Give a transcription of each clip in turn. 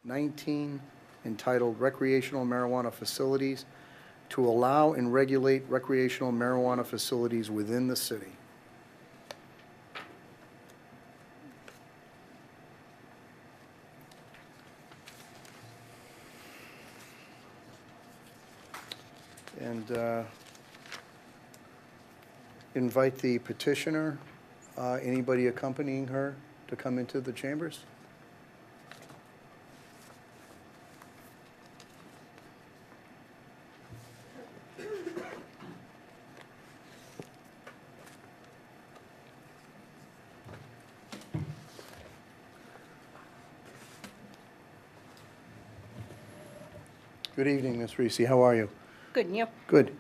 19, entitled Recreational Marijuana Facilities, to allow and regulate recreational marijuana facilities within the city. And invite the petitioner, anybody accompanying her, to come into the chambers. Good evening, Ms. Reese. How are you? Good, and you? Good.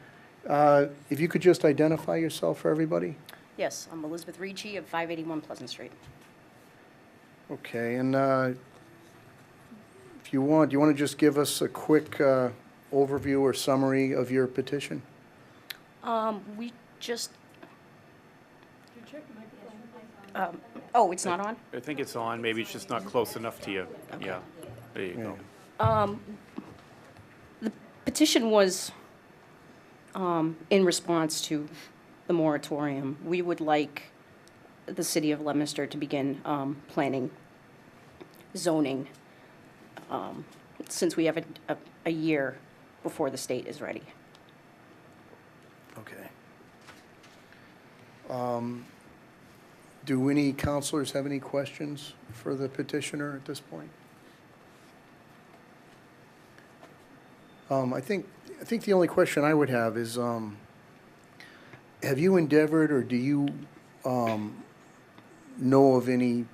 If you could just identify yourself for everybody? Yes, I'm Elizabeth Ricci of 581 Pleasant Street. Okay, and if you want, do you want to just give us a quick overview or summary of your petition? We just... oh, it's not on? I think it's on, maybe it's just not close enough to you. Okay. Yeah, there you go. The petition was in response to the moratorium. We would like the city of Leominster to begin planning zoning since we have a year before the state is ready. Okay. Do any counselors have any questions for the petitioner at this point? I think the only question I would have is, have you endeavored, or do you know of any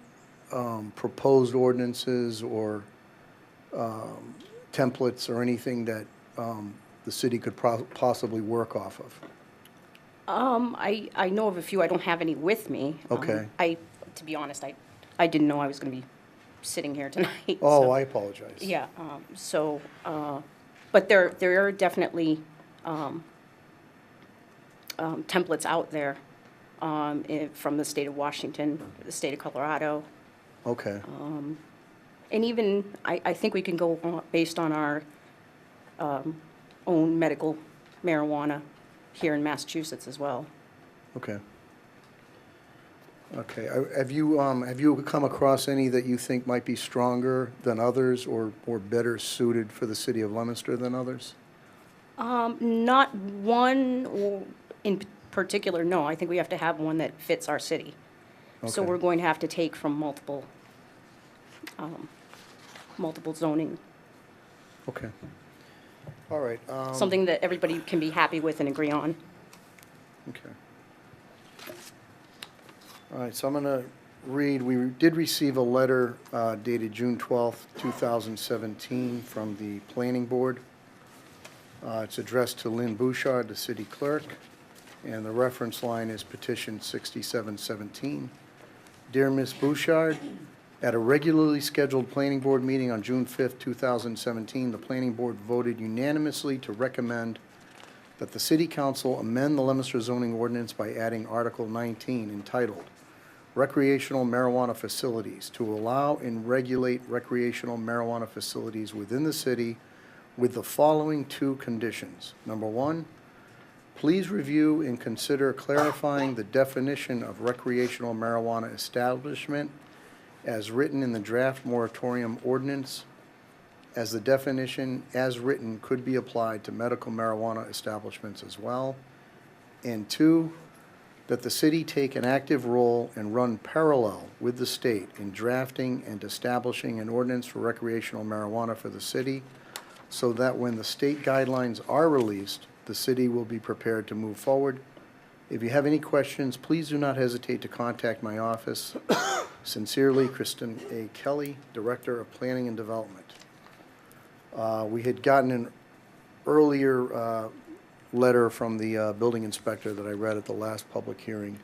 proposed ordinances or templates or anything that the city could possibly work off of? I know of a few. I don't have any with me. Okay. To be honest, I didn't know I was going to be sitting here tonight. Oh, so. I apologize. Yeah, but there are definitely templates out there from the state of Washington, the state of Colorado, Okay. and even I think we can go based on our own medical marijuana here in Massachusetts as well. Okay. Okay. Have you come across any that you think might be stronger than others, or better suited for the city of Leominster than others? Not one in particular, no. I think we have to have one that fits our city. So Okay. we're going to have to take from multiple zoning, Okay. All right. something that everybody can be happy with and agree on. Okay. All right, so I'm going to read, we did receive a letter dated June 12th, 2017 from the Planning Board. It's addressed to Lynn Bouchard, the city clerk, and the reference line is petition 6717. Dear Ms. Bouchard, at a regularly scheduled Planning Board meeting on June 5th, 2017, the Planning Board voted unanimously to recommend that the City Council amend the Leominster zoning ordinance by adding Article 19 entitled Recreational Marijuana Facilities to allow and regulate recreational marijuana facilities within the city with the following two conditions. Number one, please review and consider clarifying the definition of recreational marijuana establishment as written in the draft moratorium ordinance, as the definition as written could be applied to medical marijuana establishments as well. And two, that the city take an active role and run parallel with the state in drafting and establishing an ordinance for recreational marijuana for the city, so that when the state guidelines are released, the city will be prepared to move forward. If you have any questions, please do not hesitate to contact my office. Sincerely, Kristen A. Kelly, Director of Planning and Development. We had gotten an earlier letter from the building inspector that I read at the last public hearing,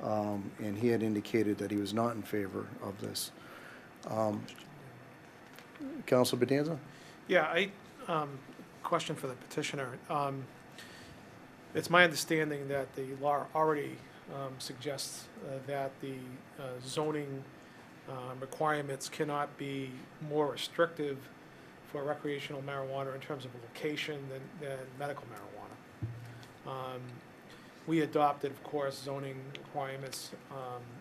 and he had indicated that he was not in favor of this. Councilor Bedanza? Yeah, question for the petitioner. It's my understanding that the law already suggests that the zoning requirements cannot be more restrictive for recreational marijuana in terms of location than medical marijuana. We adopted, of course, zoning requirements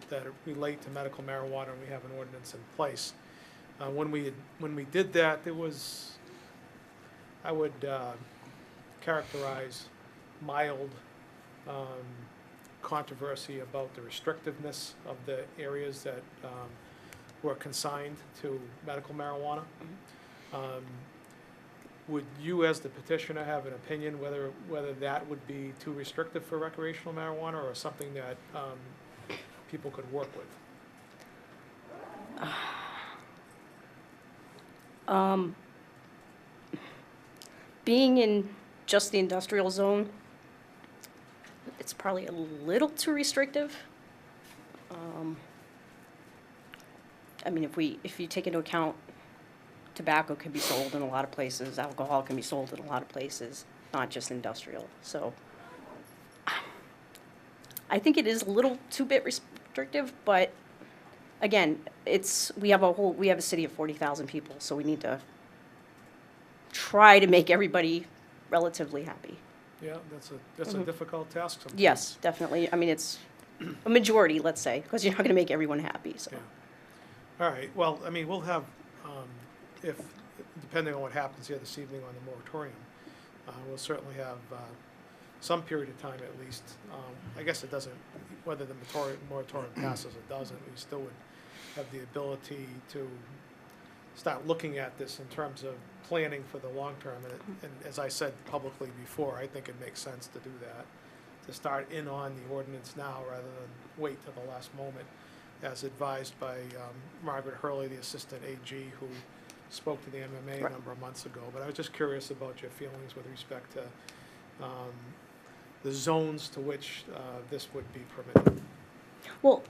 that relate to medical marijuana, and we have an ordinance in place. When we did that, there was, I would characterize mild controversy about the restrictiveness of the areas that were consigned to medical marijuana. Would you, as the petitioner, have an opinion whether that would be too restrictive for recreational marijuana, or something that people could work with? Being in just the industrial zone, it's probably a little too restrictive. I mean, if you take into account tobacco can be sold in a lot of places, alcohol can be sold in a lot of places, not just industrial. So I think it is a little too bit restrictive, but again, we have a city of 40,000 people, so we need to try to make everybody relatively happy. Yeah, that's a difficult task sometimes. Yes, definitely. I mean, it's a majority, let's say, because you're not going to make everyone happy, so. Yeah. All right, well, I mean, we'll have, depending on what happens here this evening on the moratorium, we'll certainly have some period of time at least. I guess it doesn't, whether the moratorium passes or doesn't, we still would have the ability to start looking at this in terms of planning for the long term. And as I said publicly before, I think it makes sense to do that, to start in on the ordinance now rather than wait till the last moment, as advised by Margaret Hurley, the Assistant AG, who spoke to the MMA a number of months ago. But I was just curious about your feelings with respect to the zones to which this would be permitted. Well,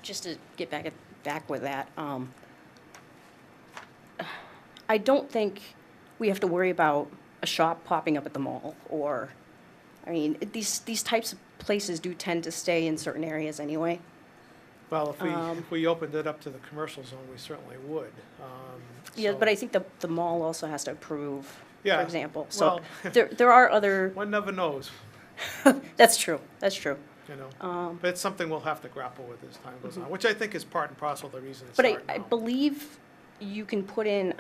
just to get back with that, I don't think we have to worry about a shop popping up at the mall, or, I mean, these types of places do tend to stay in certain areas anyway. Well, if we opened it up to the commercial zone, we certainly would. Yeah, So- but I think the mall also has to approve, for Yeah, example. So well- there are other, One never knows, that's true, you know. But it's something we'll have to grapple with as time goes on, which I think is part and parcel of the reason it's but starting I now. believe you can put in,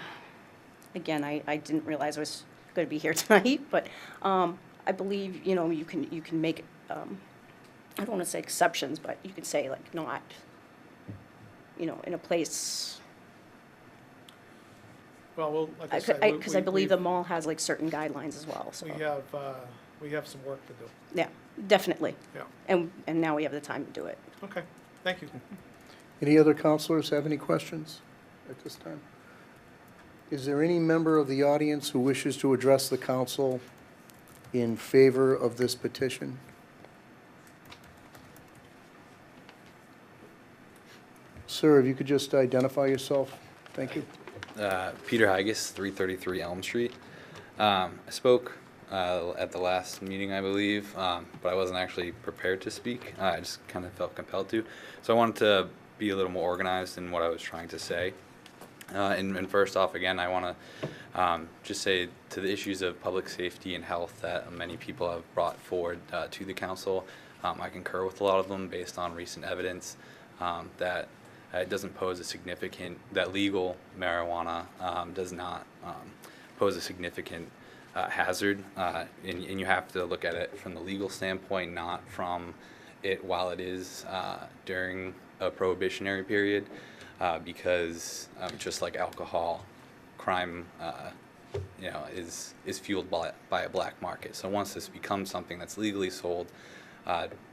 again, I didn't realize I was going to be here tonight, but I believe, you know, you can make, I don't want to say exceptions, but you could say like not, you know, in a place, Well, like I said, because I believe the mall has like certain guidelines as well, so. we have some work to do. Yeah, definitely. Yeah, And now we have the time to do it. okay, thank you. Any other counselors have any questions at this time? Is there any member of the audience who wishes to address the council in favor of this petition? Sir, if you could just identify yourself. Thank you. Peter Haggis, 333 Elm Street. I spoke at the last meeting, I believe, but I wasn't actually prepared to speak. I just kind of felt compelled to. So I wanted to be a little more organized in what I was trying to say. And first off, again, I want to just say to the issues of public safety and health that many people have brought forward to the council, I concur with a lot of them based on recent evidence that it doesn't pose a significant, that legal marijuana does not pose a significant hazard. And you have to look at it from the legal standpoint, not from it while it is during a prohibitionary period. Because just like alcohol, crime, is fueled by a black market. So once this becomes something that's legally sold,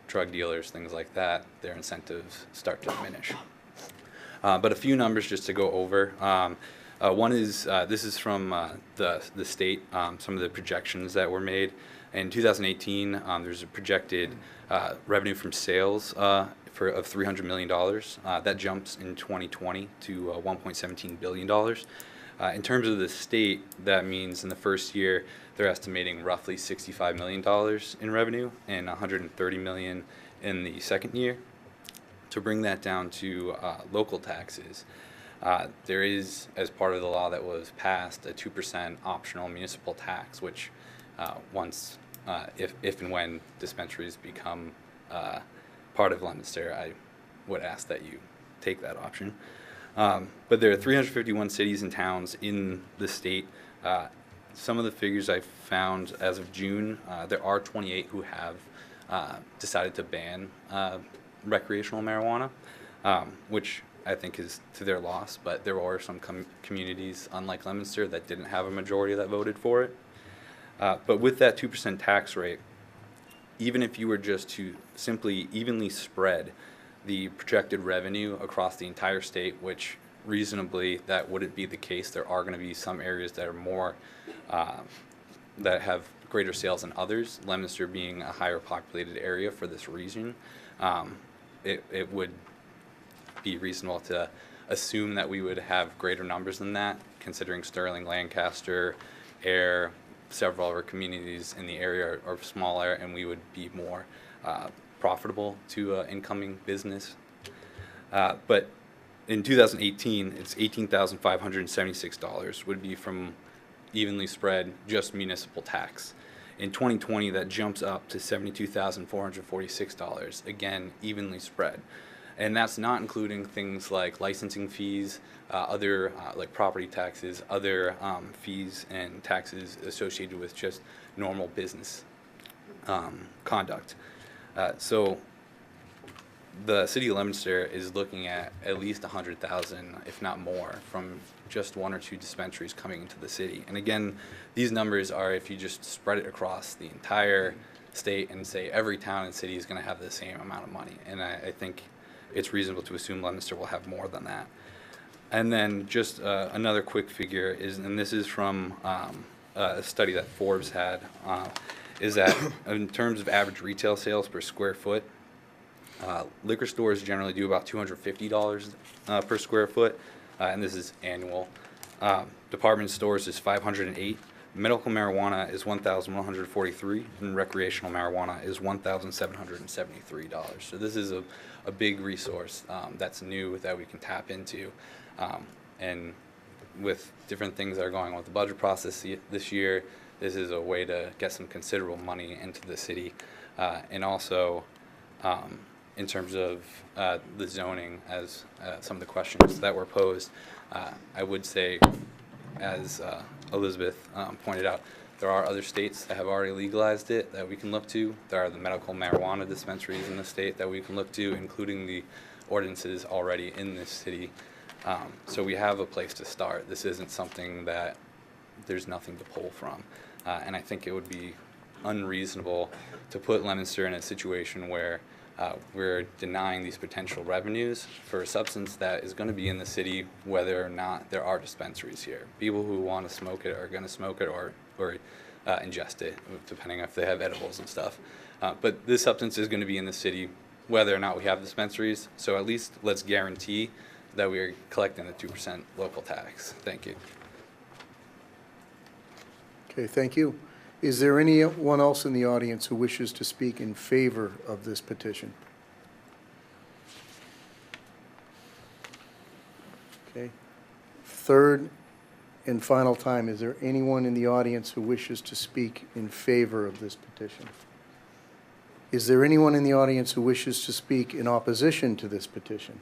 drug dealers, things like that, their incentives start to diminish. But a few numbers just to go over. One is this is from the state. Some of the projections that were made in 2018. There's a projected revenue from sales of $300 million. That jumps in 2020 to $1.17 billion. In terms of the state, that means in the first year, they're estimating roughly $65 million in revenue and $130 million in the second year. to bring that down to local taxes, there is, as part of the law that was passed, a 2% optional municipal tax, which once, if and when dispensaries become part of Leominster, I would ask that you take that option. But there are 351 cities and towns in the state. Some of the figures I found as of June, there are 28 who have decided to ban recreational marijuana, which I think is to their loss, but there are some communities, unlike Leominster, that didn't have a majority that voted for it. But with that 2% tax rate, even if you were just to simply evenly spread the projected revenue across the entire state, which reasonably that wouldn't be the case. There are going to be some areas that are more, that have greater sales than others, Leominster being a higher populated area for this region. It would be reasonable to assume that we would have greater numbers than that, considering Sterling, Lancaster, Air, several other communities in the area are smaller, and we would be more profitable to incoming business. But in 2018, it's $18,576 would be from evenly spread just municipal tax. In 2020, that jumps up to $72,446, again, evenly spread. And that's not including things like licensing fees, other like property taxes, other fees and taxes associated with just normal business conduct. So the city of Leominster is looking at least 100,000, if not more, from just one or two dispensaries coming into the city. And again, these numbers are if you just spread it across the entire state and say every town and city is going to have the same amount of money. And I think it's reasonable to assume Leominster will have more than that. And then just another quick figure is, and this is from a study that Forbes had, is that in terms of average retail sales per square foot, liquor stores generally do about $250 per square foot, and this is annual. Department stores is $508. Medical marijuana is $1,143, and recreational marijuana is $1,773. So this is a big resource that's new that we can tap into, and with different things that are going on with the budget process this year, this is a way to get some considerable money into the city, and also in terms of the zoning, as some of the questions that were posed, I would say, as Elizabeth pointed out, there are other states that have already legalized it that we can look to. There are the medical marijuana dispensaries in the state that we can look to, including the ordinances already in this city. So we have a place to start. This isn't something that there's nothing to pull from. And I think it would be unreasonable to put Leominster in a situation where we're denying these potential revenues for a substance that is going to be in the city whether or not there are dispensaries here. People who want to smoke it are going to smoke it or ingest it, depending if they have edibles and stuff. But this substance is going to be in the city whether or not we have dispensaries, so at least let's guarantee that we are collecting the 2% local tax. Thank you. Okay, thank you. Is there anyone else in the audience who wishes to speak in favor of this petition? Okay. Third and final time, is there anyone in the audience who wishes to speak in favor of this petition? Is there anyone in the audience who wishes to speak in opposition to this petition?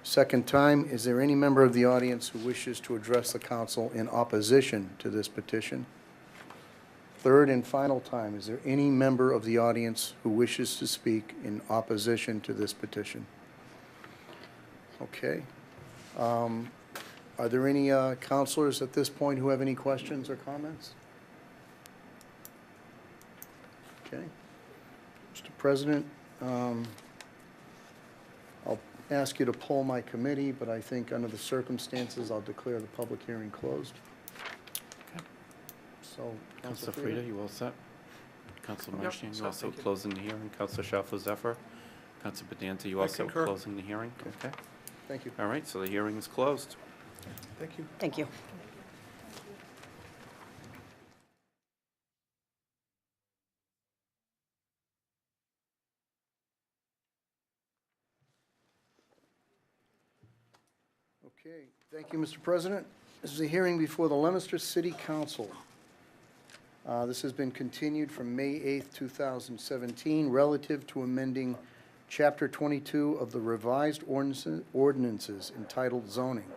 Second time, is there any member of the audience who wishes to address the council in opposition to this petition? Third and final time, is there any member of the audience who wishes to speak in opposition to this petition? Okay. Are there any counselors at this point who have any questions or comments? Okay. Mr. President, I'll ask you to poll my committee, but I think under the circumstances, I'll declare the public hearing closed. Okay. So, Councilor Frida, you all set? Councilor Yep, Marchand, you set, also thank you. closing the hearing? Councilor Shalfo Zephyr? Councilor Bedanza, you I also concur. closing the hearing? Okay. thank you. All right, so the hearing is closed. Thank you. Thank you. Okay, thank you, Mr. President. This is a hearing before the Leominster City Council. This has been continued from May 8th, 2017, relative to amending Chapter 22 of the revised ordinances entitled zoning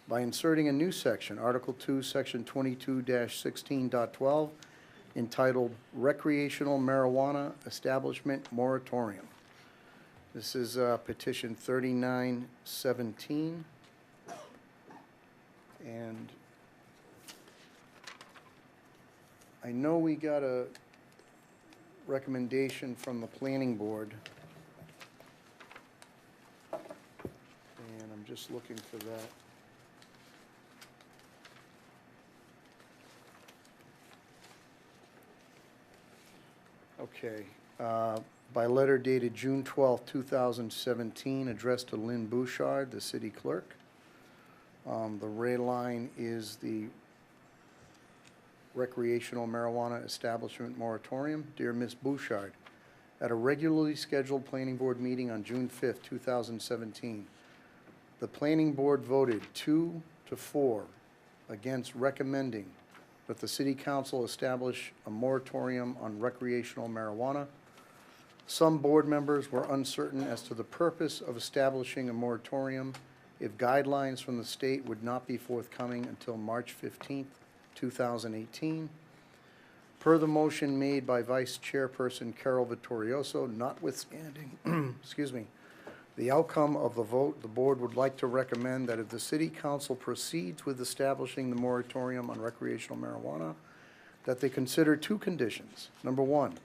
by inserting a new section, Article 2, Section 22-16.12, entitled Recreational Marijuana Establishment Moratorium. This is petition 3917. And I know we got a recommendation from the planning board. And I'm just looking for that. Okay. By letter dated June 12, 2017, addressed to Lynn Bouchard, the city clerk. The red line is the recreational marijuana establishment moratorium. Dear Ms. Bouchard, at a regularly scheduled planning board meeting on June 5, 2017, the planning board voted 2-4 against recommending that the city council establish a moratorium on recreational marijuana. Some board members were uncertain as to the purpose of establishing a moratorium if guidelines from the state would not be forthcoming until March 15, 2018. Per the motion made by Vice Chairperson Carol Vittorioso, notwithstanding, excuse me, the outcome of the vote, the board would like to recommend that if the city council proceeds with establishing the moratorium on recreational marijuana, that they consider two conditions. Number one,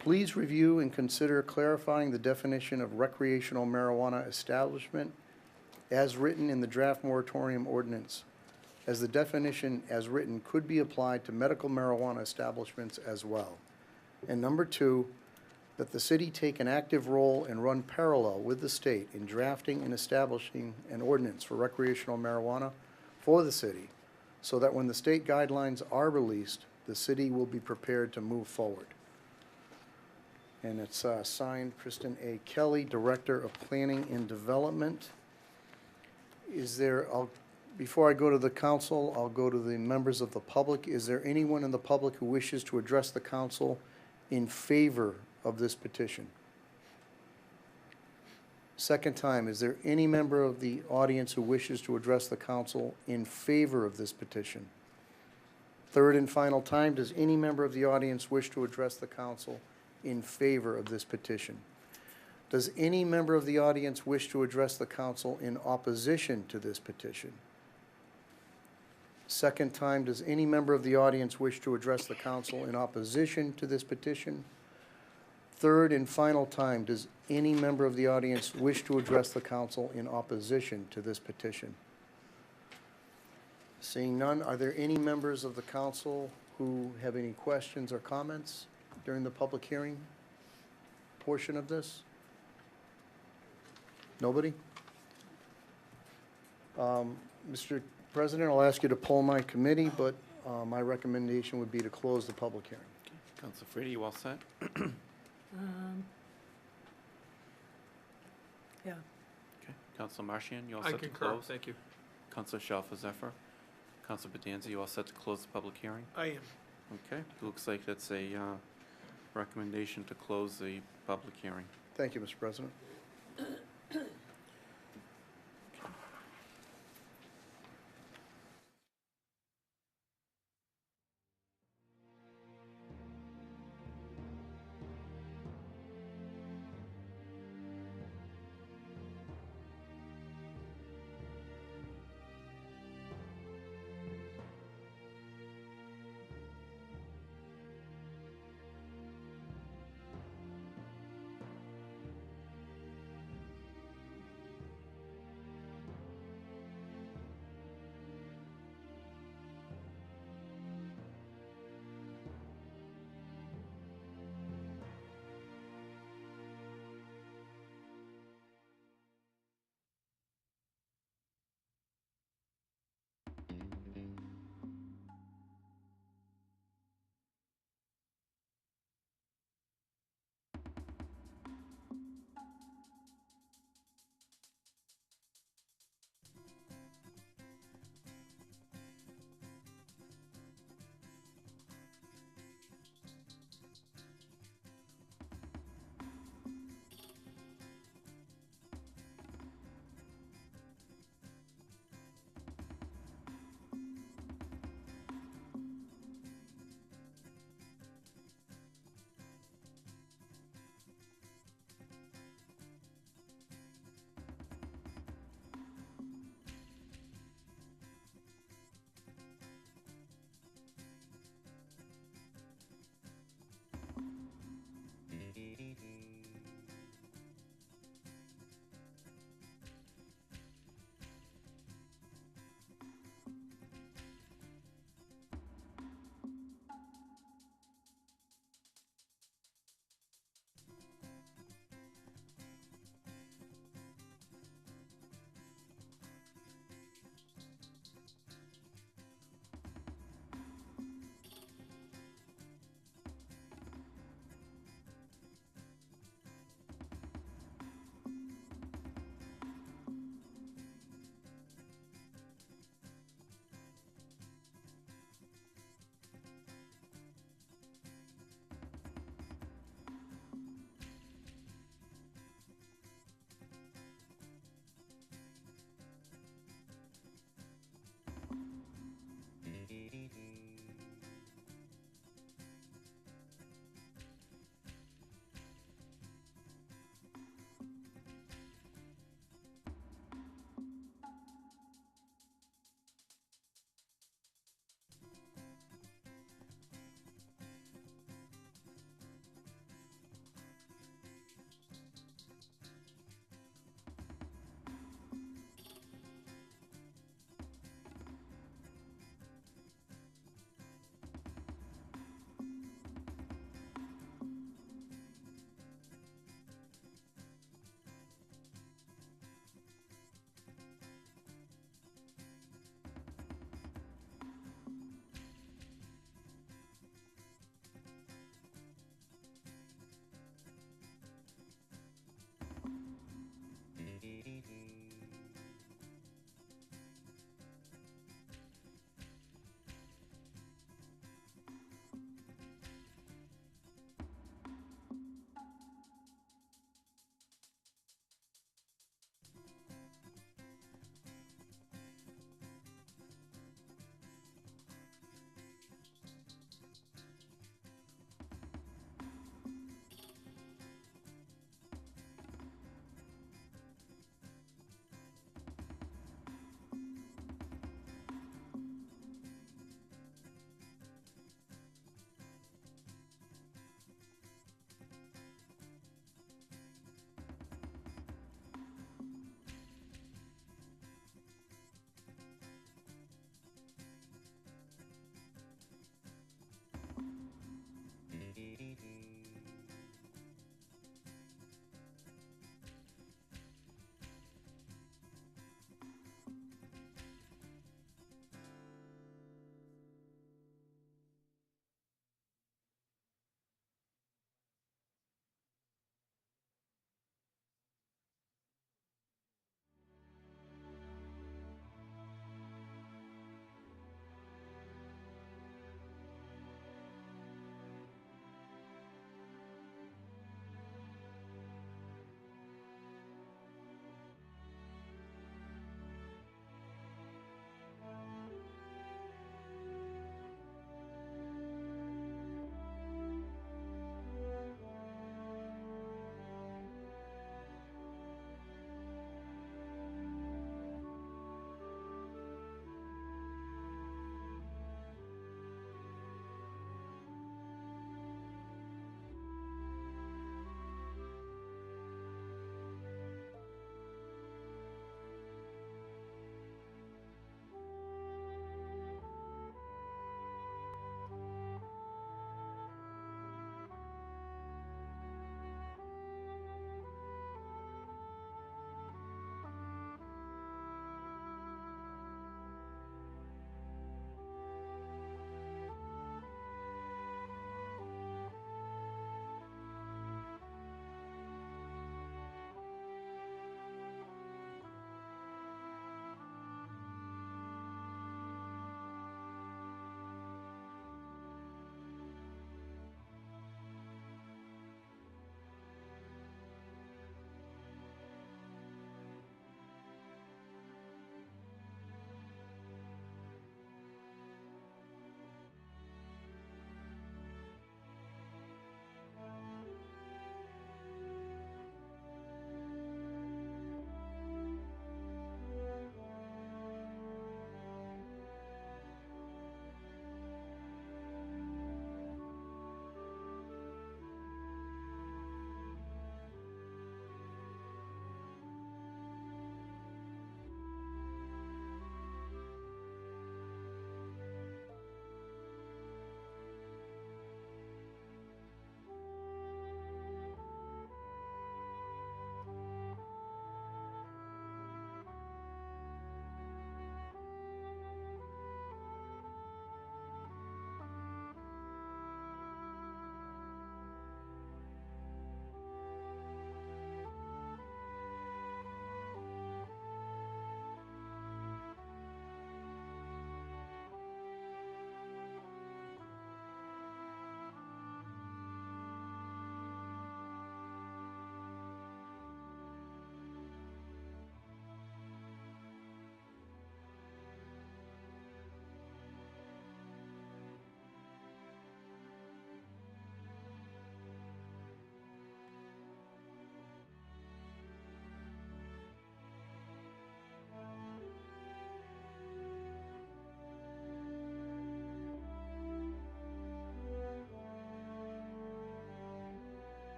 please review and consider clarifying the definition of recreational marijuana establishment as written in the draft moratorium ordinance, as the definition as written could be applied to medical marijuana establishments as well. And number two, that the city take an active role and run parallel with the state in drafting and establishing an ordinance for recreational marijuana for the city, so that when the state guidelines are released, the city will be prepared to move forward. And it's signed Kristen A. Kelly, Director of Planning and Development. Is there, before I go to the council, I'll go to the members of the public. Is there anyone in the public who wishes to address the council in favor of this petition? Second time, is there any member of the audience who wishes to address the council in favor of this petition? Third and final time, does any member of the audience wish to address the council in favor of this petition? Does any member of the audience wish to address the council in opposition to this petition? Second time, does any member of the audience wish to address the council in opposition to this petition? Third and final time, does any member of the audience wish to address the council in opposition to this petition? Seeing none, are there any members of the council who have any questions or comments during the public hearing portion of this? Nobody? Mr. President, I'll ask you to poll my committee, but my recommendation would be to close the public hearing. Council Frady, you all set? Yeah. Okay. Council Marchian, you all I set to concur, close? thank you. Council Shalfo Zephyr? Council Bedanza, you all set to close the public hearing? I am. Okay, it looks like that's a recommendation to close the public hearing. Thank you, Mr. President.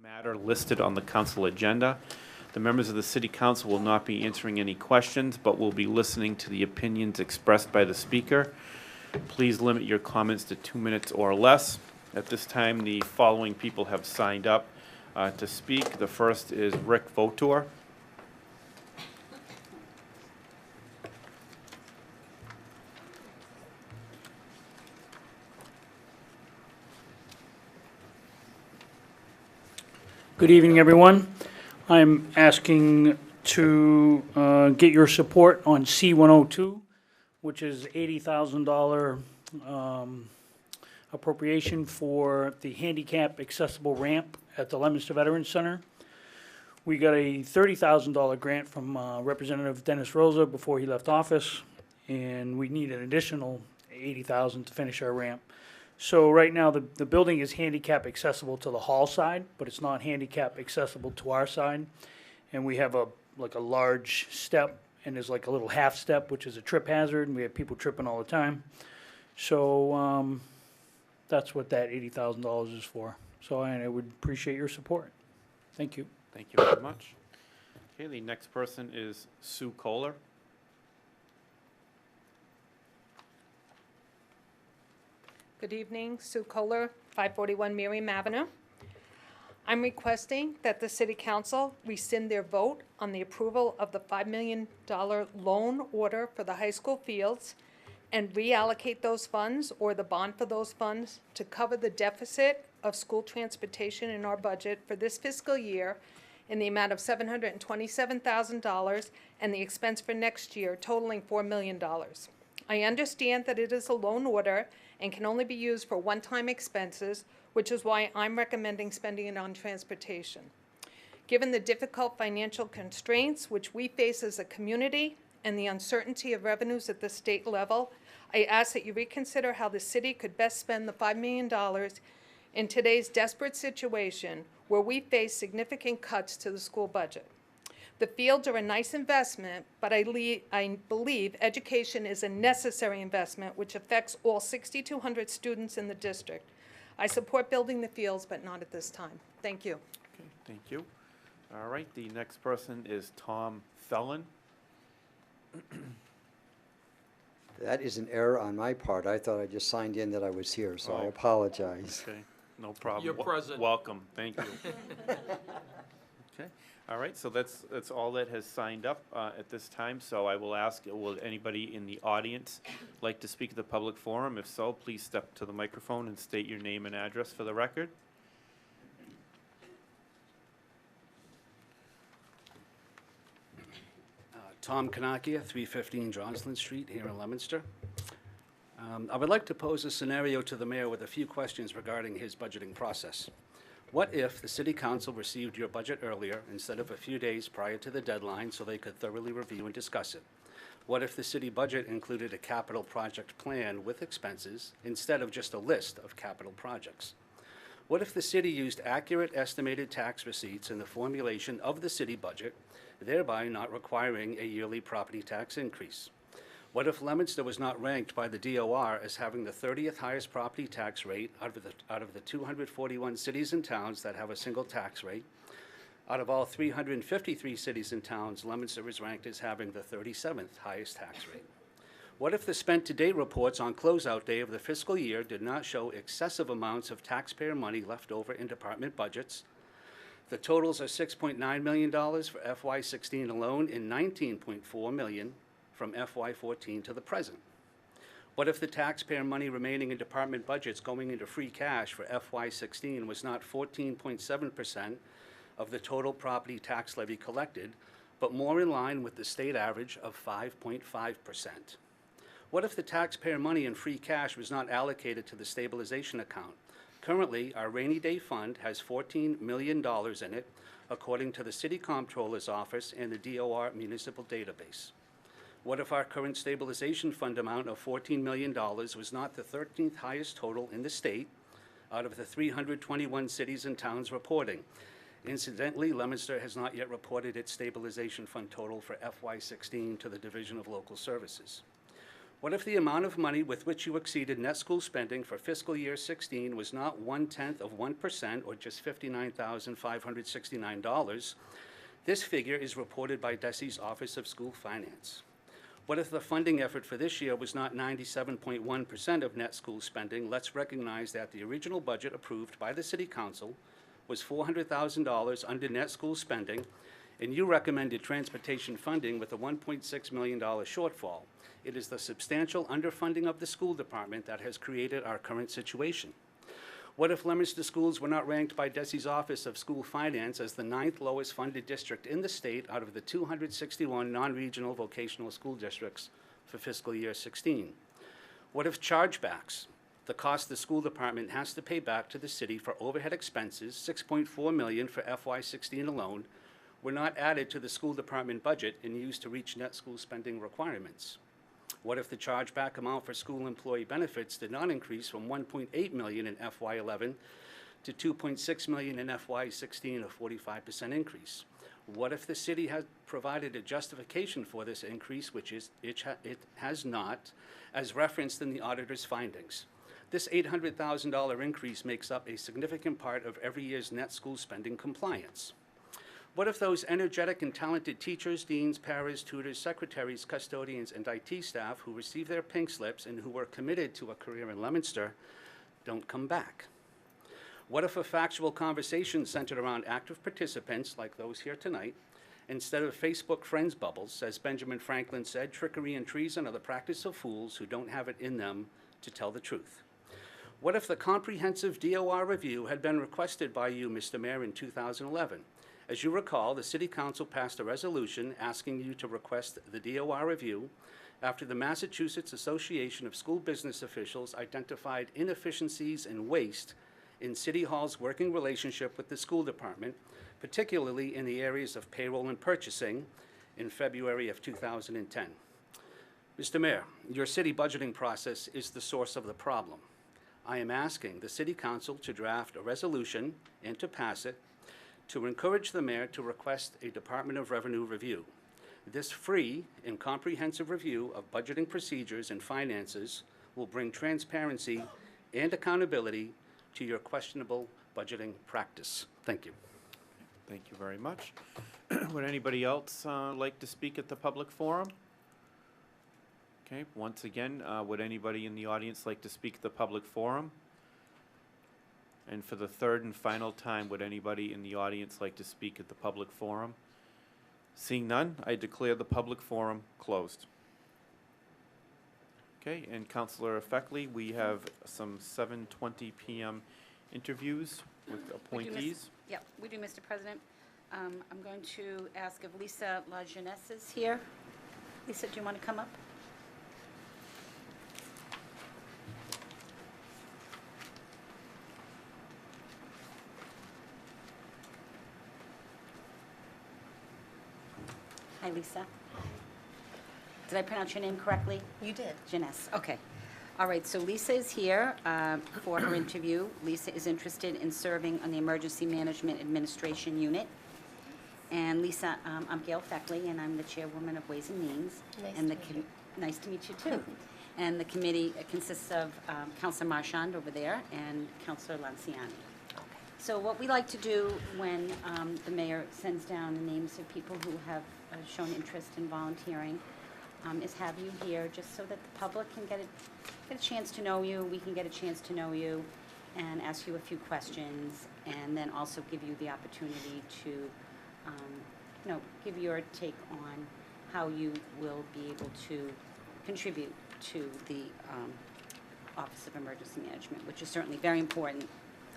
matter listed on the council agenda. The members of the city council will not be answering any questions, but will be listening to the opinions expressed by the speaker. Please limit your comments to 2 minutes or less. At this time, the following people have signed up to speak. The first is Rick Votor. Good evening, everyone. I'm asking to get your support on C-102, which is $80,000 appropriation for the handicap accessible ramp at the Leominster Veterans Center. We got a $30,000 grant from Representative Dennis Rosa before he left office, and we need an additional $80,000 to finish our ramp. So right now, the building is handicap accessible to the hall side, but it's not handicap accessible to our side. And we have a large step, and there's like a little half step, which is a trip hazard, and we have people tripping all the time. So that's what that $80,000 is for. So I would appreciate your support. Thank you. Thank you very much. Okay, the next person is Sue Kohler. Good evening, Sue Kohler, 541 Miriam Avenue. I'm requesting that the City Council rescind their vote on the approval of the $5 million loan order for the high school fields and reallocate those funds or the bond for those funds to cover the deficit of school transportation in our budget for this fiscal year in the amount of $727,000 and the expense for next year totaling $4 million. I understand that it is a loan order and can only be used for one-time expenses, which is why I'm recommending spending it on transportation. Given the difficult financial constraints which we face as a community and the uncertainty of revenues at the state level, I ask that you reconsider how the city could best spend the $5 million in today's desperate situation where we face significant cuts to the school budget. The fields are a nice investment, but I believe education is a necessary investment which affects all 6,200 students in the district. I support building the fields, but not at this time. Thank you. Okay, thank you. All right, the next person is Tom Felon. That is an error on my part. I thought I just signed in that I was here, so I Oh. apologize. Okay, no problem. You're present. Welcome, thank you. Okay, all right, so that's all that has signed up at this time, so I will ask, will anybody in the audience like to speak at the public forum? If so, please step to the microphone and state your name and address for the record. Tom Kanakia, 315 Johnson Street, here in Leominster. I would like to pose a scenario to the mayor with a few questions regarding his budgeting process. What if the city council received your budget earlier instead of a few days prior to the deadline so they could thoroughly review and discuss it? What if the city budget included a capital project plan with expenses instead of just a list of capital projects? What if the city used accurate estimated tax receipts in the formulation of the city budget, thereby not requiring a yearly property tax increase? What if Leominster was not ranked by the DOR as having the 30th highest property tax rate out of the 241 cities and towns that have a single tax rate? Out of all 353 cities and towns, Leominster is ranked as having the 37th highest tax rate. What if the spent-to-date reports on closeout day of the fiscal year did not show excessive amounts of taxpayer money left over in department budgets? The totals are $6.9 million for FY16 alone and $19.4 million from FY14 to the present. What if the taxpayer money remaining in department budgets going into free cash for FY16 was not 14.7% of the total property tax levy collected, but more in line with the state average of 5.5%? What if the taxpayer money in free cash was not allocated to the stabilization account? Currently, our rainy day fund has $14 million in it, according to the City Comptroller's Office and the DOR municipal database. What if our current stabilization fund amount of $14 million was not the 13th highest total in the state out of the 321 cities and towns reporting? Incidentally, Leominster has not yet reported its stabilization fund total for FY16 to the Division of Local Services. What if the amount of money with which you exceeded net school spending for fiscal year 16 was not 0.1%, or just $59,569? This figure is reported by DESE's Office of School Finance. What if the funding effort for this year was not 97.1% of net school spending? Let's recognize that the original budget approved by the City Council was $400,000 under net school spending, and you recommended transportation funding with a $1.6 million shortfall. It is the substantial underfunding of the school department that has created our current situation. What if Leominster schools were not ranked by DESE's Office of School Finance as the 9th lowest funded district in the state out of the 261 non-regional vocational school districts for fiscal year 16? What if chargebacks, the cost the school department has to pay back to the city for overhead expenses, $6.4 million for FY16 alone, were not added to the school department budget and used to reach net school spending requirements? What if the chargeback amount for school employee benefits did not increase from $1.8 million in FY11 to $2.6 million in FY16, a 45% increase? What if the city had provided a justification for this increase, which it has not, as referenced in the auditor's findings? This $800,000 increase makes up a significant part of every year's net school spending compliance. What if those energetic and talented teachers, deans, paras, tutors, secretaries, custodians, and IT staff who receive their pink slips and who were committed to a career in Leominster don't come back? What if a factual conversation centered around active participants, like those here tonight, instead of Facebook friends bubbles, as Benjamin Franklin said, trickery and treason are the practice of fools who don't have it in them to tell the truth? What if the comprehensive DOR review had been requested by you, Mr. Mayor, in 2011? As you recall, the City Council passed a resolution asking you to request the DOR review after the Massachusetts Association of School Business Officials identified inefficiencies and waste in City Hall's working relationship with the school department, particularly in the areas of payroll and purchasing, in February of 2010. Mr. Mayor, your city budgeting process is the source of the problem. I am asking the City Council to draft a resolution and to pass it to encourage the mayor to request a Department of Revenue review. This free and comprehensive review of budgeting procedures and finances will bring transparency and accountability to your questionable budgeting practice. Thank you. Thank you very much. Would anybody else like to speak at the public forum? Okay, once again, would anybody in the audience like to speak at the public forum? And for the third and final time, would anybody in the audience like to speak at the public forum? Seeing none, I declare the public forum closed. Okay, and Councillor Feckley, we have some 7:20 p.m. interviews with appointees. Yep, we do, Mr. President. I'm going to ask if Lisa La Jeunesse is here. Lisa, do you want to come up? Hi, Lisa. Did I pronounce your name correctly? You did. Jeunesse, okay. All right, so Lisa is here for her interview. Lisa is interested in serving on the Emergency Management Administration Unit. And Lisa, I'm Gail Feckley, and I'm the chairwoman of Ways and Means. Nice And to the meet you. Nice to meet you, too. And the committee consists of Councilor Marchand over there and Councilor Lanciani. So what we like to do when the mayor sends down the names of people who have shown interest in volunteering is have you here, just so that the public can get a chance to know you, we can get a chance to know you, and ask you a few questions, and then also give you the opportunity to, give your take on how you will be able to contribute to the Office of Emergency Management, which is certainly very important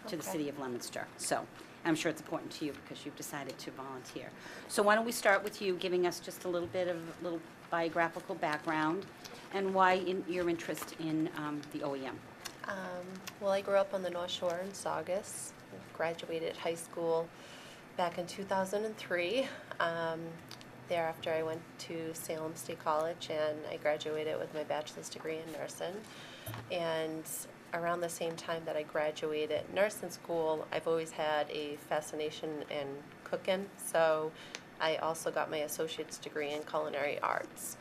to the Okay. city of Leominster. So I'm sure it's important to you because you've decided to volunteer. So why don't we start with you giving us just a little bit of little biographical background and why your interest in the OEM. Well, I grew up on the North Shore in Saugus, graduated high school back in 2003. Thereafter, I went to Salem State College, and I graduated with my bachelor's degree in nursing. And around the same time that I graduated nursing school, I've always had a fascination in cooking, so I also got my associate's degree in culinary arts.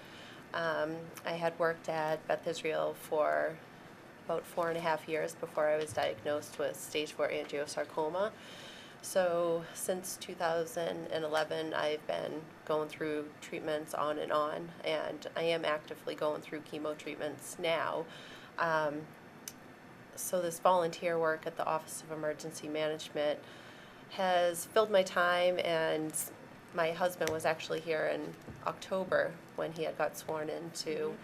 I had worked at Beth Israel for about 4.5 years before I was diagnosed with stage 4 angiosarcoma. So since 2011, I've been going through treatments on, and I am actively going through chemo treatments now. So this volunteer work at the Office of Emergency Management has filled my time, and my husband was actually here in October when he had got sworn in to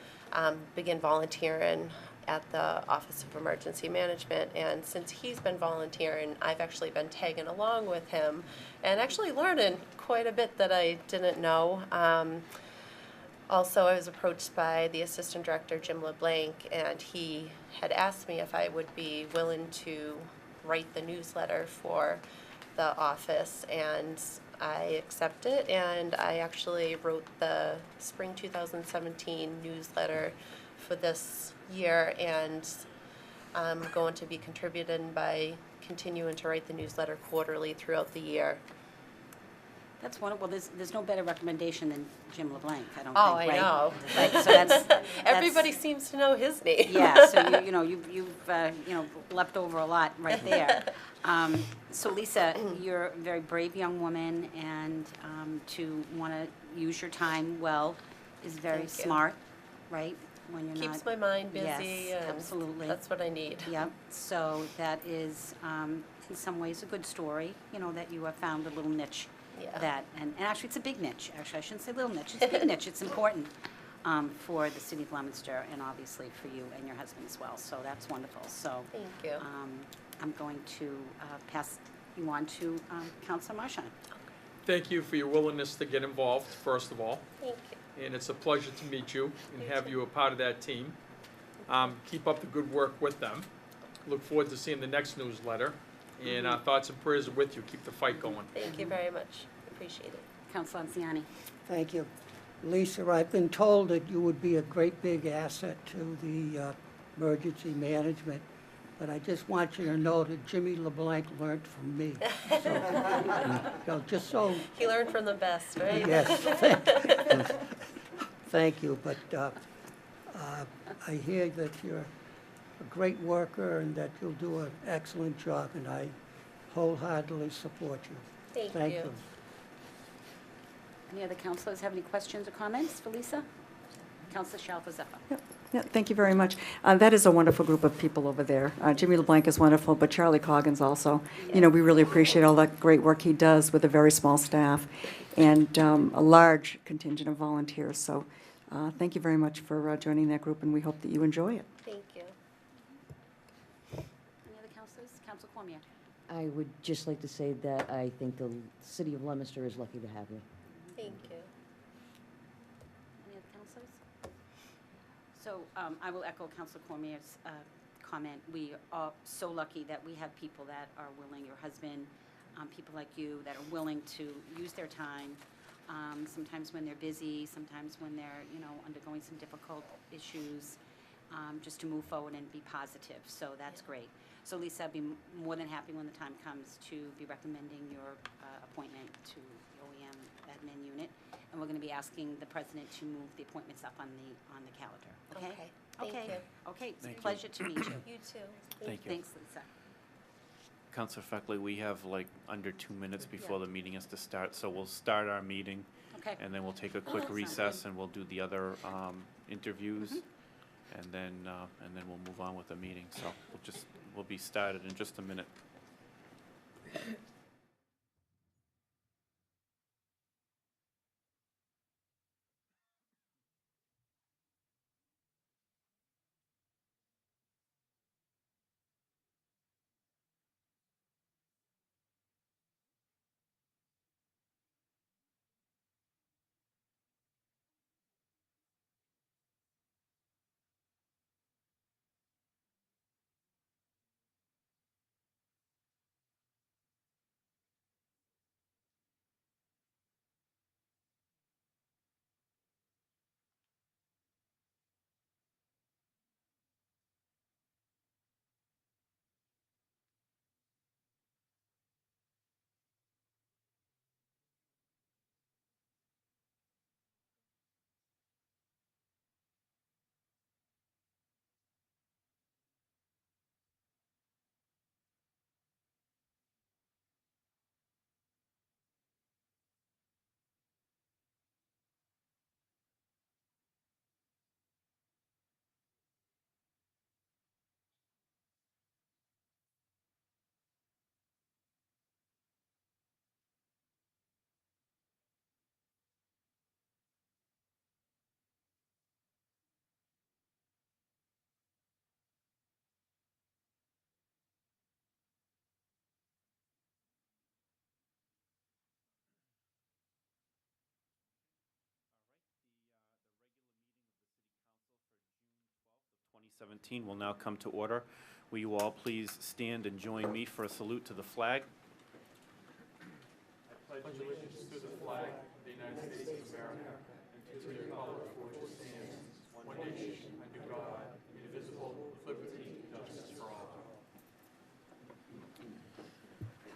begin volunteering at the Office of Emergency Management. And since he's been volunteering, I've actually been tagging along with him and actually learning quite a bit that I didn't know. Also, I was approached by the Assistant Director, Jim LeBlanc, and he had asked me if I would be willing to write the newsletter for the office, and I accepted, and I actually wrote the spring 2017 newsletter for this year, and I'm going to be contributing by continuing to write the newsletter quarterly throughout the year. That's wonderful. There's no better recommendation than Jim LeBlanc, I don't think, Oh, right? I know. Right, so that's. Everybody seems to know his name. Yeah, so you've leapt over a lot right there. So Lisa, you're a very brave young woman, and to want to use your time well is very Thank you. smart, right? When you're Keeps not. my mind busy, Yes, and absolutely. that's what I need. Yep, so that is, in some ways, a good story, that you have found a little niche Yeah. that, and actually, it's a big niche. Actually, I shouldn't say little niche, it's a big niche. It's important for the city of Leominster, and obviously for you and your husband as well, so that's wonderful. So Thank you. I'm going to pass you on to Councilor Marchand. Thank you for your willingness to get involved, first of all. Thank you. And it's a pleasure to meet you and You have too. you a part of that team. Keep up the good work with them. Look forward to seeing the next newsletter. And our thoughts and prayers are with you. Keep the fight going. Thank you very much. Appreciate it. Councilor Anziani. Thank you. Lisa, I've been told that you would be a great big asset to the emergency management, but I just want you to know that Jimmy LeBlanc learned from me. So, just so, He learned from the best, right? yes, thank you. But I hear that you're a great worker and that you'll do an excellent job, and I wholeheartedly support you. Thank you. Any other councilors have any questions or comments for Lisa? Councilor Shalfo Zephyr. Yeah, thank you very much. That is a wonderful group of people over there. Jimmy LeBlanc is wonderful, but Charlie Coggins also. We really appreciate all that great work he does with a very small staff and a large contingent of volunteers. So thank you very much for joining that group, and we hope that you enjoy it. Thank you. Any other councilors? Councilor Cormier. I would just like to say that I think the city of Leominster is lucky to have you. Thank you. Any other councilors? So I will echo Councilor Cormier's comment. We are so lucky that we have people that are willing, your husband, people like you, that are willing to use their time, sometimes when they're busy, sometimes when they're, undergoing some difficult issues, just to move forward and be positive. So that's great. So Lisa, I'd be more than happy when the time comes to be recommending your appointment to the OEM admin unit. And we're going to be asking the president to move the appointments up on the calendar, okay? Okay. Thank you. Okay, it's Thank a you. pleasure to meet you. You too. Thank you. Thanks, Lisa. Councilor Feckley, we have like under 2 minutes before the meeting has to start, so we'll start our meeting. Okay. And then we'll take a quick Sounds recess good. and we'll do the other interviews. And then we'll move on with the meeting. So we'll be started in just a minute. 2017 will now come to order. Will you all please stand and join me for a salute to the flag? I pledge allegiance to the flag of the United States of America and to the republic for which it stands, one nation, under God, indivisible, with liberty and justice for all.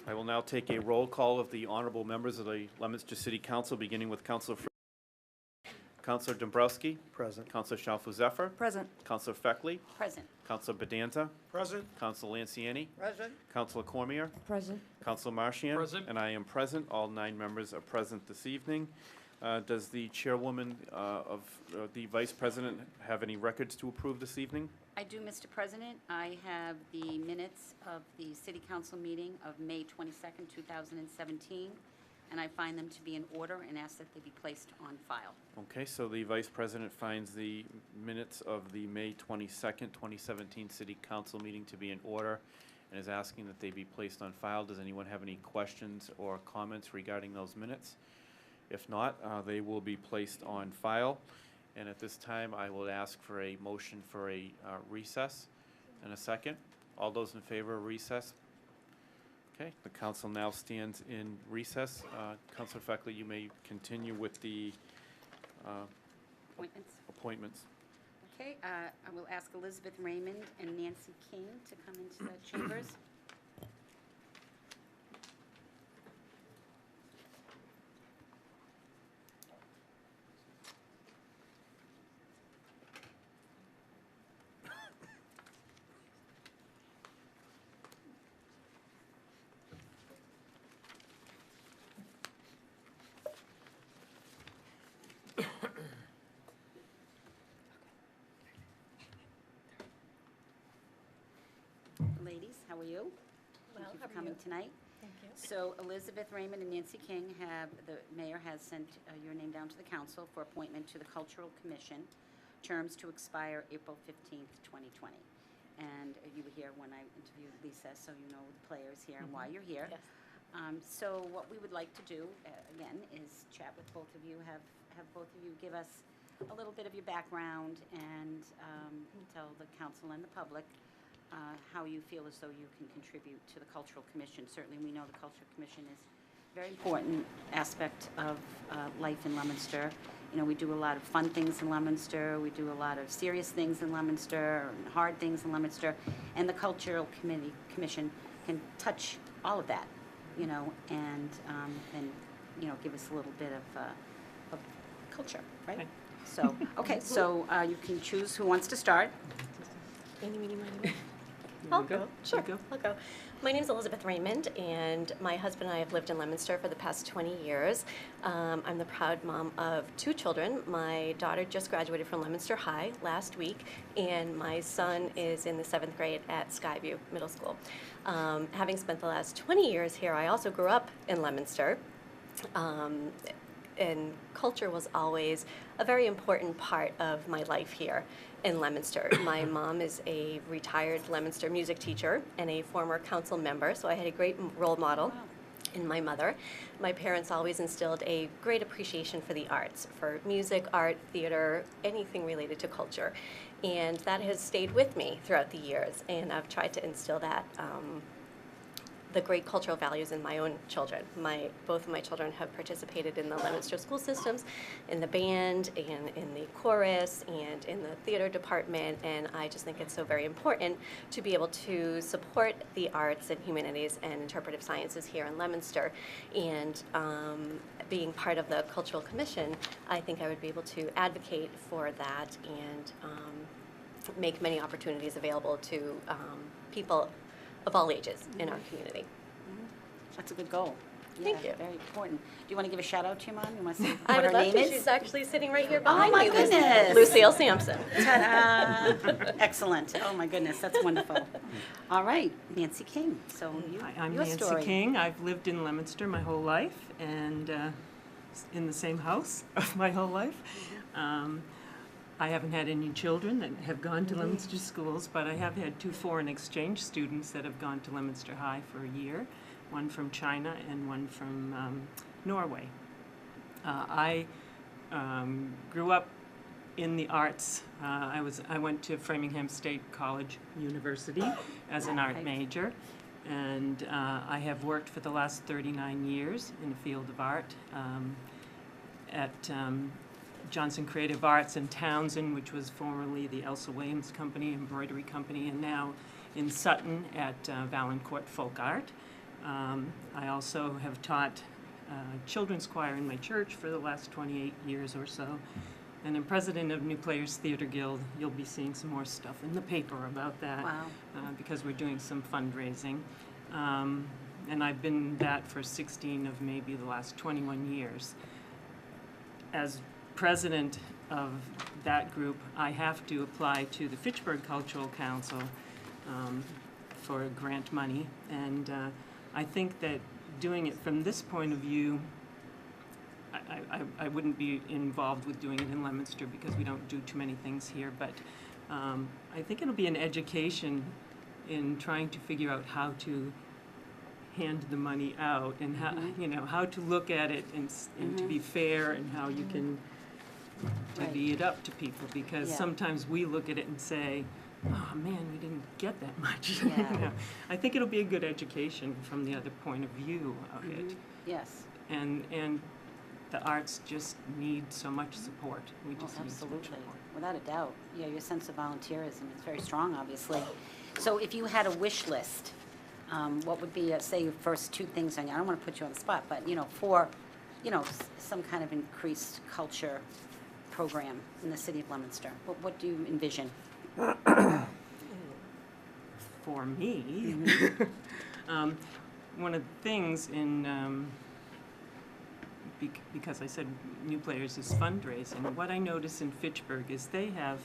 I will now take a roll call of the honorable members of the Leominster City Council, beginning with Councilor Councilor Dombrowski. Present. Councilor Shalfo-Zephyr. Present. Councilor Feckley. Present. Councilor Bedanza. Present? Councilor Lanciani. Present. Councilor Cormier. Present. Councilor Marchian. Present. And I am present. All 9 members are present this evening. Does the chairwoman of the vice president have any records to approve this evening? I do, Mr. President. I have the minutes of the City Council meeting of May 22nd, 2017, and I find them to be in order and ask that they be placed on file. Okay, so the vice president finds the minutes of the May 22nd, 2017 City Council meeting to be in order and is asking that they be placed on file. Does anyone have any questions or comments regarding those minutes? If not, they will be placed on file. And at this time, I will ask for a motion for a recess and a second. All those in favor of recess? Okay, the council now stands in recess. Councilor Feckley, you may continue with the Appointments. appointments. Okay, I will ask Elizabeth Raymond and Nancy King to come into the chambers. Ladies, how are you? Thank you for coming tonight. Thank you. So Elizabeth Raymond and Nancy King the mayor has sent your name down to the council for appointment to the Cultural Commission, terms to expire April 15th, 2020. And you were here when I interviewed Lisa, so you know the players here and why you're here. Yes. So what we would like to do, again, is chat with both of you, have both of you give us a little bit of your background and tell the council and the public how you feel as though you can contribute to the Cultural Commission. Certainly, we know the Cultural Commission is a very important aspect of life in Leominster. You know, we do a lot of fun things in Leominster, we do a lot of serious things in Leominster, and hard things in Leominster, and the Cultural Commission can touch all of that, you know, and you know, give us a little bit of culture, right? So, okay, so you can choose who wants to start. Eeny, meeny, miny, moe. I'll go. Sure, I'll go. My name is Elizabeth Raymond, and my husband and I have lived in Leominster for the past 20 years. I'm the proud mom of 2 children. My daughter just graduated from Leominster High last week, and my son is in the 7th grade at Skyview Middle School. Having spent the last 20 years here, I also grew up in Leominster. And culture was always a very important part of my life here in Leominster. My mom is a retired Leominster music teacher and a former council member, so I had a great role model in my mother. My parents always instilled a great appreciation for the arts, for music, art, theater, anything related to culture. And that has stayed with me throughout the years, and I've tried to instill that the great cultural values in my own children. Both of my children have participated in the Leominster school systems, in the band, and in the chorus, and in the theater department, and I just think it's so very important to be able to support the arts and humanities and interpretive sciences here in Leominster. And being part of the Cultural Commission, I think I would be able to advocate for that and make many opportunities available to people of all ages in our community. That's a good goal. Thank Yeah, you. very important. Do you want to give a shout out to your mom? You want to say I what would her love name to. is? She's actually sitting right here Oh behind my me. goodness. Lucille Sampson. Ta-da! Excellent. Oh my goodness, that's wonderful. All right, Nancy King. So Hi, I'm your Nancy story. King. I've lived in Leominster my whole life and in the same house my whole life. I haven't had any children that have gone to Leominster schools, but I have had 2 foreign exchange students that have gone to Leominster High for a year, one from China and one from Norway. I grew up in the arts. I went to Framingham State College University as an art major, and I have worked for the last 39 years in the field of art at Johnson Creative Arts in Townsend, which was formerly the Elsa Williams Company, embroidery company, and now in Sutton at Valancourt Folk Art. I also have taught children's choir in my church for the last 28 years or so. And I'm president of New Players Theater Guild. You'll be seeing some more stuff in the paper about that. Wow. Because we're doing some fundraising. And I've been that for 16 of maybe the last 21 years. As president of that group, I have to apply to the Fitchburg Cultural Council for grant money. And I think that doing it from this point of view, I wouldn't be involved with doing it in Leominster because we don't do too many things here, but I think it'll be an education in trying to figure out how to hand the money out and how, you know, how to look at it and to be fair and how you can divvy it up to people, because Yeah. sometimes we look at it and say, oh man, we didn't get that much. Yeah. You know, I think it'll be a good education from the other point of view of it. Yes. And the arts just need so much support. We just need so much Absolutely, support. without a doubt. Yeah, your sense of volunteerism is very strong, obviously. So if you had a wish list, what would be, say, your first two things on, I don't want to put you on the spot, but, you know, for, you know, some kind of increased culture program in the city of Leominster? What do you envision? For me, one of the things in, because I said New Players is fundraising, what I notice in Fitchburg is they have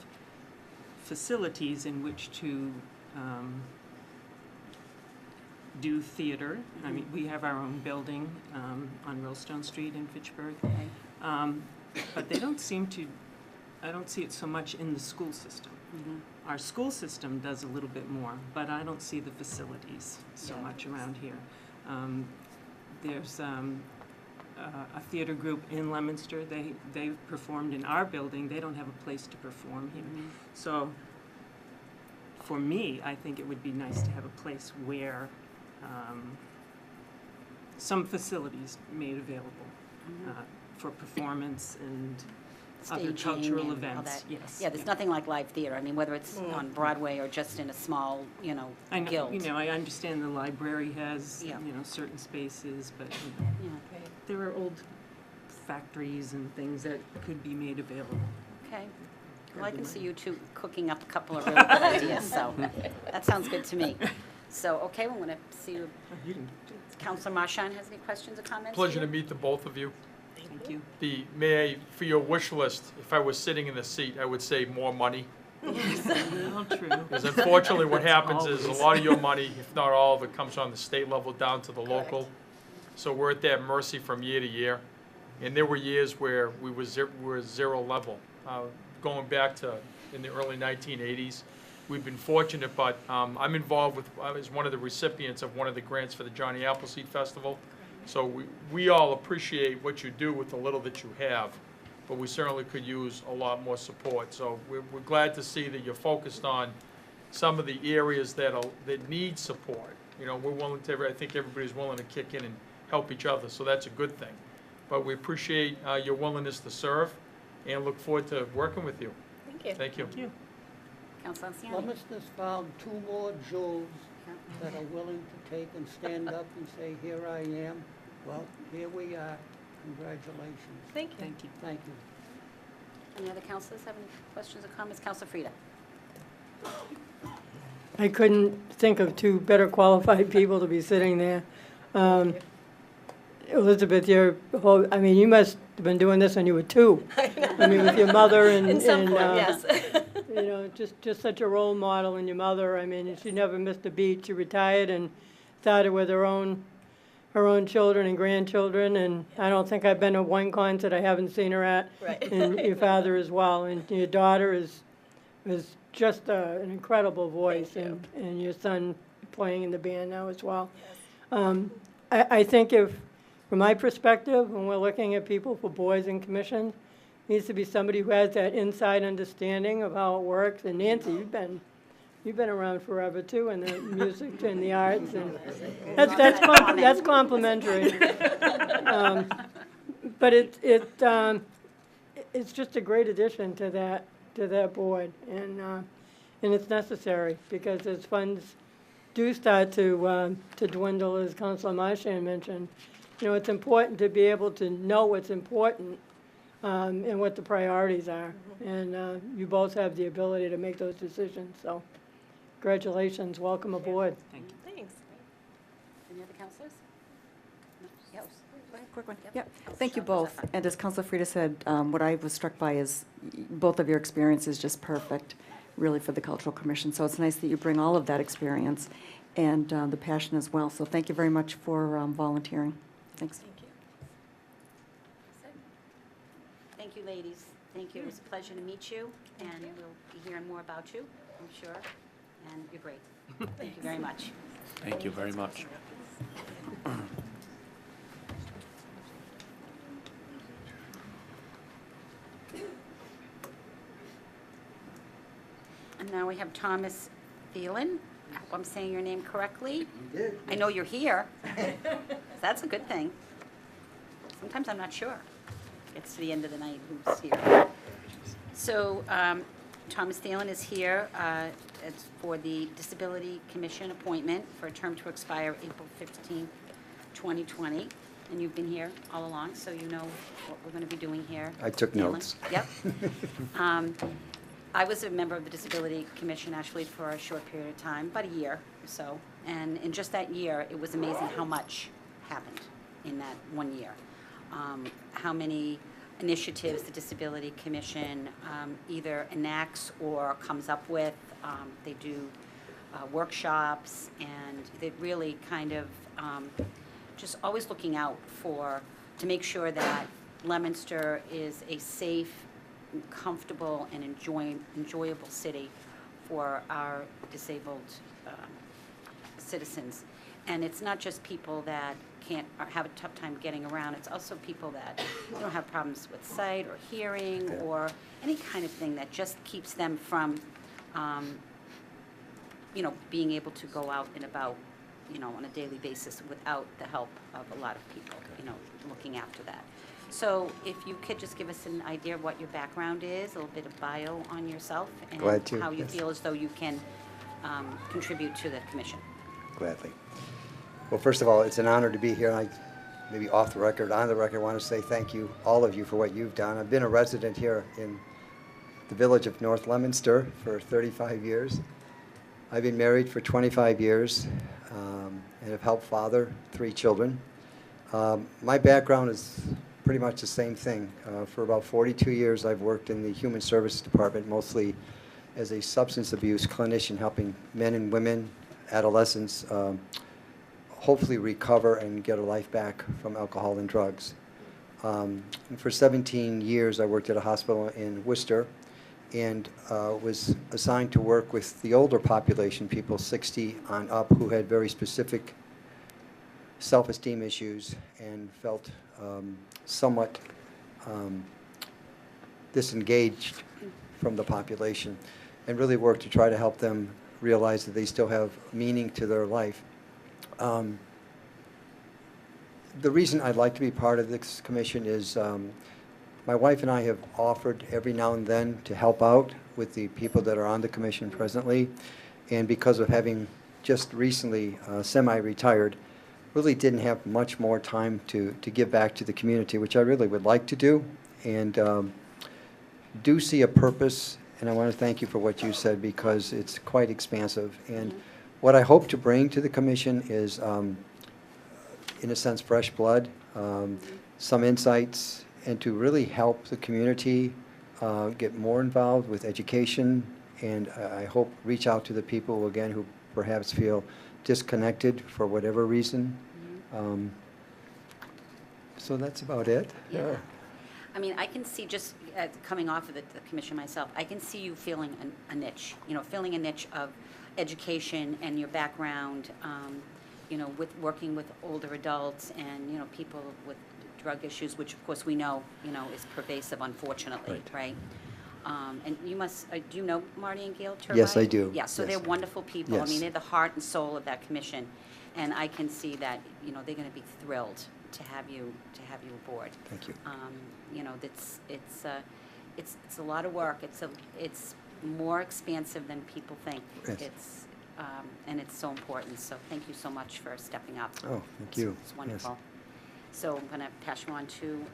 facilities in which to do theater. I mean, we have our own building on Rollstone Street in Fitchburg. But they don't seem to, I don't see it so much in the school system. Our school system does a little bit more, but I don't see the facilities so much around here. There's a theater group in Leominster. They've performed in our building. They don't have a place to perform here. So for me, I think it would be nice to have a place where some facilities made available for performance and other Staging cultural and all events. that. Yes. Yeah, there's nothing like live theater. I mean, whether it's on Broadway or just in a small, you know, I know, guild. you know, I understand the library has, Yeah. you know, certain spaces, but Yeah. there are old factories and things that could be made available. Okay. Well, I can see you two cooking up a couple of really good ideas, so that sounds good to me. So, okay, we're going to see you. Councilor Marchand has any questions or comments? Pleasure to meet the both of you. Thank you. May I, for your wish list, if I was sitting in the seat, I would say more money. All true. Because unfortunately, what happens is a lot of your money, if not all of it, comes on the state level down to the local. So we're at that mercy from year to year. And there were years where we were zero level. Going back to in the early 1980s, we've been fortunate, but I'm involved with, I was one of the recipients of one of the grants for the Johnny Appleseed Festival. So we all appreciate what you do with the little that you have, but we certainly could use a lot more support. So we're glad to see that you're focused on some of the areas that need support. You know, we're willing to, I think everybody's willing to kick in and help each other, so that's a good thing. But we appreciate your willingness to serve and look forward to working with you. Thank you. Thank you. Thank you. Councilor Anciani? Leominster's found two more jewels that are willing to take and stand up and say, here I am. Well, here we are. Congratulations. Thank you. Thank you. Thank you. Any other councilors have any questions or comments? Councilor Frida? I couldn't think of two better qualified people to be sitting there. Elizabeth, I mean, you must have been doing this when you were 2. I mean, with your mother and, In some form, yes. you know, just such a role model in your mother. I mean, she never missed a beat. She retired and started with her own children and grandchildren, and I don't think I've been to one concert I haven't seen her at. Right. And your father as well, and your daughter is just an incredible voice, and your son playing in the band now as well. I think from my perspective, when we're looking at people for boards and commissions, needs to be somebody who has that inside understanding of how it works. And Nancy, you've been around forever too, in the music and the arts, and that's complimentary. But it's just a great addition to that board, and it's necessary, because as funds do start to dwindle, as Councilor Marchand mentioned, it's important to be able to know what's important and what the priorities are. And you both have the ability to make those decisions, so congratulations, welcome aboard. Thank you. Thanks. Any other councilors? No? Yes. Go ahead. Quick one. Yep. Yep. Councilor Thank you Shaw, both. And as Councilor Frida said, what I was struck by is both of your experience is just perfect, really, for the Cultural Commission. So it's nice that you bring all of that experience and the passion as well. So thank you very much for volunteering. Thanks. Thank you. Thank you, ladies. Thank you. It was a pleasure to meet you, and we'll be hearing more about you, I'm sure. And you're great. Thank you very much. Thank you very much. And now we have Thomas Thielen. I hope I'm saying your name correctly. You did. I know you're here. That's a good thing. Sometimes I'm not sure. It's the end of the night who's here. So Thomas Thielen is here. It's for the Disability Commission appointment for a term to expire April 15, 2020. And you've been here all along, so you know what we're going to be doing here. I took Thielen. notes. Yep. I was a member of the Disability Commission actually for a short period of time, about a year or so. And in just that year, it was amazing how much happened in that 1 year. How many initiatives the Disability Commission either enacts or comes up with. They do workshops, and they really kind of just always looking out to make sure that Leominster is a safe, comfortable, and enjoyable city for our disabled citizens. And it's not just people that can't or have a tough time getting around. It's also people that don't have problems with sight or hearing or any kind of thing that just keeps them from, being able to go out and about, on a daily basis without the help of a lot of people, looking after that. So if you could just give us an idea of what your background is, a little bit of bio on yourself, and Glad to, how you yes. feel as though you can contribute to the commission. Gladly. Well, first of all, it's an honor to be here. I, maybe off the record, on the record, want to say thank you, all of you, for what you've done. I've been a resident here in the village of North Leominster for 35 years. I've been married for 25 years and have helped father 3 children. My background is pretty much the same thing. For about 42 years, I've worked in the Human Services Department, mostly as a substance abuse clinician, helping men and women, adolescents, hopefully recover and get a life back from alcohol and drugs. And for 17 years, I worked at a hospital in Worcester and was assigned to work with the older population, people 60 on up, who had very specific self-esteem issues and felt somewhat disengaged from the population, and really worked to try to help them realize that they still have meaning to their life. The reason I'd like to be part of this commission is my wife and I have offered every now and then to help out with the people that are on the commission presently, and because of having just recently semi-retired, really didn't have much more time to give back to the community, which I really would like to do, and do see a purpose. And I want to thank you for what you said, because it's quite expansive. And what I hope to bring to the commission is, in a sense, fresh blood, some insights, and to really help the community get more involved with education, and I hope reach out to the people, again, who perhaps feel disconnected for whatever reason. So that's about it. Yeah. I mean, I can see, just coming off of the commission myself, I can see you feeling a niche, filling a niche of education and your background, with working with older adults and, people with drug issues, which of course we know, is pervasive unfortunately, right? And you must, do you know Marty and Gail Turbine? Yes, I do. Yeah, so Yes. they're wonderful people. I Yes. mean, they're the heart and soul of that commission. And I can see that, they're going to be thrilled to have you aboard. Thank you. It's a lot of work. It's more expansive than people think. Yes. And it's so important. So thank you so much for stepping up. Oh, thank you. It's wonderful. So I'm going to pass you on to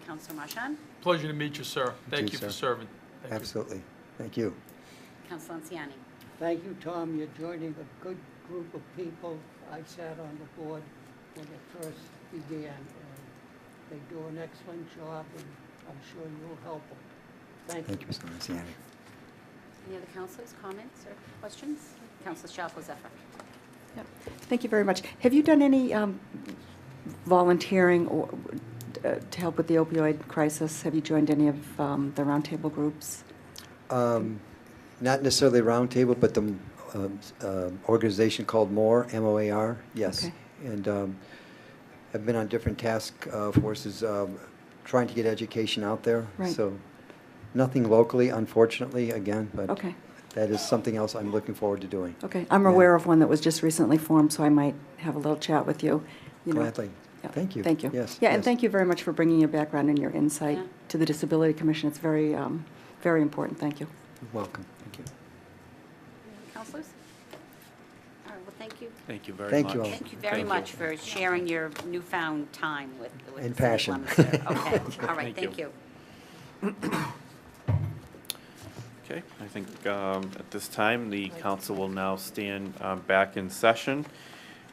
Councilor Marchand. Pleasure to meet you, sir. Thank too, you for sir. serving. Thank you. Absolutely. Thank you. Councilor Anciani. Thank you, Tom. You're joining a good group of people. I sat on the board when it first began, and they do an excellent job, and I'm sure you'll help them. Thank you. Thank you, Mr. Marciani. Any other councilors, comments or questions? Councilor Shalfo Zephyr. Thank you very much. Have you done any volunteering or to help with the opioid crisis? Have you joined any of the roundtable groups? Not necessarily roundtable, but the organization called MORE, M-O-A-R, yes. Okay. And I've been on different task forces trying to get education out there. Right. So nothing locally, unfortunately, again, but Okay. that is something else I'm looking forward to doing. Okay. I'm Yeah. aware of one that was just recently formed, so I might have a little chat with you. Gladly. Yeah. Thank you. Thank you. Yes. Yeah, and yes. thank you very much for bringing your background and your insight Yeah. to the Disability Commission. It's very, very important. Thank you. You're welcome. Thank you. Councilors? All right, well, thank you. Thank you very Thank much. you all. Thank you very much for sharing your newfound time with And the city of passion. Leominster. Okay, all right, Thank thank you. Okay, I think at this time, the council will now stand back in session,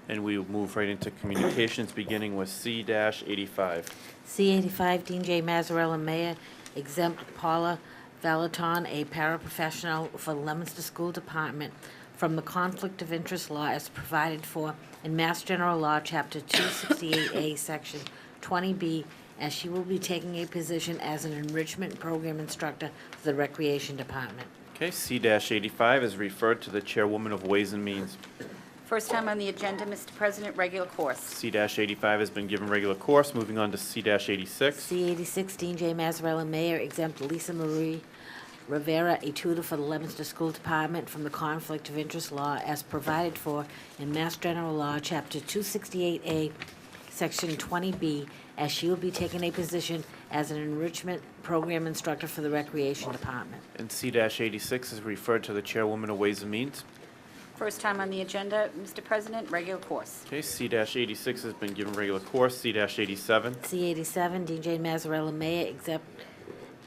and we will move right into communications, beginning with C-85. C-85, Dean J. Mazzarella, Mayor, exempt Paula Valaton, a paraprofessional for the Leominster School Department, from the Conflict of Interest Law as provided for in Mass General Law, Chapter 268A, Section 20B, as she will be taking a position as an enrichment program instructor for the Recreation Department. Okay, C-85 is referred to the Chairwoman of Ways and Means. First time on the agenda, Mr. President, regular course. C-85 has been given regular course. Moving on to C-86. C-86, Dean J. Mazzarella, Mayor, exempt Lisa Marie Rivera, a tutor for the Leominster School Department, from the Conflict of Interest Law as provided for in Mass General Law, Chapter 268A, Section 20B, as she will be taking a position as an enrichment program instructor for the Recreation Department. And C-86 is referred to the Chairwoman of Ways and Means. First time on the agenda, Mr. President, regular course. Okay, C-86 has been given regular course. C-87. C-87, Dean J. Mazzarella, Mayor, exempt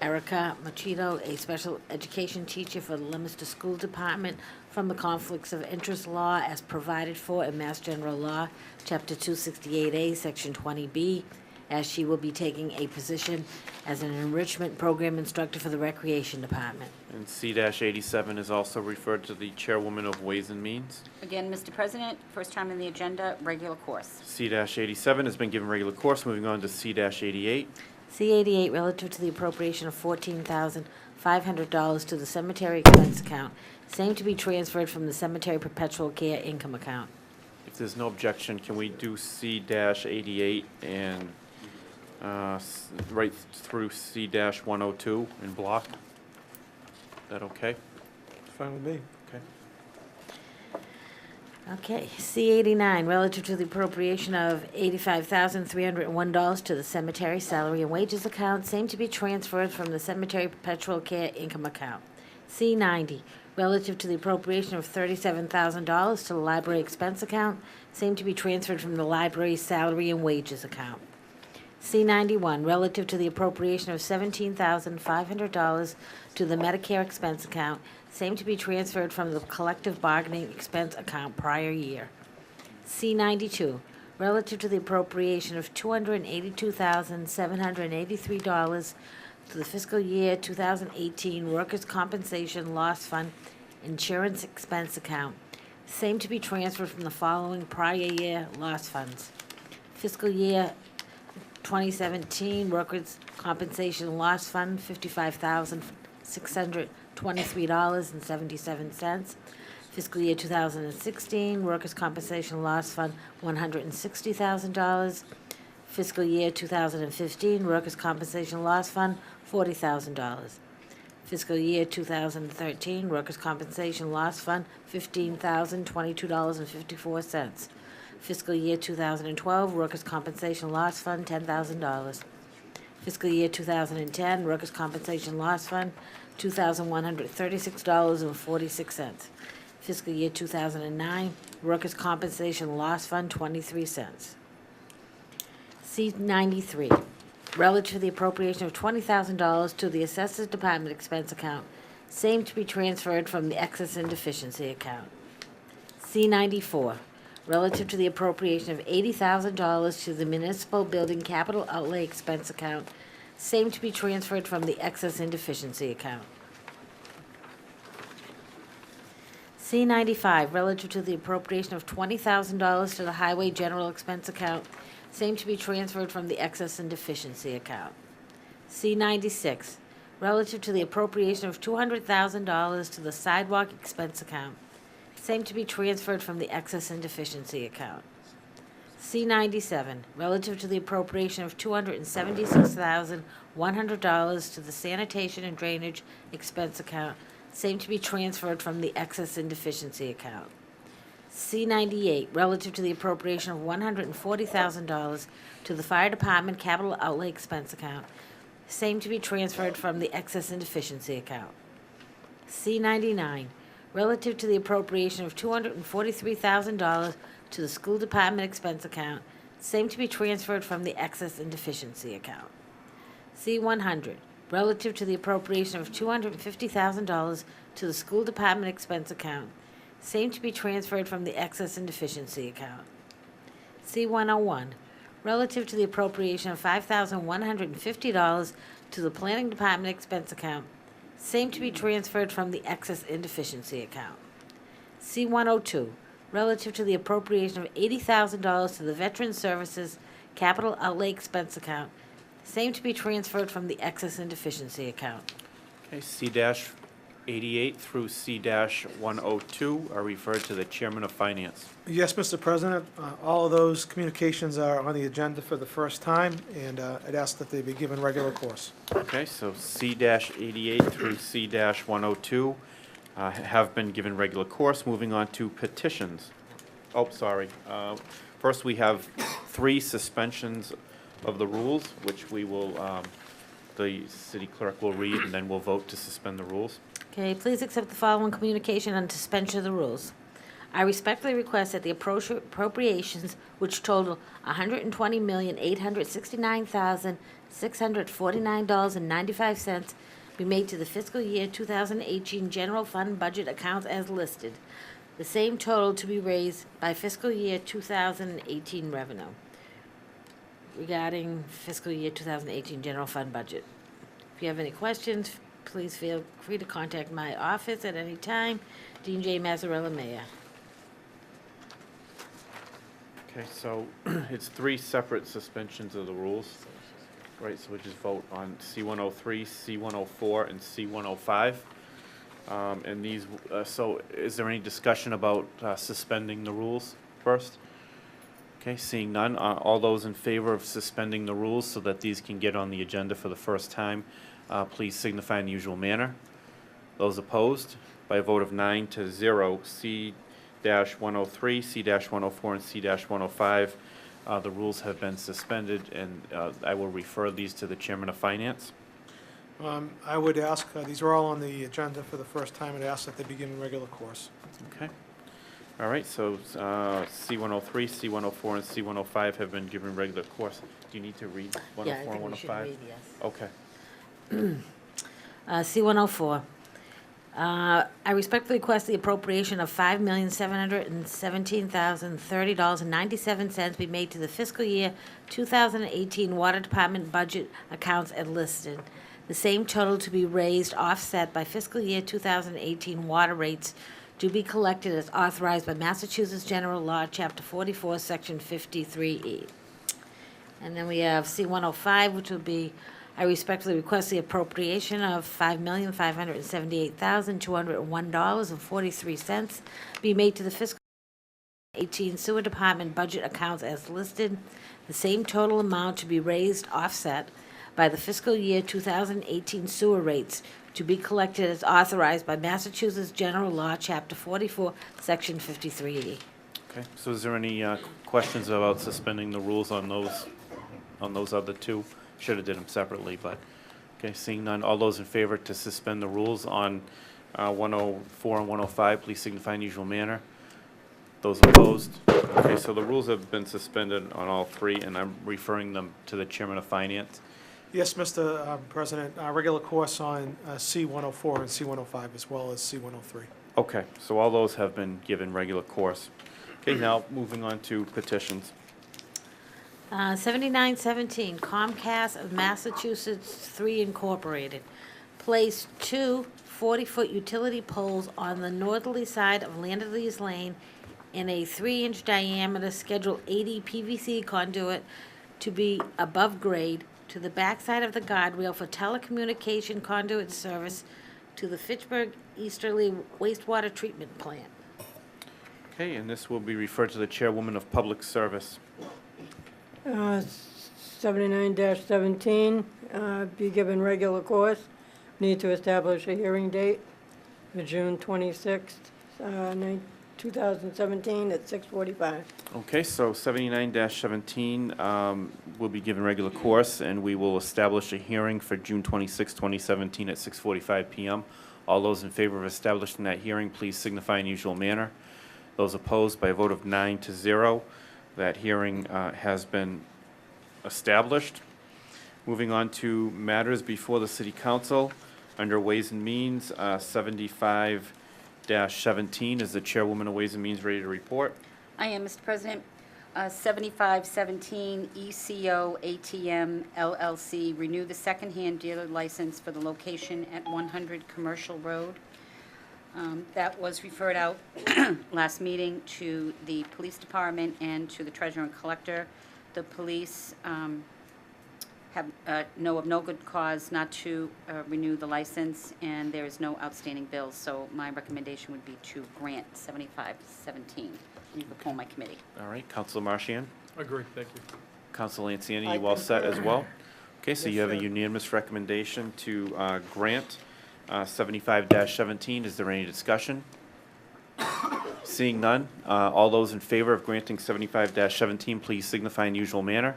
Erica Machito, a special education teacher for the Leominster School Department, from the Conflicts of Interest Law as provided for in Mass General Law, Chapter 268A, Section 20B, as she will be taking a position as an enrichment program instructor for the Recreation Department. And C-87 is also referred to the Chairwoman of Ways and Means. Again, Mr. President, first time on the agenda, regular course. C-87 has been given regular course. Moving on to C-88. C-88, relative to the appropriation of $14,500 to the cemetery expense account, same to be transferred from the cemetery perpetual care income account. If there's no objection, can we do C-88 and right through C-102 in block? Is that okay? Fine with me. Okay. Okay, C-89, relative to the appropriation of $85,301 to the cemetery salary and wages account, same to be transferred from the cemetery perpetual care income account. C-90, relative to the appropriation of $37,000 to the library expense account, same to be transferred from the library's salary and wages account. C-91, relative to the appropriation of $17,500 to the Medicare expense account, same to be transferred from the collective bargaining expense account prior year. C-92, relative to the appropriation of $282,783 to the fiscal year 2018 Workers' Compensation Loss Fund Insurance Expense Account, same to be transferred from the following prior year loss funds. Fiscal year 2017 Workers' Compensation Loss Fund, $55,623.77. Fiscal year 2016 Workers' Compensation Loss Fund, $160,000. Fiscal year 2015, Workers' Compensation Loss Fund, $40,000. Fiscal year 2013, Workers' Compensation Loss Fund, $15,022.54. Fiscal year 2012, Workers' Compensation Loss Fund, $10,000. Fiscal year 2010, Workers' Compensation Loss Fund, $2,136.46. Fiscal year 2009, Workers' Compensation Loss Fund, 23 cents. C93, relative to the appropriation of $20,000 to the Assessors Department expense account, same to be transferred from the excess and deficiency account. C94, relative to the appropriation of $80,000 to the Municipal Building Capital Outlay expense account, same to be transferred from the excess and deficiency account. C95, relative to the appropriation of $20,000 to the Highway General Expense account, same to be transferred from the excess and deficiency account. C96, relative to the appropriation of $200,000 to the Sidewalk Expense account, same to be transferred from the excess and deficiency account. C97, relative to the appropriation of $276,100 to the Sanitation and Drainage Expense account, same to be transferred from the excess and deficiency account. C98, relative to the appropriation of $140,000 to the Fire Department Capital Outlay Expense account, same to be transferred from the excess and deficiency account. C99, relative to the appropriation of $243,000 to the School Department Expense account, same to be transferred from the excess and deficiency account. C100, relative to the appropriation of $250,000 to the School Department Expense account, same to be transferred from the excess and deficiency account. C101, relative to the appropriation of $5,150 to the Planning Department Expense account, same to be transferred from the excess and deficiency account. C102, relative to the appropriation of $80,000 to the Veterans Services Capital Outlay Expense account, same to be transferred from the excess and deficiency account. Okay, C-88 through C-102 are referred to the Chairman of Finance. Yes, Mr. President, all of those communications are on the agenda for the first time, and I'd ask that they be given regular course. Okay, so C-88 through C-102 have been given regular course. Moving on to petitions. Oh, sorry. First, we have 3 suspensions of the rules, which we will, the city clerk will read, and then we'll vote to suspend the rules. Okay, please accept the following communication on suspension of the rules. I respectfully request that the appropriations, which total $120,869,649.95, be made to the fiscal year 2018 general fund budget accounts as listed. The same total to be raised by fiscal year 2018 revenue. Regarding fiscal year 2018 general fund budget. If you have any questions, please feel free to contact my office at any time. Dean J. Mazzarella, Mayor. Okay, so it's 3 separate suspensions of the rules. Right, so we just vote on C-103, C-104, and C-105. And these, so is there any discussion about suspending the rules first? Okay, seeing none, all those in favor of suspending the rules so that these can get on the agenda for the first time, please signify in the usual manner. Those opposed, by a vote of 9-0, C-103, C-104, and C-105, the rules have been suspended, and I will refer these to the Chairman of Finance. I would ask, these are all on the agenda for the first time, and ask that they be given regular course. Okay. All right, so C-103, C-104, and C-105 have been given regular course. Do you need to read 104 Yeah, I and think we 105? should read, yes. Okay. C-104. I respectfully request the appropriation of $5,717,030.97 be made to the fiscal year 2018 Water Department budget accounts as listed. The same total to be raised offset by fiscal year 2018 water rates to be collected as authorized by Massachusetts General Law, Chapter 44, Section 53E. And then we have C-105, which will be, I respectfully request the appropriation of $5,578,201.43 be made to the fiscal 18 sewer department budget accounts as listed, the same total amount to be raised offset by the fiscal year 2018 sewer rates to be collected as authorized by Massachusetts General Law, Chapter 44, Section 53E. Okay, so is there any questions about suspending the rules on those other two? Should have did them separately, but, okay, seeing none. All those in favor to suspend the rules on 104 and 105, please signify in usual manner. Those opposed? Okay, so the rules have been suspended on all three, and I'm referring them to the Chairman of Finance. Yes, Mr. President, regular course on C-104 and C-105 as well as C-103. Okay, so all those have been given regular course. Okay, now moving on to petitions. 7917, Comcast of Massachusetts 3 Incorporated, placed two 40-foot utility poles on the northerly side of Landlease Lane in a 3-inch diameter Schedule 80 PVC conduit to be above grade to the backside of the guardrail for telecommunication conduit service to the Fitchburg Easterly wastewater treatment plant. Okay, and this will be referred to the Chairwoman of Public Service. 79-17, be given regular course. Need to establish a hearing date for June 26th, 2017 at 6:45. Okay, so 79-17 will be given regular course, and we will establish a hearing for June 26, 2017 at 6:45 p.m. All those in favor of establishing that hearing, please signify in usual manner. Those opposed, by a vote of 9-0, that hearing has been established. Moving on to matters before the City Council, under Ways and Means, 75-17. Is the Chairwoman of Ways and Means ready to report? I am, Mr. President. 7517 ECO ATM LLC, renew the secondhand dealer license for the location at 100 Commercial Road. That was referred out last meeting to the Police Department and to the Treasurer and Collector. The police know of no good cause not to renew the license, and there is no outstanding bills, so my recommendation would be to grant 7517. You can poll my committee. All right, Councilor Marchian. Agree, thank you. Councilor Lanciani, I you all set as concur. well? Okay, so Yes, you have a sir. unanimous recommendation to grant 75-17. Is there any discussion? Seeing none, all those in favor of granting 75-17, please signify in usual manner.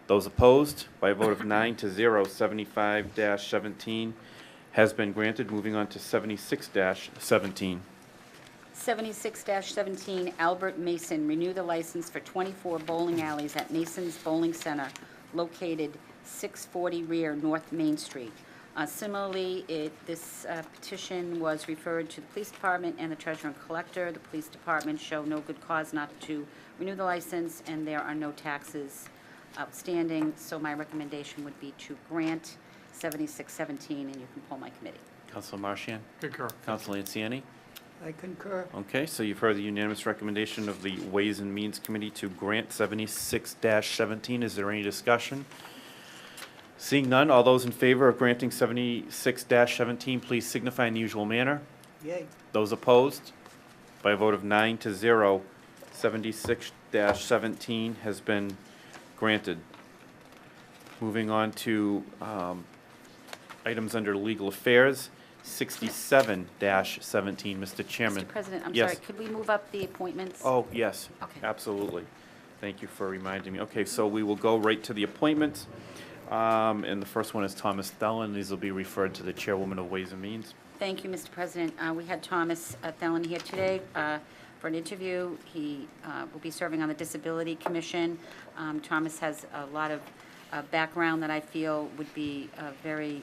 Those opposed, by a vote of 9-0, 75-17 has been granted. Moving on to 76-17. 76-17, Albert Mason, renew the license for 24 bowling alleys at Mason's Bowling Center, located 640 Rear North Main Street. Similarly, this petition was referred to the Police Department and the Treasurer and Collector. The Police Department show no good cause not to renew the license, and there are no taxes outstanding, so my recommendation would be to grant 76-17, and you can poll my committee. Councilor Marchian? Concur. Councilor Lanciani? I concur. Okay, so you've heard the unanimous recommendation of the Ways and Means Committee to grant 76-17. Is there any discussion? Seeing none, all those in favor of granting 76-17, please signify in the usual manner. Yay. Those opposed, by a vote of 9-0, 76-17 has been granted. Moving on to items under legal affairs, 67-17, Mr. Chairman. Mr. President, I'm Yes. sorry, could we move up the appointments? Oh, yes, Okay. absolutely. Thank you for reminding me. Okay, so we will go right to the appointments. And the first one is Thomas Thelen. These will be referred to the Chairwoman of Ways and Means. Thank you, Mr. President. We had Thomas Thelen here today for an interview. He will be serving on the Disability Commission. Thomas has a lot of background that I feel would be very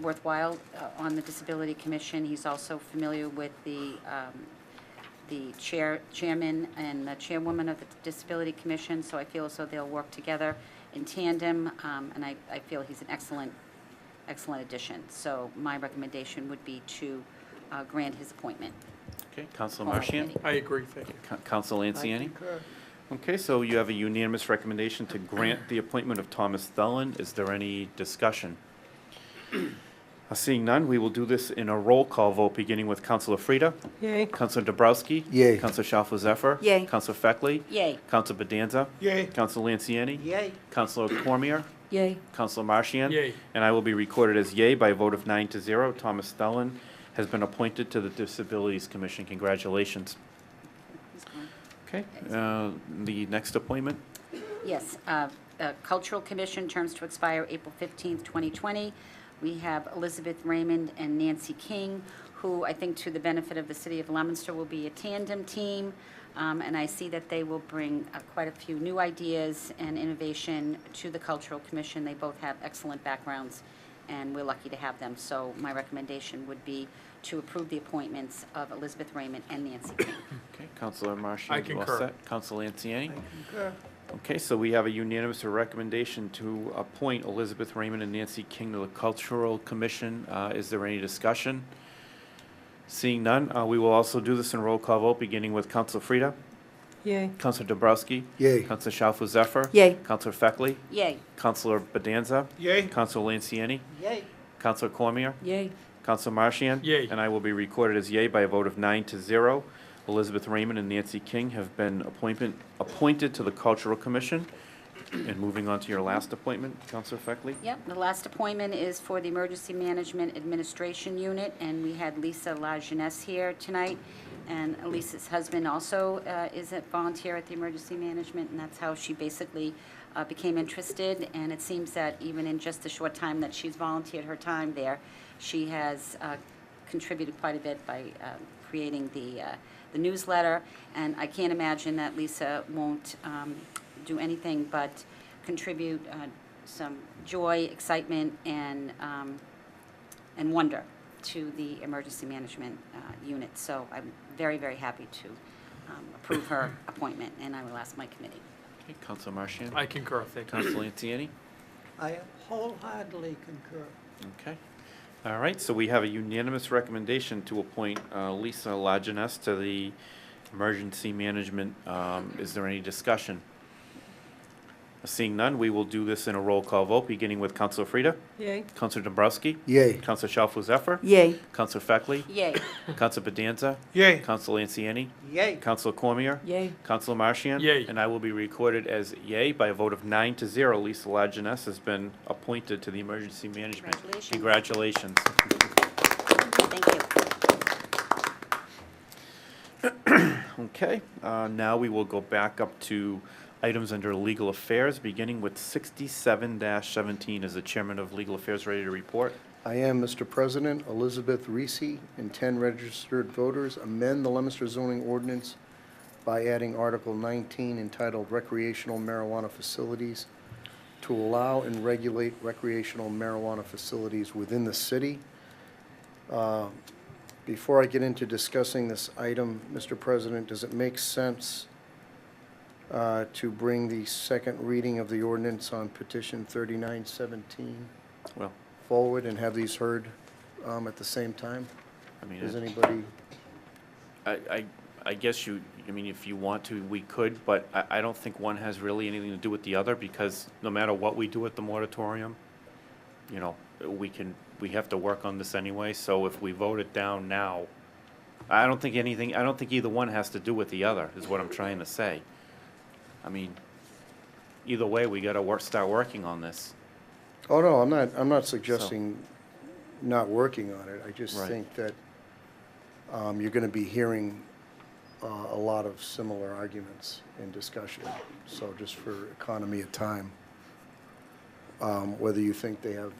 worthwhile on the Disability Commission. He's also familiar with the chairman and the chairwoman of the Disability Commission, so I feel as though they'll work together in tandem, and I feel he's an excellent addition. So my recommendation would be to grant his appointment. Okay, Councilor Poll my Marchian? committee. I agree, thank you. Councilor I Lanciani? concur. Okay, so you have a unanimous recommendation to grant the appointment of Thomas Thelen. Is there any discussion? Seeing none, we will do this in a roll call vote, beginning with Councilor Frida, Yay. Councilor Dabrowski. Yay. Councilor Shalfo Zephyr. Yay. Councilor Feckley. Yay. Councilor Bedanza. Yay. Councilor Lanciani. Yay. Councilor Cormier. Yay. Councilor Marchian. Yay. And I will be recorded as yay by a vote of 9-0. Thomas Stellan has been appointed to the Disabilities Commission. Congratulations. Okay, the next appointment? Yes, Cultural Commission, terms to expire April 15th, 2020. We have Elizabeth Raymond and Nancy King, who I think to the benefit of the city of Leominster will be a tandem team. And I see that they will bring quite a few new ideas and innovation to the Cultural Commission. They both have excellent backgrounds, and we're lucky to have them. So my recommendation would be to approve the appointments of Elizabeth Raymond and Nancy King. Okay, Councilor Marchian. I you all concur. set? Councilor Lanciani. Concur. Okay, so we have a unanimous recommendation to appoint Elizabeth Raymond and Nancy King to the Cultural Commission. Is there any discussion? Seeing none, we will also do this in roll call vote, beginning with Councilor Frida, Yay. Councilor Dabrowski, Yay. Councilor Shalfo Zephyr. Yay. Councilor Feckley, Yay. Councilor Bedanza, Yay. Councilor Lanciani, Yay. Councilor Cormier, Yay. Councilor Marchian. Yay. And I will be recorded as yay by a vote of 9-0. Elizabeth Raymond and Nancy King have been appointed to the Cultural Commission. And moving on to your last appointment, Councilor Feckley. Yep, the last appointment is for the Emergency Management Administration Unit, and we had Lisa LaJeunesse here tonight. And Lisa's husband also is a volunteer at the Emergency Management, and that's how she basically became interested. And it seems that even in just the short time that she's volunteered her time there, she has contributed quite a bit by creating the newsletter. And I can't imagine that Lisa won't do anything but contribute some joy, excitement, and wonder to the emergency management unit. So I'm very, very happy to approve her appointment, and I will ask my committee. Okay, Councilor Marchian. I concur, thank you. Councilor Lanciani. I wholeheartedly concur. Okay. All right, so we have a unanimous recommendation to appoint Lisa LaJeunesse to the Emergency Management. Is there any discussion? Seeing none, we will do this in a roll call vote, beginning with Councilor Frida, Yay. Councilor Dabrowski, Yay. Councilor Shalfo Zephyr, Yay. Councilor Feckley, Yay. Councilor Bedanza, Yay. Councilor Lanciani, Yay. Councilor Cormier, Yay. Councilor Marchian. Yay. And I will be recorded as yay by a vote of 9-0. Lisa LaJeunesse has been appointed to the Emergency Management. Congratulations. Congratulations. Thank you. Okay, now we will go back up to items under legal affairs, beginning with 67-17. Is the chairman of legal affairs ready to report? I am, Mr. President. Elizabeth Reese and 10 registered voters amend the Leominster zoning ordinance by adding Article 19 entitled Recreational Marijuana Facilities to allow and regulate recreational marijuana facilities within the city. Before I get into discussing this item, Mr. President, does it make sense to bring the second reading of the ordinance on petition 3917 Well, forward and have these heard at the same time? I mean, Does anybody? I guess I mean, if you want to, we could, but I don't think one has really anything to do with the other, because no matter what we do at the moratorium, you know, we have to work on this anyway, so if we vote it down now, I don't think either one has to do with the other, is what I'm trying to say. I mean, either way, we gotta start working on this. Oh, no, I'm not suggesting not working on it. I just Right. think that you're going to be hearing a lot of similar arguments in discussion. So just for economy of time, whether you think they have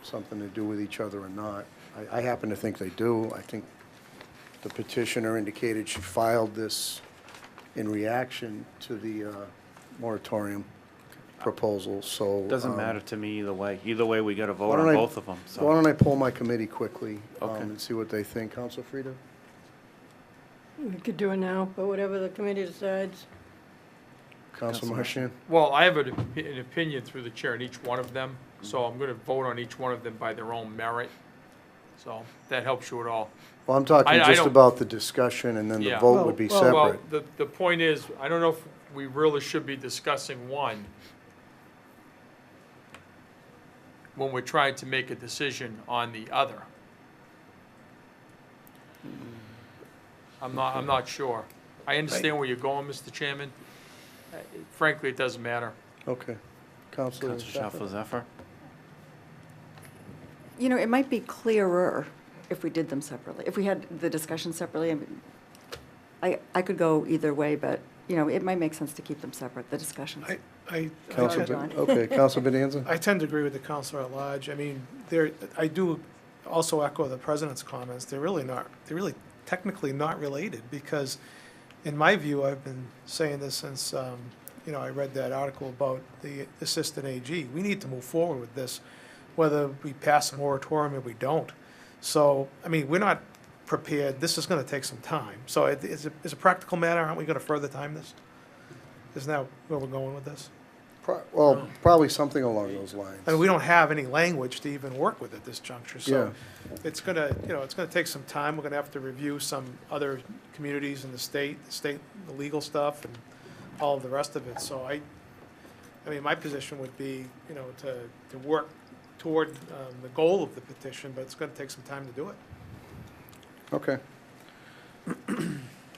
something to do with each other or not, I happen to think they do. I think the petitioner indicated she filed this in reaction to the moratorium proposal, so. Doesn't matter to me either way. Either way, we gotta vote Why on don't I- both of them, so. Why don't I poll my committee quickly Okay. and see what they think? Council Frida? We could do it now, but whatever the committee decides. Council Marchand? Well, I have an opinion through the chair on each one of them, so I'm gonna vote on each one of them by their own merit. So, if that helps you at all. Well, I'm talking I just don't- about the discussion, and then the Yeah. vote would be Well, separate. the point is, I don't know if we really should be discussing one. when we're trying to make a decision on the other. I'm not sure. I understand where you're going, Mr. Chairman. Frankly, it doesn't matter. Okay. Counselor Counselor Zephyr? Shalfo-Zephyr? You know, it might be clearer if we did them separately, if we had the discussion separately. I mean, I could go either way, but, you know, it might make sense to keep them separate, the discussions. Counselor, John. okay, Counselor Bonanza? I tend to agree with the counselor at large. I mean, I do also echo the president's comments. They're really technically not related, because in my view, I've been saying this since, I read that article about the assistant AG. We need to move forward with this, whether we pass a moratorium or we don't. So, I mean, we're not prepared. This is going to take some time. So it's a practical matter. Aren't we going to further time this? Isn't that where we're going with this? Well, probably something along those lines. I mean, we don't have any language to even work with at this juncture, so Yeah. it's gonna take some time. We're gonna have to review some other communities in the state, the legal stuff, and all of the rest of it. So I mean, my position would be, to work toward the goal of the petition, but it's gonna take some time to do it. Okay.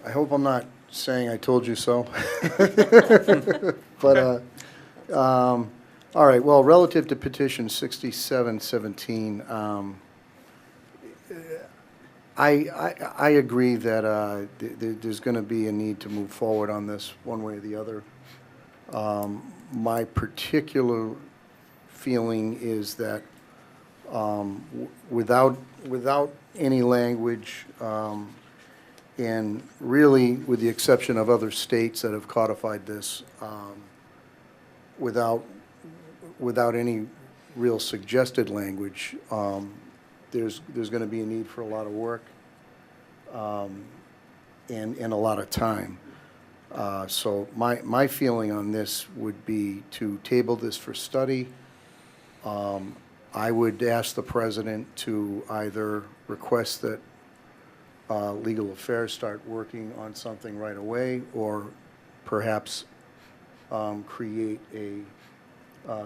I hope I'm not saying I told you so. But, all right, well, relative to petition 6717, I agree that there's going to be a need to move forward on this one way or the other. My particular feeling is that without any language, and really, with the exception of other states that have codified this, without any real suggested language, there's going to be a need for a lot of work and a lot of time. So my feeling on this would be to table this for study. I would ask the president to either request that Legal Affairs start working on something right away, or perhaps create a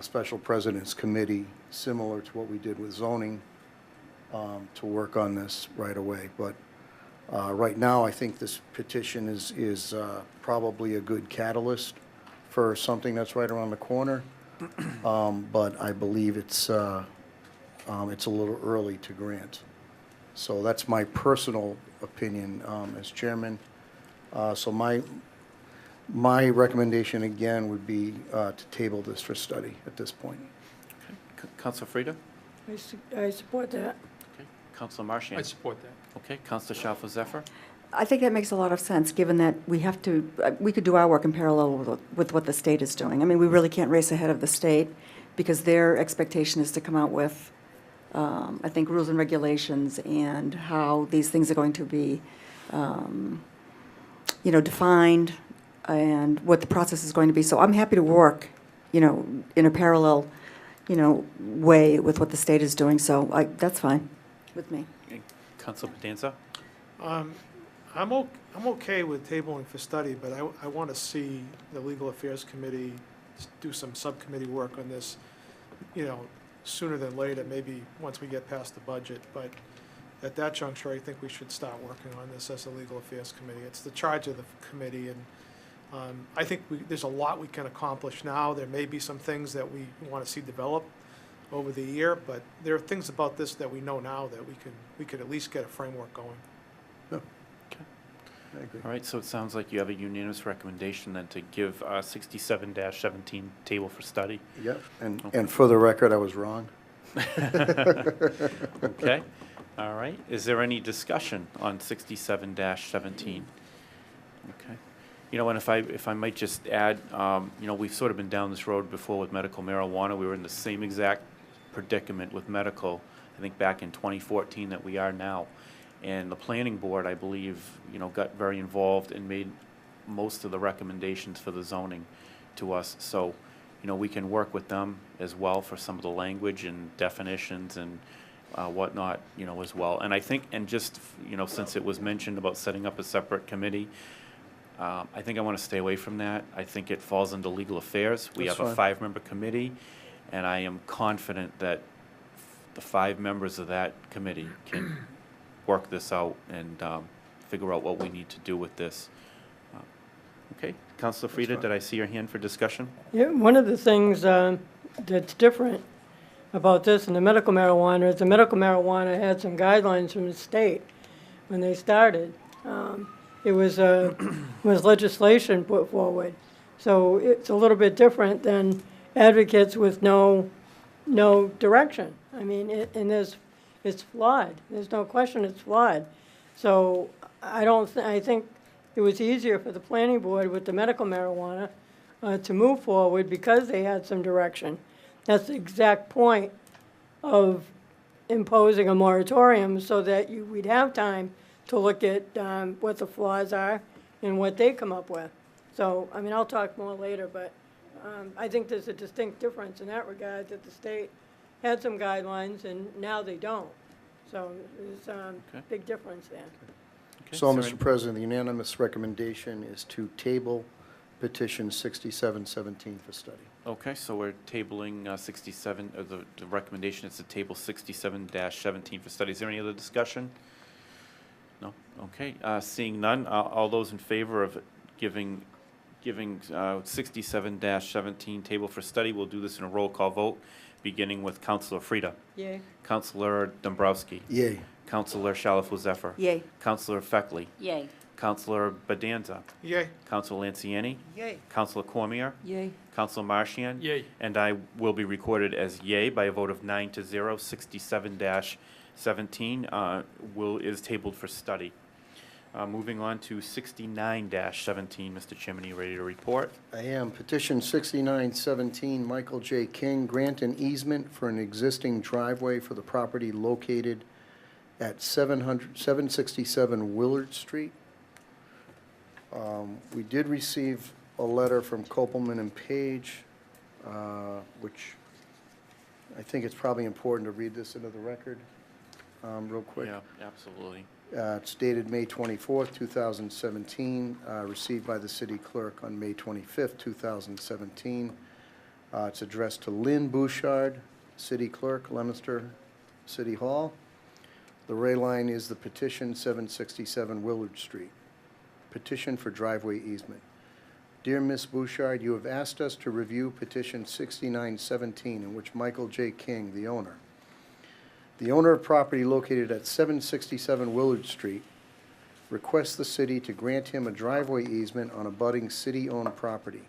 special president's committee similar to what we did with zoning to work on this right away. But right now, I think this petition is probably a good catalyst for something that's right around the corner. But I believe it's a little early to grant. So that's my personal opinion as chairman. So my recommendation again would be to table this for study at this point. Counselor Frida? I support that. Okay. Counselor Marchand? I support that. Okay. Counselor Shalfo-Zephyr? I think that makes a lot of sense, given that we could do our work in parallel with what the state is doing. I mean, we really can't race ahead of the state, because their expectation is to come out with, I think, rules and regulations and how these things are going to be, defined, and what the process is going to be. So I'm happy to work, in a parallel, way with what the state is doing. So that's fine with me. Counselor Pedanza? I'm okay with tabling for study, but I want to see the Legal Affairs Committee do some subcommittee work on this, sooner than later, maybe once we get past the budget. But at that juncture, I think we should start working on this as a Legal Affairs Committee. It's the charge of the committee, and I think there's a lot we can accomplish now. There may be some things that we want to see develop over the year, but there are things about this that we know now that we could at least get a framework going. I agree. All right, so it sounds like you have a unanimous recommendation then to give 67-17 table for study. Yep, Okay. and for the record, I was wrong. Okay, all right. Is there any discussion on 67-17? Okay. And if I might just add, we've sort of been down this road before with medical marijuana. We were in the same exact predicament with medical, I think back in 2014 that we are now. And the planning board, I believe, got very involved and made most of the recommendations for the zoning to us. So, we can work with them as well for some of the language and definitions and whatnot, as well. And I think, since it was mentioned about setting up a separate committee, I think I want to stay away from that. I think it falls into legal affairs. We That's have a fine. 5-member committee, and I am confident that the 5 members of that committee can work this out and figure out what we need to do with this. Okay, Councilor Frida, did I see your hand for discussion? Yeah, one of the things that's different about this and the medical marijuana is the medical marijuana had some guidelines from the state when they started. It was legislation put forward. So it's a little bit different than advocates with no direction. I mean, it's flawed. There's no question it's flawed. So I think it was easier for the planning board with the medical marijuana to move forward because they had some direction. That's the exact point of imposing a moratorium so that we'd have time to look at what the flaws are and what they come up with. So, I mean, I'll talk more later, but I think there's a distinct difference in that regard, that the state had some guidelines and now they don't. So there's a big difference there. Okay, So, is there Mr. President, the unanimous recommendation is to table petition 6717 for study. Okay, so we're tabling 67, the recommendation is to table 67-17 for study. Is there any other discussion? No? Okay, seeing none, all those in favor of giving 67-17 table for study, we'll do this in a roll call vote, beginning with Councilor Frida. Yay. Councilor Dombrowski. Yay. Councilor Shalfo-Zephyr. Yay. Councilor Feckley. Yay. Councilor Bedanza. Yay. Councilor Lanciani. Yay. Councilor Cormier. Yay. Councilor Marchian. Yay. And I will be recorded as yay by a vote of 9-0. 67-17 is tabled for study. Moving on to 69-17, Mr. Chairman, are you ready to report? I am. Petition 6917, Michael J. King, grant an easement for an existing driveway for the property located at 767 Willard Street. We did receive a letter from Kopelman and Page, which I think it's probably important to read this into the record real quick. Yeah, absolutely. It's dated May 24th, 2017, received by the city clerk on May 25th, 2017. It's addressed to Lynn Bouchard, city clerk, Leominster City Hall. The ray line is the petition 767 Willard Street. Petition for driveway easement. Dear Ms. Bouchard, you have asked us to review petition 6917, in which Michael J. King, the owner of property located at 767 Willard Street, requests the city to grant him a driveway easement on abutting city-owned property.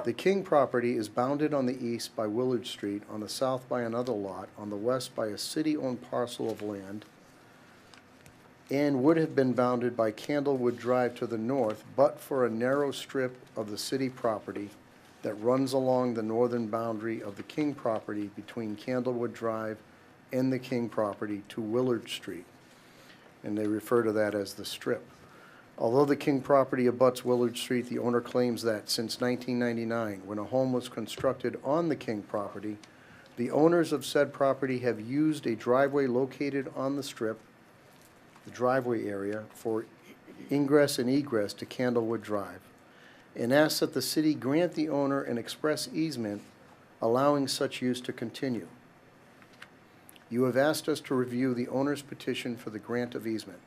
The King property is bounded on the east by Willard Street, on the south by another lot, on the west by a city-owned parcel of land, and would have been bounded by Candlewood Drive to the north, but for a narrow strip of the city property that runs along the northern boundary of the King property between Candlewood Drive and the King property to Willard Street. And they refer to that as the strip. Although the King property abuts Willard Street, the owner claims that since 1999, when a home was constructed on the King property, the owners of said property have used a driveway located on the strip, the driveway area, for ingress and egress to Candlewood Drive, and asks that the city grant the owner an express easement allowing such use to continue. You have asked us to review the owner's petition for the grant of easement.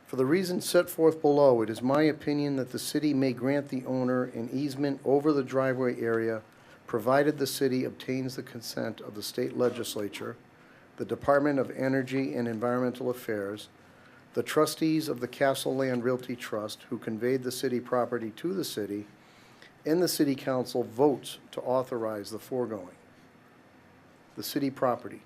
For the reasons set forth below, it is my opinion that the city may grant the owner an easement over the driveway area, provided the city obtains the consent of the state legislature, the Department of Energy and Environmental Affairs, the trustees of the Castle Land Realty Trust, who conveyed the city property to the city, and the city council votes to authorize the foregoing. The city property.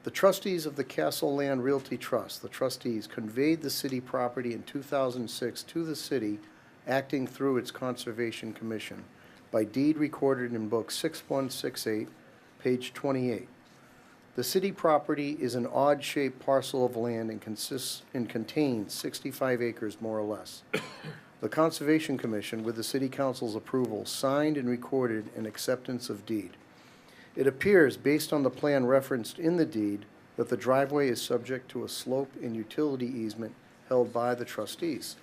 The trustees of the Castle Land Realty Trust, the trustees, conveyed the city property in 2006 to the city, acting through its Conservation Commission, by deed recorded in Book 6168, page 28. The city property is an odd-shaped parcel of land and contains 65 acres, more or less. The Conservation Commission, with the City Council's approval, signed and recorded an acceptance of deed. It appears, based on the plan referenced in the deed, that the driveway is subject to a slope and utility easement held by the trustees.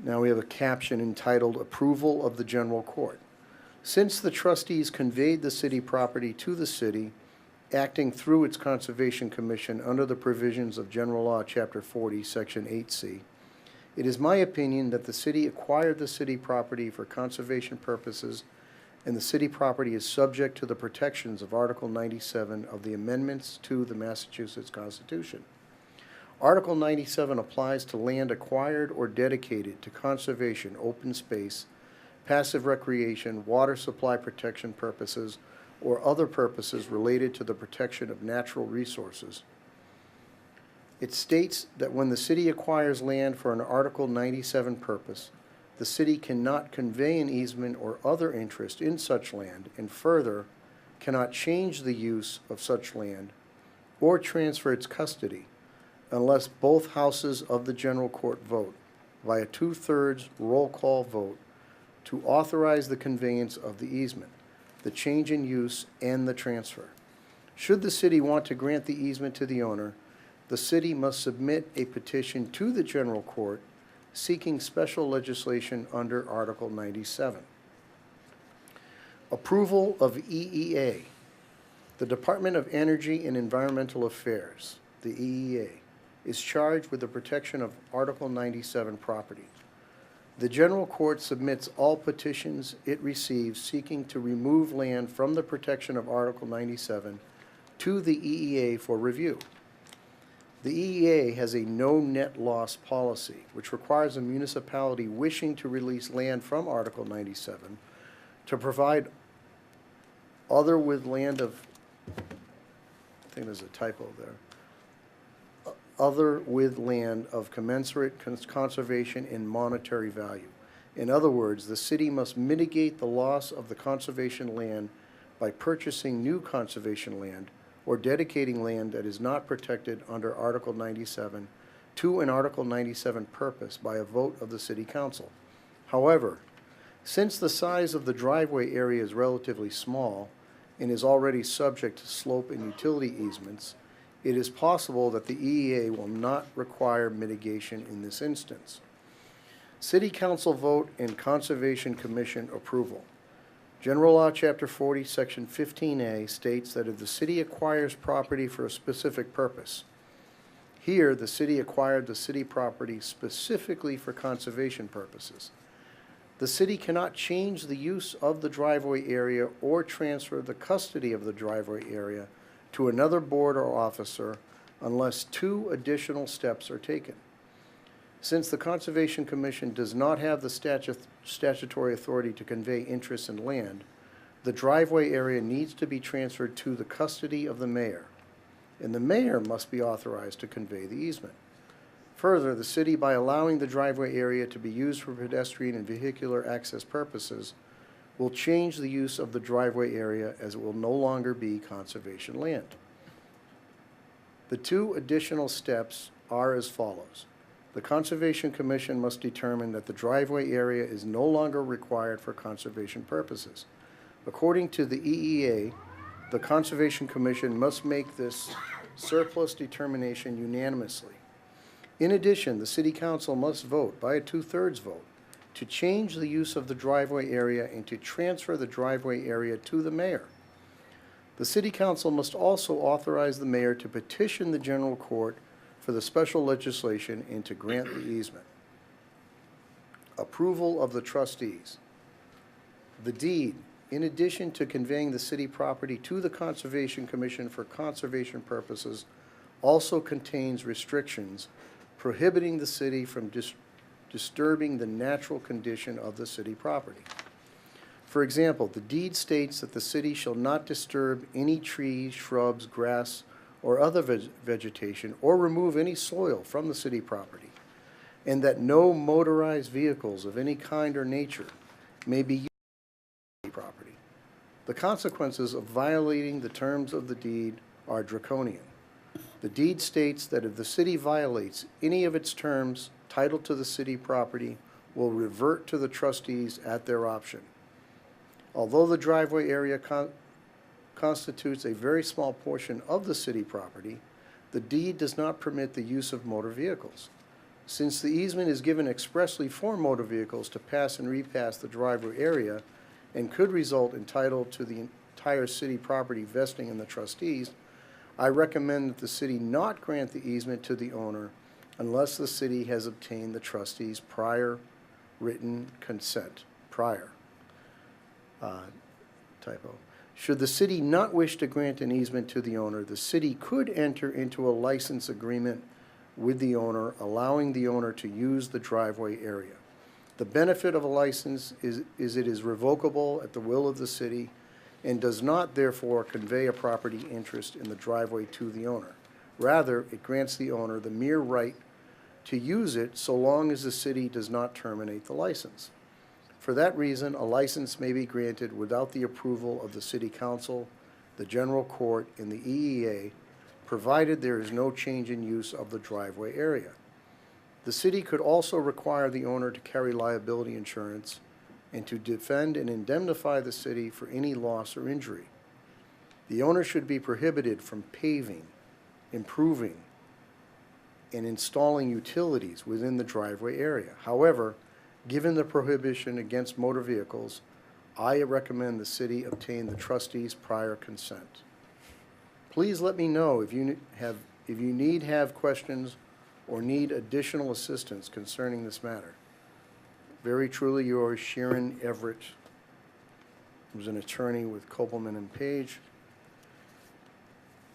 Now we have a caption entitled, Approval of the General Court. Since the trustees conveyed the city property to the city, acting through its Conservation Commission under the provisions of General Law, Chapter 40, Section 8C, it is my opinion that the city acquired the city property for conservation purposes, and the city property is subject to the protections of Article 97 of the amendments to the Massachusetts Constitution. Article 97 applies to land acquired or dedicated to conservation, open space, passive recreation, water supply protection purposes, or other purposes related to the protection of natural resources. It states that when the city acquires land for an Article 97 purpose, the city cannot convey an easement or other interest in such land, and further, cannot change the use of such land or transfer its custody unless both houses of the general court vote by a 2/3 roll call vote to authorize the conveyance of the easement, the change in use, and the transfer. Should the city want to grant the easement to the owner, the city must submit a petition to the general court seeking special legislation under Article 97. Approval of EEA. The Department of Energy and Environmental Affairs, the EEA, is charged with the protection of Article 97 property. The general court submits all petitions it receives seeking to remove land from the protection of Article 97 to the EEA for review. The EEA has a no net loss policy, which requires a municipality wishing to release land from Article 97 to provide other with land of, I think there's a typo there, other with land of commensurate conservation and monetary value. In other words, the city must mitigate the loss of the conservation land by purchasing new conservation land or dedicating land that is not protected under Article 97 to an Article 97 purpose by a vote of the City Council. However, since the size of the driveway area is relatively small and is already subject to slope and utility easements, it is possible that the EEA will not require mitigation in this instance. City Council vote and Conservation Commission approval. General Law, Chapter 40, Section 15A states that if the city acquires property for a specific purpose, here the city acquired the city property specifically for conservation purposes, the city cannot change the use of the driveway area or transfer the custody of the driveway area to another board or officer unless 2 additional steps are taken. Since the Conservation Commission does not have the statutory authority to convey interests in land, the driveway area needs to be transferred to the custody of the mayor, and the mayor must be authorized to convey the easement. Further, the city, by allowing the driveway area to be used for pedestrian and vehicular access purposes, will change the use of the driveway area as it will no longer be conservation land. The 2 additional steps are as follows. The Conservation Commission must determine that the driveway area is no longer required for conservation purposes. According to the EEA, the Conservation Commission must make this surplus determination unanimously. In addition, the City Council must vote by a 2/3 vote to change the use of the driveway area and to transfer the driveway area to the mayor. The City Council must also authorize the mayor to petition the general court for the special legislation and to grant the easement. Approval of the trustees. The deed, in addition to conveying the city property to the Conservation Commission for conservation purposes, also contains restrictions prohibiting the city from disturbing the natural condition of the city property. For example, the deed states that the city shall not disturb any trees, shrubs, grass, or other vegetation, or remove any soil from the city property, and that no motorized vehicles of any kind or nature may be used on the property. The consequences of violating the terms of the deed are draconian. The deed states that if the city violates any of its terms, title to the city property will revert to the trustees at their option. Although the driveway area constitutes a very small portion of the city property, the deed does not permit the use of motor vehicles. Since the easement is given expressly for motor vehicles to pass and repass the driveway area, and could result in title to the entire city property vesting in the trustees, I recommend that the city not grant the easement to the owner unless the city has obtained the trustees' prior written consent. Typo. Should the city not wish to grant an easement to the owner, the city could enter into a license agreement with the owner, allowing the owner to use the driveway area. The benefit of a license is it is revocable at the will of the city and does not therefore convey a property interest in the driveway to the owner. Rather, it grants the owner the mere right to use it so long as the city does not terminate the license. For that reason, a license may be granted without the approval of the city council, the general court, and the EEA, provided there is no change in use of the driveway area. The city could also require the owner to carry liability insurance and to defend and indemnify the city for any loss or injury. The owner should be prohibited from paving, improving, and installing utilities within the driveway area. However, given the prohibition against motor vehicles, I recommend the city obtain the trustees' prior consent. Please let me know if you have questions or need additional assistance concerning this matter. Very truly yours, Sharon Everett, who's an attorney with Copeland and Page.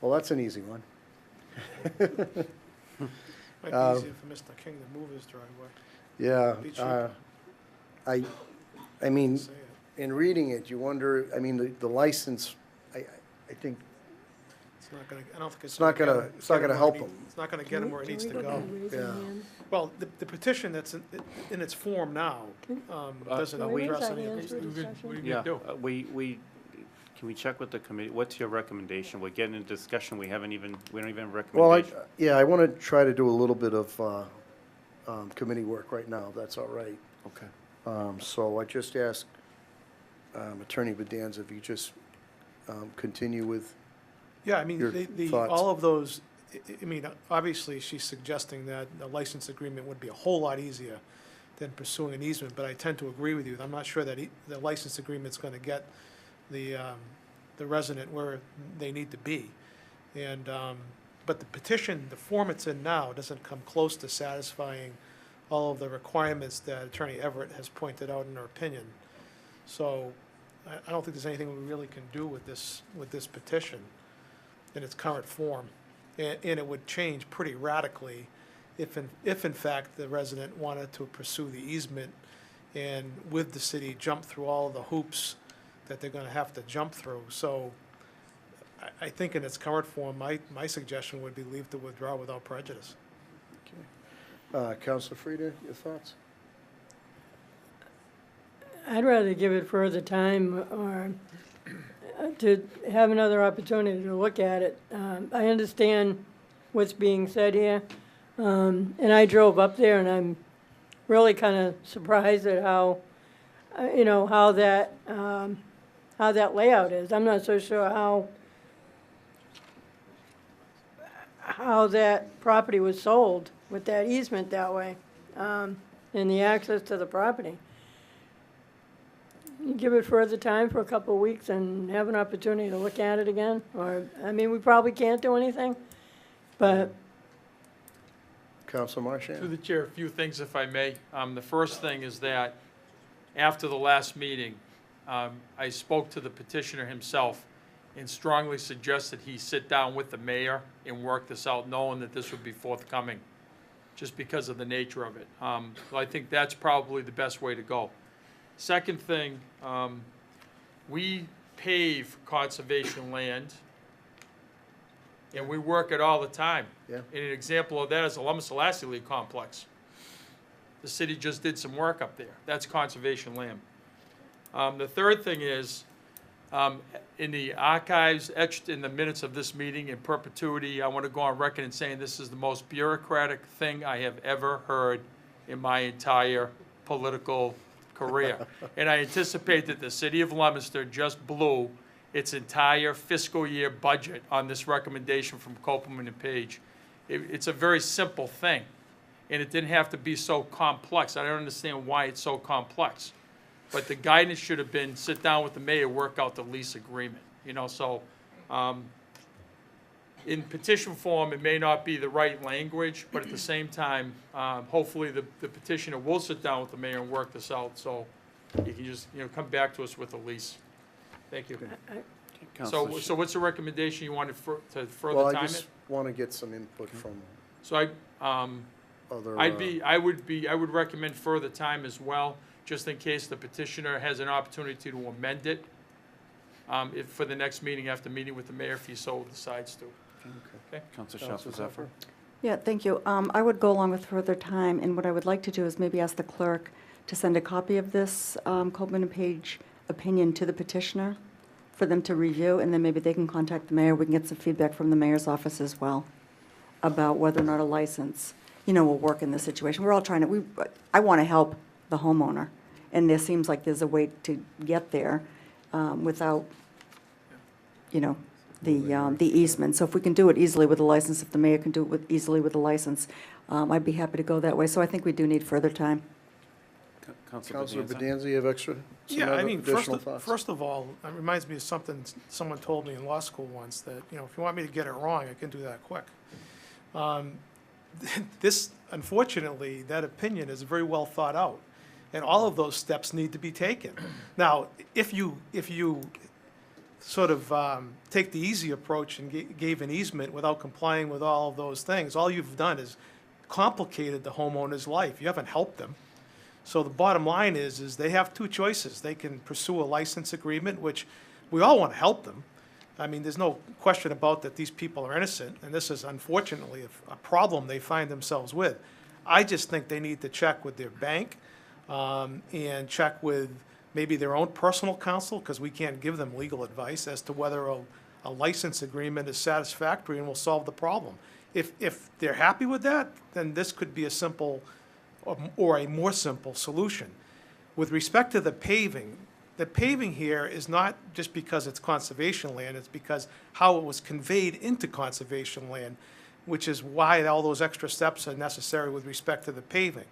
Well, that's an easy one. Might be easier for Mr. King to move his driveway. Yeah, Be cheaper. I mean, Say it. in reading it, you wonder, I mean, the license, I think It's not gonna, I don't think it's not gonna help him. It's not gonna get him where it needs to go. Yeah. Well, the petition that's in its form now, doesn't Can we address raise our any of hands these for things. discussion? What do you Yeah, do? can we check with the committee? What's your recommendation? We're getting into discussion. We don't even have a Well, recommendation. I want to try to do a little bit of committee work right now, if that's all right. Okay. So I just ask Attorney Bedanza if you just continue with, Yeah, I mean, your thoughts. all of those, I mean, obviously, she's suggesting that the license agreement would be a whole lot easier than pursuing an easement, but I tend to agree with you. I'm not sure that the license agreement's gonna get the resident where they need to be. And, but the petition, the form it's in now, doesn't come close to satisfying all of the requirements that Attorney Everett has pointed out in her opinion. So I don't think there's anything we really can do with this petition in its current form. And it would change pretty radically if in fact the resident wanted to pursue the easement and with the city jump through all of the hoops that they're gonna have to jump through. So I think in its current form, my suggestion would be leave to withdraw without prejudice. Counselor Frida, your thoughts? I'd rather give it further time or to have another opportunity to look at it. I understand what's being said here, and I drove up there, and I'm really kind of surprised at how, how that layout is. I'm not so sure how that property was sold with that easement that way, and the access to the property. You give it further time for a couple of weeks and have an opportunity to look at it again, or, I mean, we probably can't do anything, but Counselor Marchand? Through the chair, a few things if I may. The first thing is that after the last meeting, I spoke to the petitioner himself and strongly suggested he sit down with the mayor and work this out, knowing that this would be forthcoming, just because of the nature of it. So I think that's probably the best way to go. Second thing, we pave conservation land, and we work it all the time. Yeah. And an example of that is the Leominster League complex. The city just did some work up there. That's conservation land. The third thing is, in the archives etched in the minutes of this meeting in perpetuity, I want to go on record in saying this is the most bureaucratic thing I have ever heard in my entire political career. And I anticipate that the city of Leominster just blew its entire fiscal year budget on this recommendation from Copeland and Page. It's a very simple thing, and it didn't have to be so complex. I don't understand why it's so complex. But the guidance should have been, sit down with the mayor, work out the lease agreement, so, in petition form, it may not be the right language, but at the same time, hopefully the petitioner will sit down with the mayor and work this out, so you can just, come back to us with a lease. Thank you. So what's the recommendation you wanted to further Well, I time just it? want to get some input from So other. I would recommend further time as well, just in case the petitioner has an opportunity to amend it, for the next meeting, after meeting with the mayor, if he so decides to. Okay? Counselor Counselor Shalfo-Zephyr. Yeah, thank you. I would go along with further time, and what I would like to do is maybe ask the clerk to send a copy of this Coleman and Page opinion to the petitioner for them to review, and then maybe they can contact the mayor. We can get some feedback from the mayor's office as well about whether or not a license, will work in this situation. We're all trying to, I want to help the homeowner, and there seems like there's a way to get there without, the easement. So if we can do it easily with a license, if the mayor can do it easily with a license, I'd be happy to go that way. So I think we do need further time. Counselor Bedanza, you have extra? some Yeah, I other mean, additional thoughts? first of all, it reminds me of something someone told me in law school once, that, if you want me to get it wrong, I can do that quick. This, unfortunately, that opinion is very well thought out, and all of those steps need to be taken. Now, if you sort of take the easy approach and gave an easement without complying with all of those things, all you've done is complicated the homeowner's life. You haven't helped them. So the bottom line is they have two choices. They can pursue a license agreement, which we all want to help them. I mean, there's no question about that these people are innocent, and this is unfortunately a problem they find themselves with. I just think they need to check with their bank and check with maybe their own personal counsel, because we can't give them legal advice as to whether a license agreement is satisfactory and will solve the problem. If they're happy with that, then this could be a simple or a more simple solution. With respect to the paving here is not just because it's conservation land, it's because how it was conveyed into conservation land, which is why all those extra steps are necessary with respect to the paving.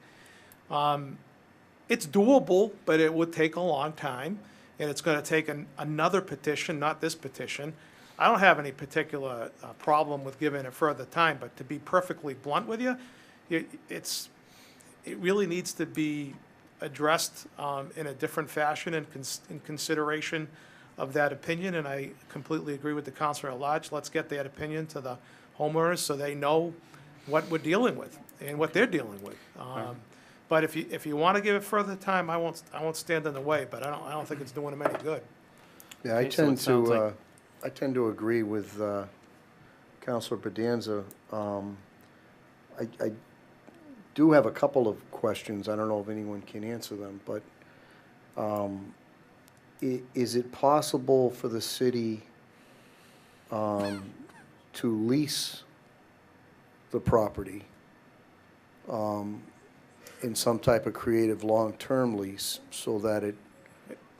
It's doable, but it would take a long time, and it's going to take another petition, not this petition. I don't have any particular problem with giving it further time, but to be perfectly blunt with you, it really needs to be addressed in a different fashion in consideration of that opinion, and I completely agree with the counselor at large. Let's get that opinion to the homeowners so they know what we're dealing with and what they're dealing with. But if you want to give it further time, I won't stand in the way, but I don't think it's doing them any good. Yeah, I Okay, so it tend sounds to, like- I tend to agree with Counselor Bedanza. I do have a couple of questions. I don't know if anyone can answer them, but is it possible for the city to lease the property in some type of creative long-term lease so that it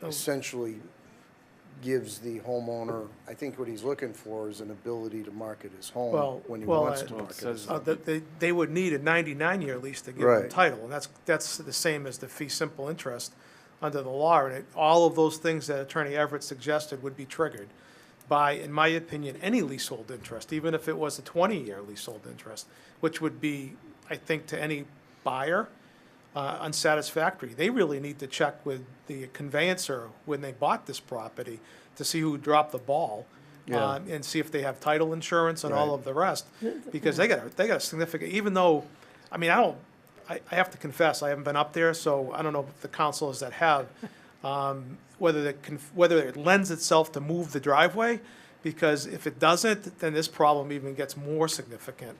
essentially gives the homeowner, I think what he's looking for is an ability to market his home when he wants to market his home. They would need a 99-year lease to give them Right. title, and that's the same as the fee simple interest under the law. And all of those things that Attorney Everett suggested would be triggered by, in my opinion, any leasehold interest, even if it was a 20-year leasehold interest, which would be, I think, to any buyer, unsatisfactory. They really need to check with the conveyancer when they bought this property to see who dropped the ball. Yeah. And see if they have title insurance and all Right. of the rest, because they got a significant, even though, I mean, I have to confess, I haven't been up there, so I don't know if the councilors that have, whether it lends itself to move the driveway, because if it doesn't, then this problem even gets more significant.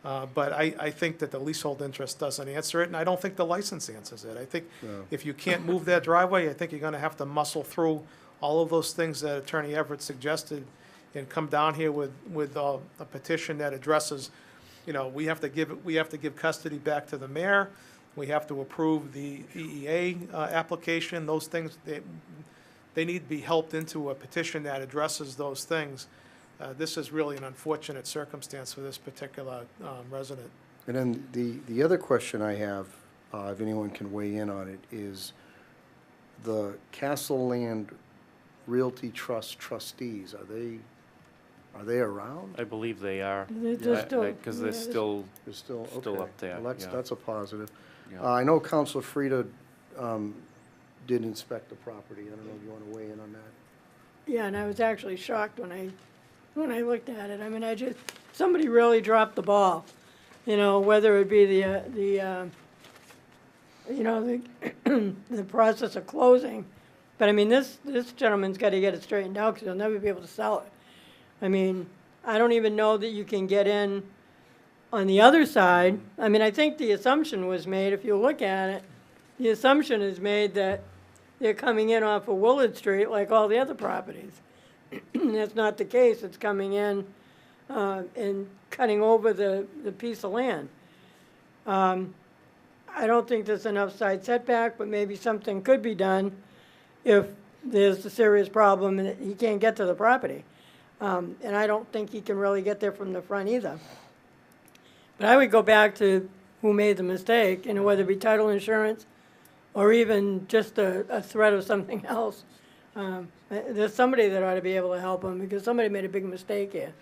But I think that the leasehold interest doesn't answer it, and I don't think the license answers it. I think No. if you can't move that driveway, I think you're gonna have to muscle through all of those things that Attorney Everett suggested and come down here with a petition that addresses, we have to give custody back to the mayor. We have to approve the EEA application. Those things, they need to be helped into a petition that addresses those things. This is really an unfortunate circumstance for this particular resident. And then the other question I have, if anyone can weigh in on it, is the Castle Land Realty Trust trustees, are they around? I believe they are. They're still- Because they're yeah, still, They're still Still okay. up there, Well, yeah. that's a positive. Yeah. I know Counselor Frida did inspect the property. I don't know if you want to weigh in on that. Yeah, and I was actually shocked when I looked at it. I mean, somebody really dropped the ball. You know, whether it be the the process of closing. But I mean, this gentleman's got to get it straightened out because he'll never be able to sell it. I mean, I don't even know that you can get in on the other side. I mean, I think the assumption was made, if you look at it, the assumption is made that they're coming in off of Willard Street like all the other properties. That's not the case. It's coming in and cutting over the piece of land. I don't think there's enough side setback, but maybe something could be done if there's a serious problem and he can't get to the property. And I don't think he can really get there from the front either. But I would go back to who made the mistake, and whether it be title insurance or even just a threat of something else. There's somebody that ought to be able to help him because somebody made a big mistake here.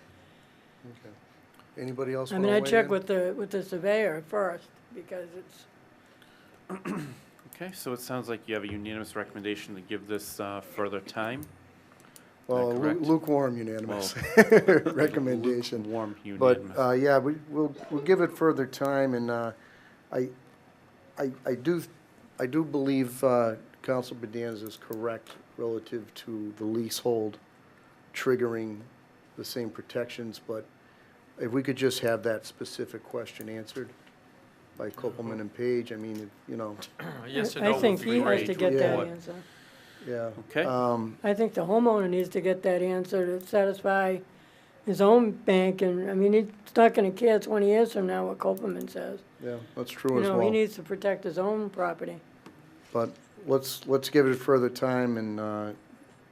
Okay. Anybody else I want to mean, weigh I in? checked with the surveyor first because it's, okay, so it sounds like you have a unanimous recommendation to give this further time. Well, correct? lukewarm unanimous recommendation. Lukewarm But, unanimous. yeah, we'll give it further time, and I do believe Council Bedanza is correct relative to the leasehold triggering the same protections, but if we could just have that specific question answered by Copeland and Page, I mean, you know, Yes or I no think would he be has great. to get that Yeah. answer. yeah. Okay. I think the homeowner needs to get that answer to satisfy his own bank, and, I mean, he's not gonna care 20 years from now what Copeland says. Yeah, that's true You as know, he well. needs to protect his own property. But let's give it further time, and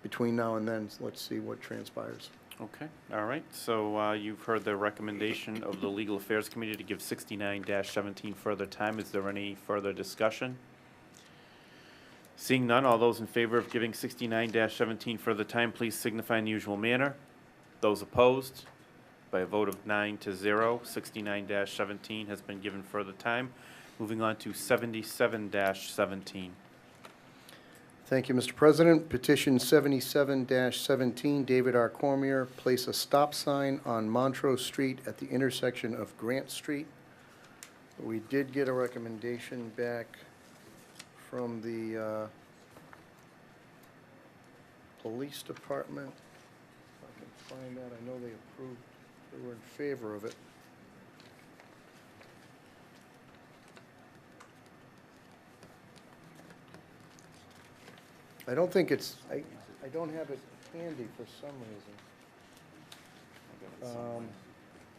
between now and then, let's see what transpires. Okay, all right. So you've heard the recommendation of the Legal Affairs Committee to give 69-17 further time. Is there any further discussion? Seeing none, all those in favor of giving 69-17 further time, please signify in the usual manner. Those opposed, by a vote of 9-0, 69-17 has been given further time. Moving on to 77-17. Thank you, Mr. President. Petition 77-17, David R. Cormier, place a stop sign on Montrose Street at the intersection of Grant Street. We did get a recommendation back from the police department. If I can find that, I know they approved, they were in favor of it. I don't think it's, I don't have it handy for some reason.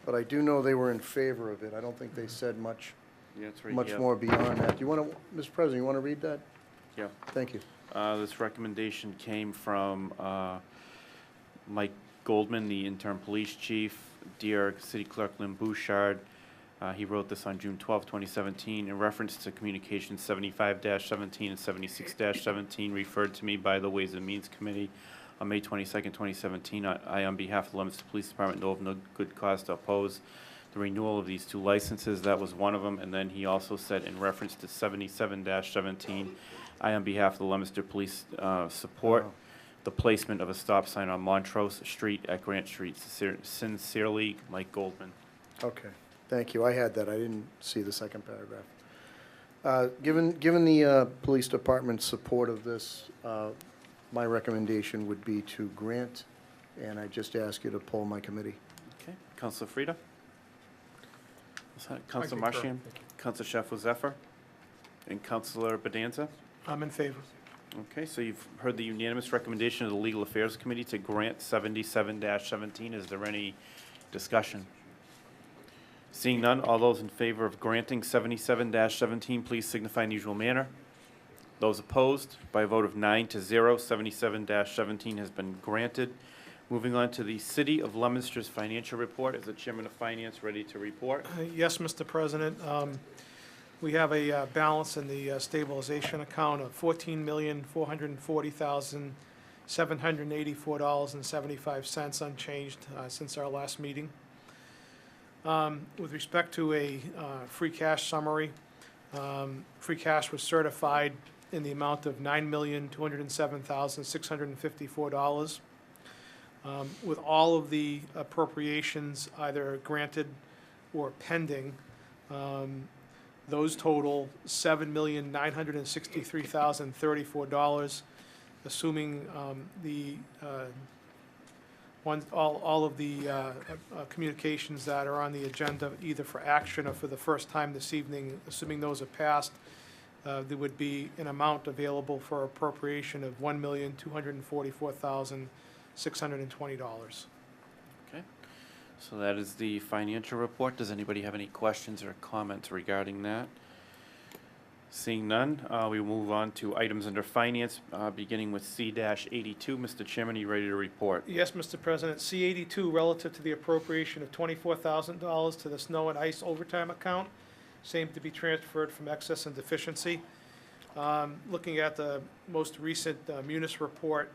But I do know they were in favor of it. I don't think they said much, Yeah, it's right much here. more beyond that. Do you want to, Mr. President, you want to read that? Yeah. Thank you. This recommendation came from Mike Goldman, the interim police chief. Dear City Clerk Lynn Bouchard, he wrote this on June 12, 2017, in reference to communication 75-17 and 76-17 referred to me by the Ways and Means Committee on May 22nd, 2017. I, on behalf of the Leominster Police Department, know of no good cause to oppose the renewal of these two licenses. That was one of them. And then he also said, in reference to 77-17, I, on behalf of the Leominster Police, support the placement of a stop sign on Montrose Street at Grant Street. Sincerely, Mike Goldman. Okay, thank you. I had that. I didn't see the second paragraph. Given the police department's support of this, my recommendation would be to grant, and I just ask you to poll my committee. Okay, Councilor Frida? Councilor concur. Marchian? Councilor Schaffel Zephyr? And Councilor Bedanza? I'm in favor. Okay, so you've heard the unanimous recommendation of the Legal Affairs Committee to grant 77-17. Is there any discussion? Seeing none, all those in favor of granting 77-17, please signify in the usual manner. Those opposed, by a vote of 9-0, 77-17 has been granted. Moving on to the City of Leominster's financial report. Is the Chairman of Finance ready to report? Yes, Mr. President. We have a balance in the stabilization account of $14,440,784.75 unchanged since our last meeting. With respect to a free cash summary, free cash was certified in the amount of $9,207,654. With all of the appropriations either granted or pending, those total $7,963,034, assuming all of the communications that are on the agenda, either for action or for the first time this evening, assuming those are passed, there would be an amount available for appropriation of $1,244,620. Okay, so that is the financial report. Does anybody have any questions or comments regarding that? Seeing none, we will move on to items under finance, beginning with C-82. Mr. Chairman, are you ready to report? Yes, Mr. President. C-82, relative to the appropriation of $24,000 to the snow and ice overtime account, same to be transferred from excess and deficiency. Looking at the most recent Munis report,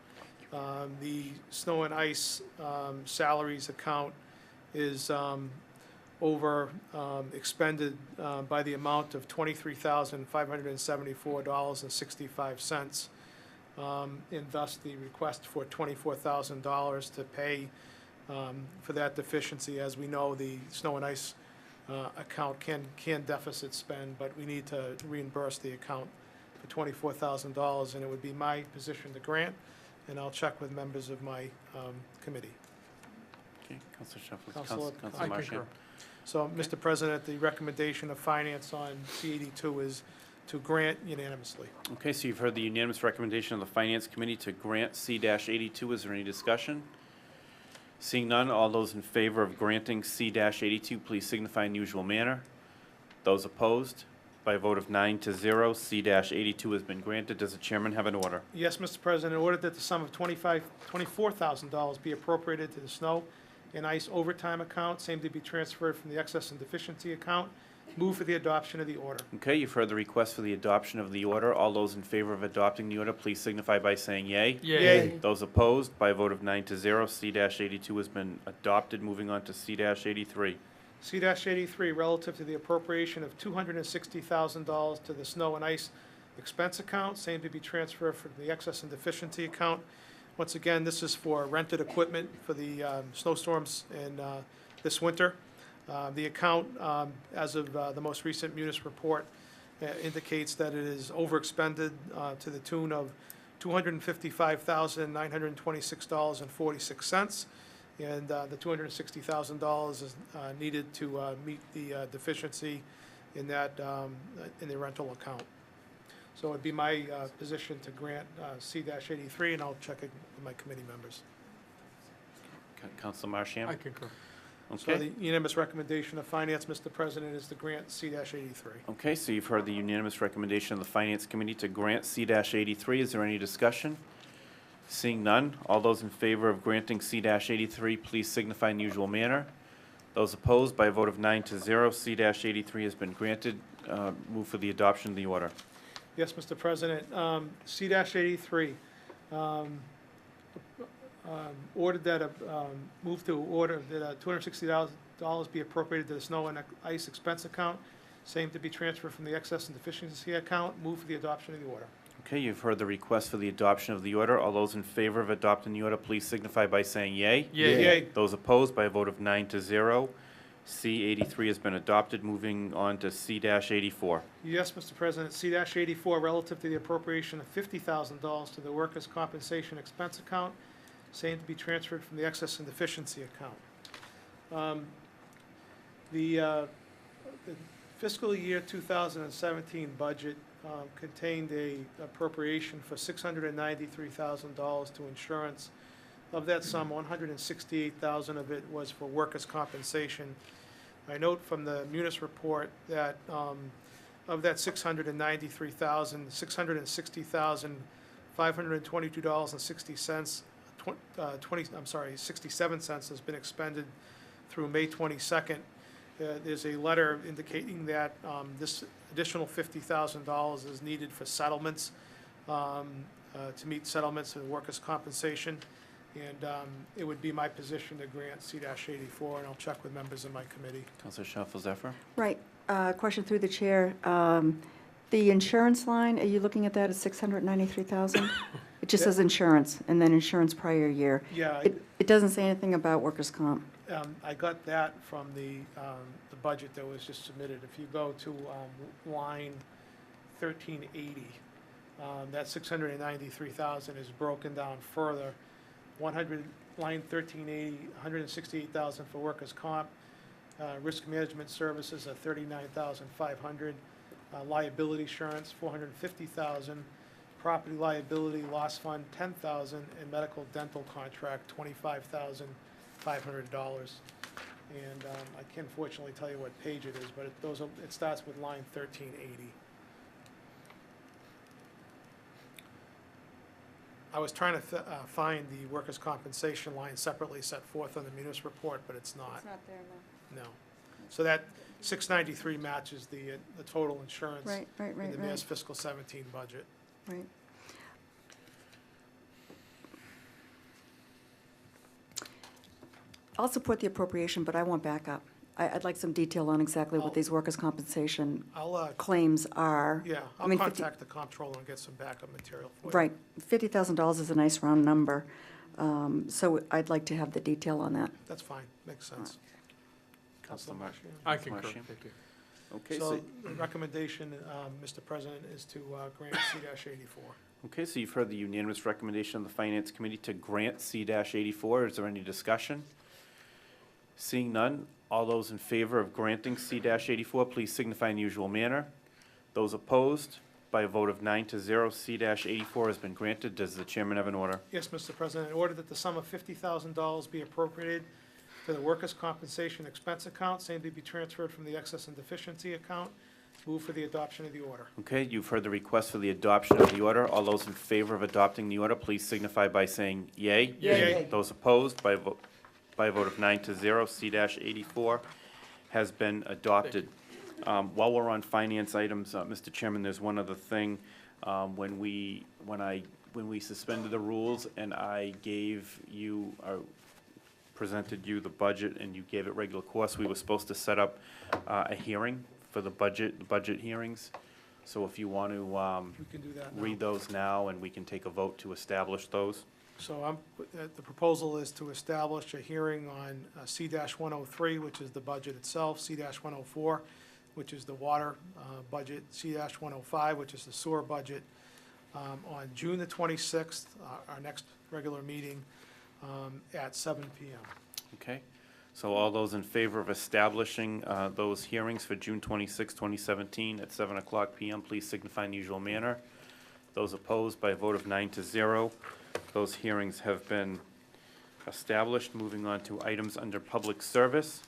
the snow and ice salaries account is over expended by the amount of $23,574.65, and thus the request for $24,000 to pay for that deficiency. As we know, the snow and ice account can deficit spend, but we need to reimburse the account for $24,000, and it would be my position to grant, and I'll check with members of my committee. Okay, Councilor Shuffles. Councilor, Councilor I Marchand. concur. So, Mr. President, the recommendation of finance on C-82 is to grant unanimously. Okay, so you've heard the unanimous recommendation of the Finance Committee to grant C-82. Is there any discussion? Seeing none, all those in favor of granting C-82, please signify in the usual manner. Those opposed, by a vote of 9-0, C-82 has been granted. Does the chairman have an order? Yes, Mr. President, in order that the sum of $24,000 be appropriated to the snow and ice overtime account, same to be transferred from the excess and deficiency account. Move for the adoption of the order. Okay, you've heard the request for the adoption of the order. All those in favor of adopting the order, please signify by saying yea. Yea. Those opposed, by a vote of 9-0, C-82 has been adopted. Moving on to C-83. C-83, relative to the appropriation of $260,000 to the snow and ice expense account, same to be transferred from the excess and deficiency account. Once again, this is for rented equipment for the snowstorms in this winter. The account, as of the most recent Munis report, indicates that it is overexpended to the tune of $255,926.46, and the $260,000 is needed to meet the deficiency in that in the rental account. So it'd be my position to grant C-83, and I'll check it with my committee members. Councilor Marchand? I concur. So the Okay. unanimous recommendation of Finance, Mr. President, is to grant C-83. Okay, so you've heard the unanimous recommendation of the Finance Committee to grant C-83. Is there any discussion? Seeing none, all those in favor of granting C-83, please signify in the usual manner. Those opposed, by a vote of 9-0, C-83 has been granted. Move for the adoption of the order. Yes, Mr. President. C-83, ordered that, move to order that $260,000 be appropriated to the snow and ice expense account, same to be transferred from the excess and deficiency account. Move for the adoption of the order. Okay, you've heard the request for the adoption of the order. All those in favor of adopting the order, please signify by saying yea. Yea. Those opposed, by a vote of 9-0, C-83 has been adopted. Moving on to C-84. Yes, Mr. President. C-84, relative to the appropriation of $50,000 to the workers' compensation expense account, same to be transferred from the excess and deficiency account. The fiscal year 2017 budget contained a appropriation for $693,000 to insurance. Of that sum, $168,000 of it was for workers' compensation. I note from the Munis report that of that $693,000, $660,522.60 67 cents has been expended through May 22nd, There's a letter indicating that this additional $50,000 is needed for settlements, to meet settlements of workers' compensation. And it would be my position to grant C-84, and I'll check with members of my committee. Counselor Shalfo-Zephyr? Right. Question through the chair. The insurance line, are you looking at that as 693,000? It just says insurance, and then insurance prior year. Yeah, It doesn't say anything about workers' comp. I got that from the budget that was just submitted. If you go to line 1380, that 693,000 is broken down further. Line 1380, 168,000 for workers' comp. Risk management services are 39,500. Liability insurance, 450,000. Property liability loss fund, 10,000, and medical dental contract, $25,500. And I can't fortunately tell you what page it is, but it starts with line 1380. I was trying to find the workers' compensation line separately set forth on the munis report, but it's not. It's not there, no. No. So that 693 matches the total insurance Right, in the mayor's fiscal 17 budget. Right. I'll support the appropriation, but I want backup. I'd like some detail on exactly what these workers' compensation I'll, claims are. yeah, I I'll mean, contact the comptroller and get some backup material for you. Right. $50,000 is a nice round number, so I'd like to have the detail on that. That's fine, makes sense. Counselor Marsh? I concur. Marsham? Thank you. Okay, So so, the recommendation, Mr. President, is to grant C-84. okay, so you've heard the unanimous recommendation of the Finance Committee to grant C-84. Is there any discussion? Seeing none, all those in favor of granting C-84, please signify in the usual manner. Those opposed, by a vote of 9-0, C-84 has been granted. Does the chairman have an order? Yes, Mr. President, in order that the sum of $50,000 be appropriated to the workers' compensation expense account, same to be transferred from the excess and deficiency account. Move for the adoption of the order. Okay, you've heard the request for the adoption of the order. All those in favor of adopting the order, please signify by saying yea. Yea. Those opposed, by a vote of 9-0, C-84 has been adopted. While we're on finance items, Mr. Chairman, there's one other thing. When we suspended the rules and I gave you, presented you the budget and you gave it regular course, we were supposed to set up a hearing for the budget hearings. So if you want to We can do that now. read those now, and we can take a vote to establish those. So the proposal is to establish a hearing on C-103, which is the budget itself, C-104, which is the water budget, C-105, which is the sewer budget, on June the 26th, our next regular meeting, at 7 p.m. Okay? So all those in favor of establishing those hearings for June 26, 2017 at 7 o'clock p.m., please signify in the usual manner. Those opposed, by a vote of 9-0. Those hearings have been established. Moving on to items under public service.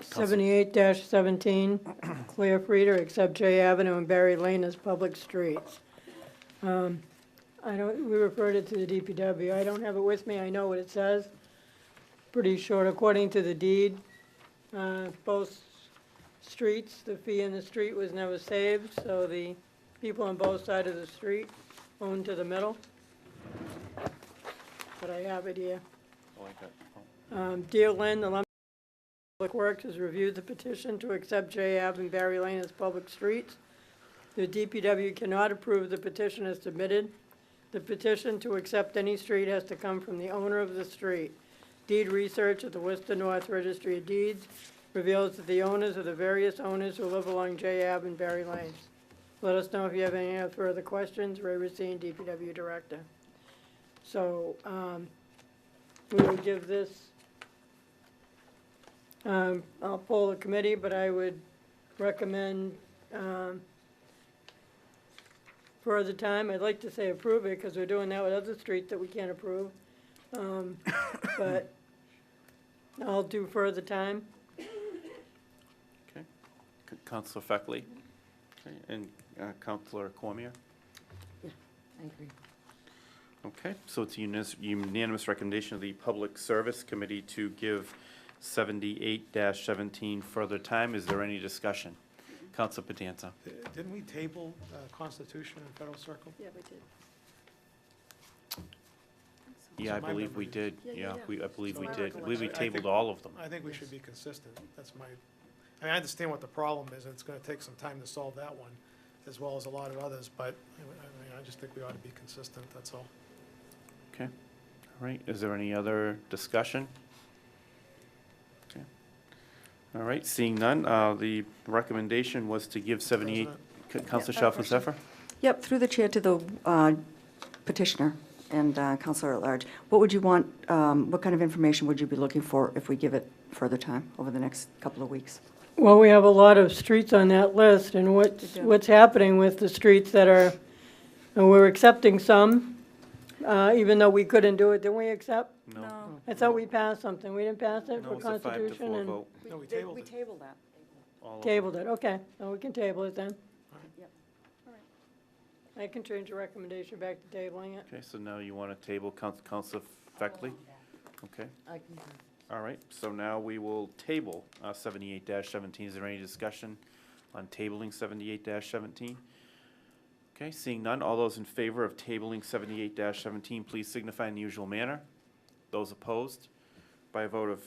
78-17, Claire Frieder, accept J Avenue and Berry Lane as public streets. We referred it to the DPW. I don't have it with me. I know what it says. Pretty short. According to the deed, both streets, the fee in the street was never saved, so the people on both sides of the street own to the middle. But I have it here. I like that. Dear Lynn, the Leominster Public Works has reviewed the petition to accept J Ave and Berry Lane as public streets. The DPW cannot approve the petition as submitted. The petition to accept any street has to come from the owner of the street. Deed research at the Worcester North Registry of Deeds reveals that the owners are the various owners who live along J Ave and Berry Lane. Let us know if you have any further questions. Ray Racine, DPW Director. So, we will give this, I'll poll the committee, but I would recommend, further time. I'd like to say approve it, because we're doing that with other streets that we can't approve. But I'll do further time. Okay. Counselor Feckley? Okay, and Counselor Cormier? I agree. Okay, so it's a unanimous recommendation of the Public Service Committee to give 78-17 further time. Is there any discussion? Council Patanza. Didn't we table Constitution and Federal Circle? Yeah, we did. Yeah, I my believe we memory. did. Yeah, yeah, Yeah, yeah. I believe So we my did. I believe we recollection- I tabled think- all of them. I think we should be consistent. That's my, I mean, I understand what the problem is, and it's gonna take some time to solve that one, as well as a lot of others, but, I just think we ought to be consistent, that's all. Okay, all right. Is there any other discussion? Okay. All right, seeing none, the recommendation was to give 78, Councilor Yeah, Shalfo question. Zephyr? Yep, through the chair to the petitioner and Counselor at large. What would you want, what kind of information would you be looking for if we give it further time over the next couple of weeks? Well, we have a lot of streets on that list, and what's happening with the streets that are, and we're accepting some, even though we couldn't do it, didn't we accept? No. I thought we passed something, we didn't pass it No, for it's a 5 to Constitution 4 and vote. No, we tabled We it. tabled that. All of them. tabled it, okay, so we can table it then. Yep. I can change the recommendation back to tabling it. Okay, so now you want to table Councilor Feckley? Okay, I can, all right. So now we will table 78-17. Is there any discussion on tabling 78-17? Okay, seeing none, all those in favor of tabling 78-17, please signify in the usual manner. Those opposed, by a vote of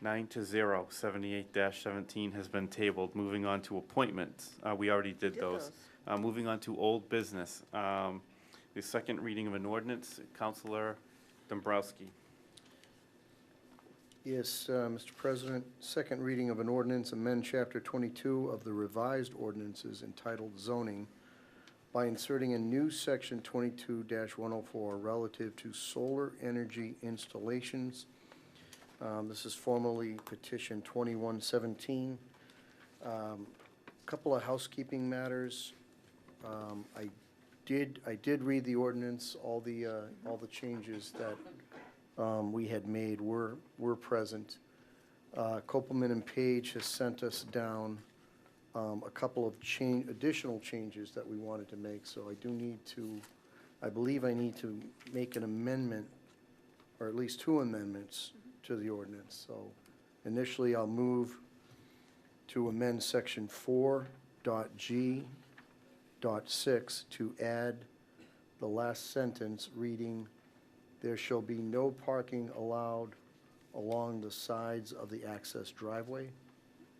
9-0, 78-17 has been tabled. Moving on to appointments. We already did those. Moving on to old business. The second reading of an ordinance, Councilor Dombrowski. Yes, Mr. President, second reading of an ordinance, amend Chapter 22 of the revised ordinances entitled zoning by inserting a new Section 22-104 relative to solar energy installations. This is formally petition 2117. Couple of housekeeping matters. I did read the ordinance. All the changes that we had made were present. Copeland and Page has sent us down a couple of additional changes that we wanted to make, so I believe I need to make an amendment, or at least two amendments to the ordinance. So initially, I'll move to amend section 4.G.6 to add the last sentence reading, "There shall be no parking allowed along the sides of the access driveway."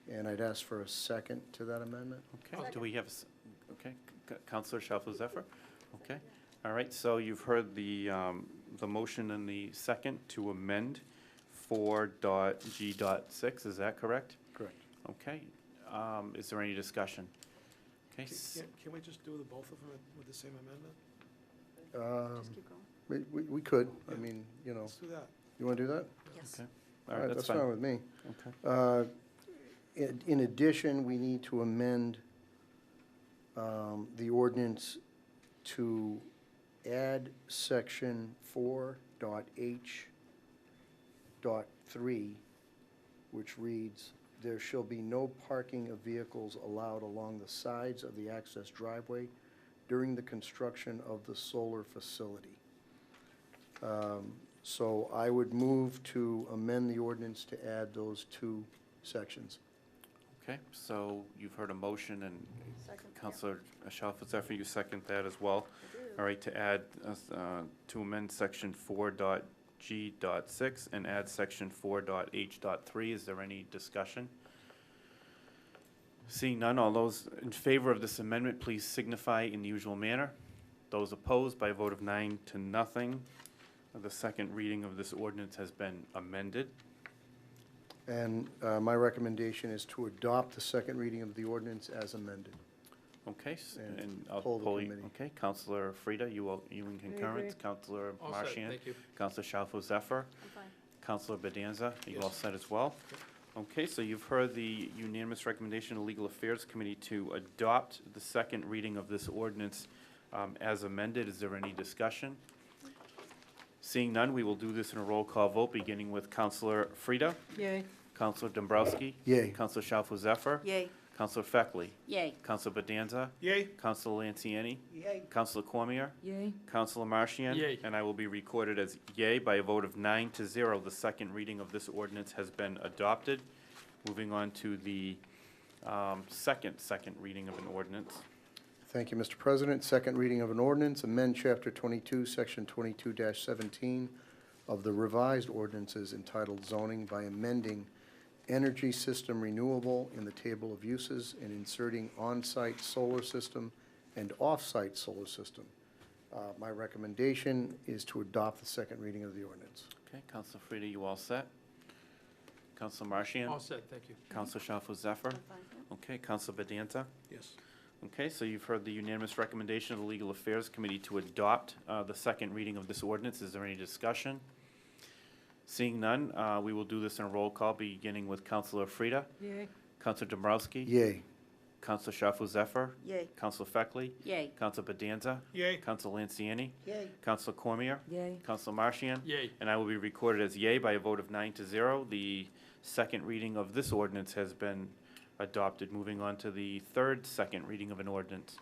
And I'd ask for a second to that amendment. Okay, do we have, okay, Councilor Shalfo Zephyr? Okay, all right, so you've heard the motion and the second to amend 4.G.6, is that correct? Correct. Okay, is there any discussion? Okay, Can we just do the both of them with the same amendment? Just keep going. We could, I Yeah. mean, you know, Let's do that. you want to do that? Yes. okay, All right, that's fine with me. Okay. In addition, we need to amend the ordinance to add section 4.H.3, which reads, "There shall be no parking of vehicles allowed along the sides of the access driveway during the construction of the solar facility." So I would move to amend the ordinance to add those two sections. Okay, so you've heard a motion, and Second, yeah. Councilor Shalfo Zephyr, you second that as well? All right, to add, to amend section 4.G.6 and add section 4.H.3. Is there any discussion? Seeing none, all those in favor of this amendment, please signify in the usual manner. Those opposed, by a vote of 9-0. The second reading of this ordinance has been amended. And my recommendation is to adopt the second reading of the ordinance as amended. Okay, And and I'll poll the poll you. committee. Okay, Councilor Frida, you in concurrence? Councilor All set, Marchian? thank you. Councilor Shalfo Zephyr? I'm fine. Councilor Bedanza, are you all Yes. set as well? Okay, so you've heard the unanimous recommendation of the Legal Affairs Committee to adopt the second reading of this ordinance as amended. Is there any discussion? Seeing none, we will do this in a roll call vote, beginning with Councilor Frida, Yay. Councilor Dombrowski. Yay. Councilor Shalfo Zephyr. Yay. Counselor Feckley. Yay. Counselor Bedanza. Yay. Counselor Lanciani. Yay. Counselor Cormier. Yay. Counselor Marchian. Yay. And I will be recorded as yay by a vote of 9-0. The second reading of this ordinance has been adopted. Moving on to the second reading of an ordinance. Thank you, Mr. President. Second reading of an ordinance, amend Chapter 22, Section 22-17 of the revised ordinances entitled zoning by amending energy system renewable in the table of uses and inserting on-site solar system and off-site solar system. My recommendation is to adopt the second reading of the ordinance. Okay, Counselor Frida, you all set? Counselor Marchian? All set, thank you. Counselor Shalfo Zephyr? Okay, Counselor Bedanza? Yes. Okay, so you've heard the unanimous recommendation of the Legal Affairs Committee to adopt the second reading of this ordinance. Is there any discussion? Seeing none, we will do this in a roll call, beginning with Counselor Frida. Yay. Counselor Dombrowski. Yay. Counselor Shalfo Zephyr. Yay. Counselor Feckley. Yay. Counselor Bedanza. Yay. Counselor Lanciani. Yay. Counselor Cormier. Yay. Counselor Marchian. Yay. And I will be recorded as yay by a vote of 9-0. The second reading of this ordinance has been adopted. Moving on to the second reading of an ordinance.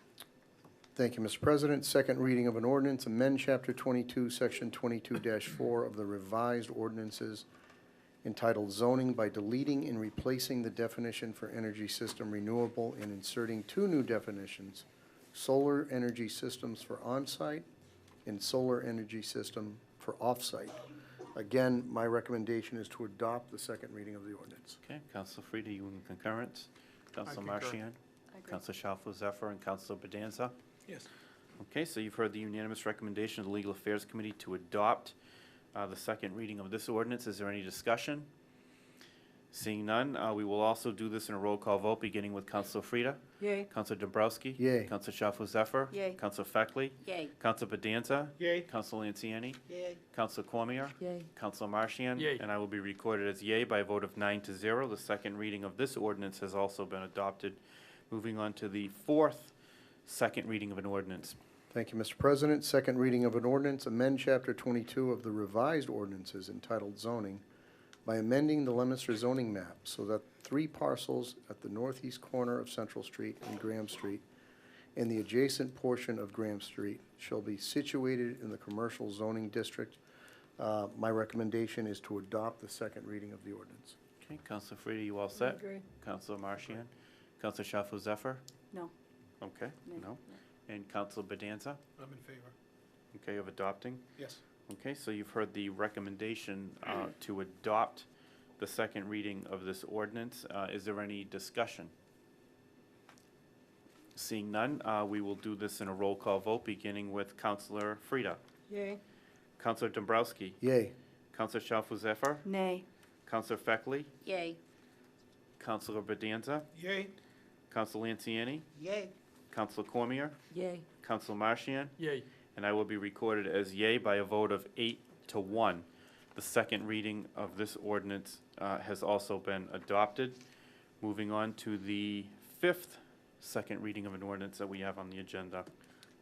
Thank you, Mr. President. Second reading of an ordinance, amend Chapter 22, Section 22-4 of the revised ordinances entitled zoning by deleting and replacing the definition for energy system renewable and inserting two new definitions, solar energy systems for on-site and solar energy system for off-site. Again, my recommendation is to adopt the second reading of the ordinance. Okay, Counselor Frida, you in concurrence? Counselor concur. Marchian? Counselor Shalfo Zephyr and Counselor Bedanza? Yes. Okay, so you've heard the unanimous recommendation of the Legal Affairs Committee to adopt the second reading of this ordinance. Is there any discussion? Seeing none, we will also do this in a roll call vote, beginning with Counselor Frida. Yay. Counselor Dombrowski. Yay. Counselor Shalfo Zephyr. Yay. Counselor Feckley. Yay. Counselor Bedanza. Yay. Counselor Lanciani. Yay. Counselor Cormier. Yay. Counselor Marchian. Yay. And I will be recorded as yay by a vote of 9-0. The second reading of this ordinance has also been adopted. Moving on to the second reading of an ordinance. Thank you, Mr. President. Second reading of an ordinance, amend Chapter 22 of the revised ordinances entitled zoning by amending the Leominster zoning map so that 3 parcels at the northeast corner of Central Street and Graham Street and the adjacent portion of Graham Street shall be situated in the commercial zoning district. My recommendation is to adopt the second reading of the ordinance. Okay, Counselor Frida, you all set? agree. Counselor Marchian? Counselor Shalfo Zephyr? No. Okay, no. And Counselor Bedanza? I'm in favor. Okay, of adopting? Yes. Okay, so you've heard the recommendation to adopt the second reading of this ordinance. Is there any discussion? Seeing none, we will do this in a roll call vote, beginning with Counselor Frida. Yay. Counselor Dombrowski. Yay. Counselor Shalfo Zephyr. Nay. Counselor Feckley. Yay. Counselor Bedanza. Yay. Counselor Lanciani. Yay. Counselor Cormier. Yay. Counselor Marchian. Yay. And I will be recorded as yay by a vote of 8-1. The second reading of this ordinance has also been adopted. Moving on to the second reading of an ordinance that we have on the agenda.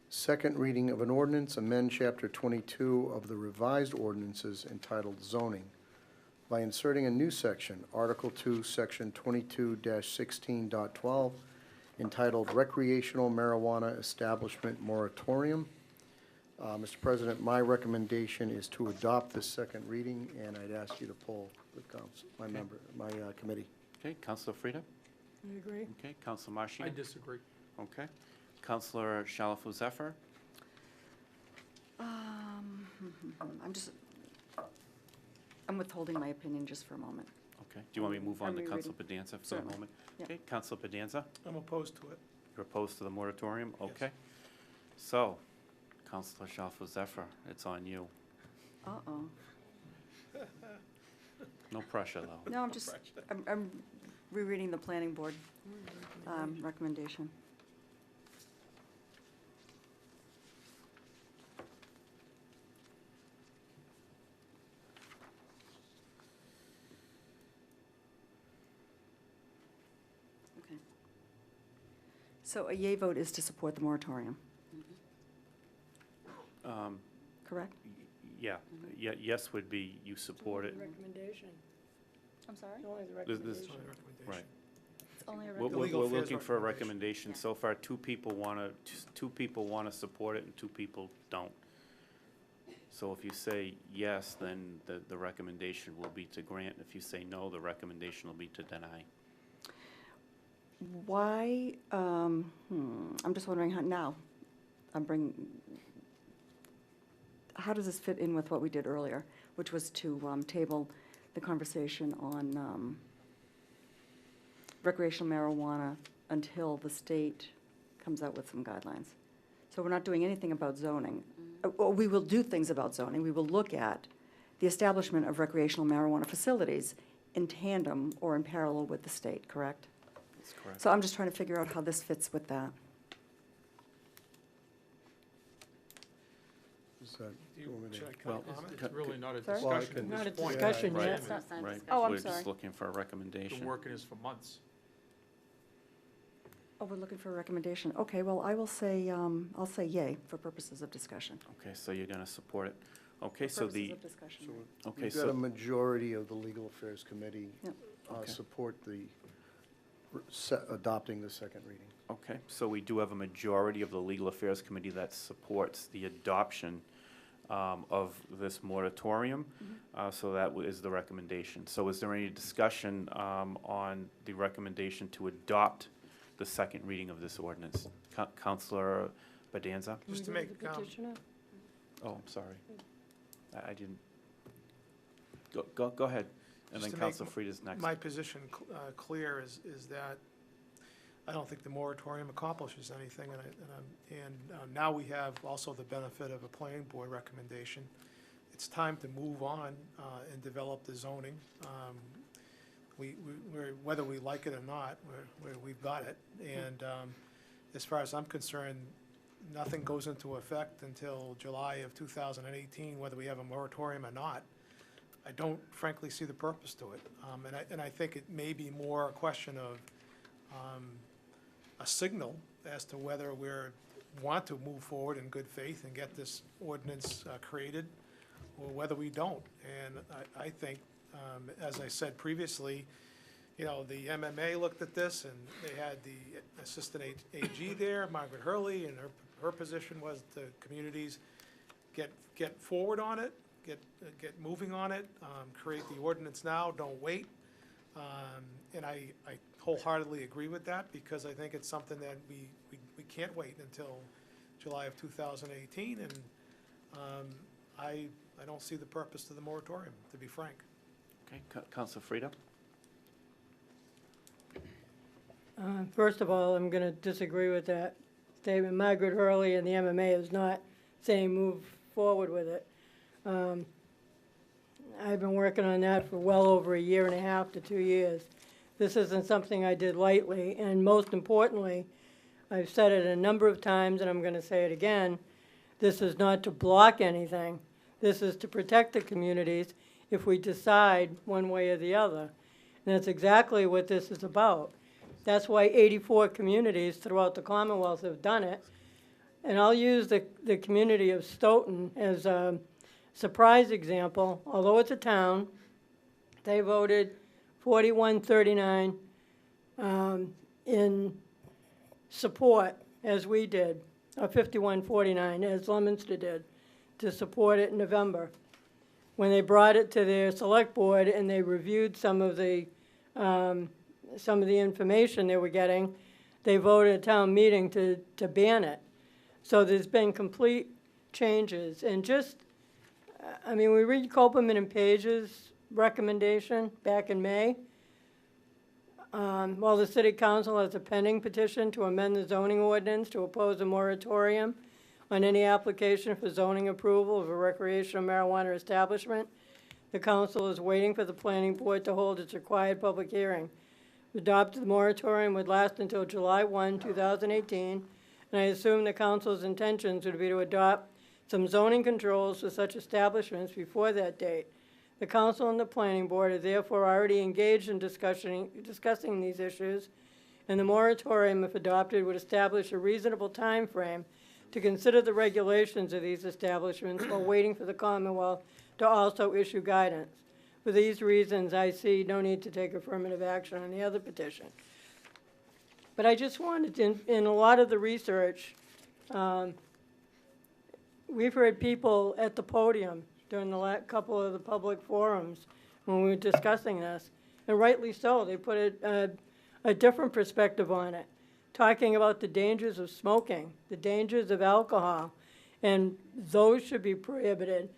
Second reading of an ordinance, amend Chapter 22 of the revised ordinances entitled zoning by inserting a new section, Article 2, Section 22-16.12, entitled Recreational Marijuana Establishment Moratorium. Mr. President, my recommendation is to adopt this second reading, and I'd ask you to poll the council, my committee. Okay, Counselor Frida? I agree. Okay, Counselor Marchian? I disagree. Okay. Counselor Shalfo Zephyr? I'm withholding my opinion just for a moment. Okay. Do you want me to move on I'm to rereading. Counselor Bedanza for a Certainly. moment? Yeah. Okay, Counselor Bedanza? I'm opposed to it. You're opposed to the moratorium? Yes. Okay. So, Counselor Shalfo Zephyr, it's on you. Uh-oh. No pressure, though. No, I'm rereading the planning board recommendation. Okay. So a yay vote is to support the moratorium, correct? Yeah, yes would be you support it. Recommendation. I'm sorry? It's only the This- recommendation. It's only a recommendation. Right. only a We're legal affairs looking for a recommendation. recommendation. So far, two people want to support it and two people don't. So if you say yes, then the recommendation will be to grant. If you say no, the recommendation will be to deny. Why, I'm just wondering how, now, how does this fit in with what we did earlier, which was to table the conversation on recreational marijuana until the state comes out with some guidelines? So we're not doing anything about zoning. Or we will do things about zoning. We will look at the establishment of recreational marijuana facilities in tandem or in parallel with the state, correct? That's correct. So I'm just trying to figure out how this fits with that. Is that, Should I Well, comment? It's really not a Sorry? Well, I discussion can- at Not a this point. discussion Right. yet. It's not signed Right. discussion. Oh, I'm We're sorry. just looking for a Been recommendation. working this for months. Oh, we're looking for a recommendation. Okay, well, I will say, I'll say yay for purposes of discussion. Okay, so you're going to support it. Okay, For so purposes the, of discussion, right. okay, We've got a so, majority of the Legal Affairs Committee Yep. Okay. support the, adopting the second reading. okay, so we do have a majority of the Legal Affairs Committee that supports the adoption of this moratorium. So that is the recommendation. So is there any discussion on the recommendation to adopt the second reading of this ordinance? Counselor Bedanza? Just to Can we make, go to the petitioner? Oh, I'm sorry. I didn't. Go ahead. And Just then to make Counselor Frieda's next. my position clear is that I don't think the moratorium accomplishes anything, and now we have also the benefit of a planning board recommendation. It's time to move on and develop the zoning. We're, whether we like it or not, we've got it. And as far as I'm concerned, nothing goes into effect until July of 2018, whether we have a moratorium or not. I don't frankly see the purpose to it. And I think it may be more a question of a signal as to whether we want to move forward in good faith and get this ordinance created, or whether we don't. And I think, as I said previously, you know, the MMA looked at this, and they had the Assistant AG there, Margaret Hurley, and her position was the communities get forward on it, get moving on it, create the ordinance now, don't wait. And I wholeheartedly agree with that, because I think it's something that we can't wait until July of 2018, and I don't see the purpose to the moratorium, to be frank. Okay, Counselor Frida? First of all, I'm going to disagree with that statement. Margaret Hurley and the MMA is not saying move forward with it. I've been working on that for well over 1.5 years to 2 years. This isn't something I did lightly, and most importantly, I've said it a number of times, and I'm going to say it again, this is not to block anything. This is to protect the communities if we decide one way or the other. And that's exactly what this is about. That's why 84 communities throughout the Commonwealth have done it. And I'll use the community of Stoughton as a surprise example. Although it's a town, they voted 41-39 in support, as we did, or 51-49, as Leominster did, to support it in November. When they brought it to their select board and they reviewed some of the information they were getting, they voted at town meeting to ban it. So there's been complete changes. And just, I mean, we read Copeland and Page's recommendation back in May. While the city council has a pending petition to amend the zoning ordinance to oppose a moratorium on any application for zoning approval of a recreational marijuana establishment, the council is waiting for the planning board to hold its required public hearing. Adopted the moratorium would last until July 1, 2018, and I assume the council's intentions would be to adopt some zoning controls for such establishments before that date. The council and the planning board are therefore already engaged in discussing these issues, and the moratorium, if adopted, would establish a reasonable time frame to consider the regulations of these establishments while waiting for the Commonwealth to also issue guidance. For these reasons, I see no need to take affirmative action on the other petition. But I just wanted, in a lot of the research, we've heard people at the podium during the couple of the public forums when we were discussing this, and rightly so, they put a different perspective on it, talking about the dangers of smoking, the dangers of alcohol, and those should be prohibited.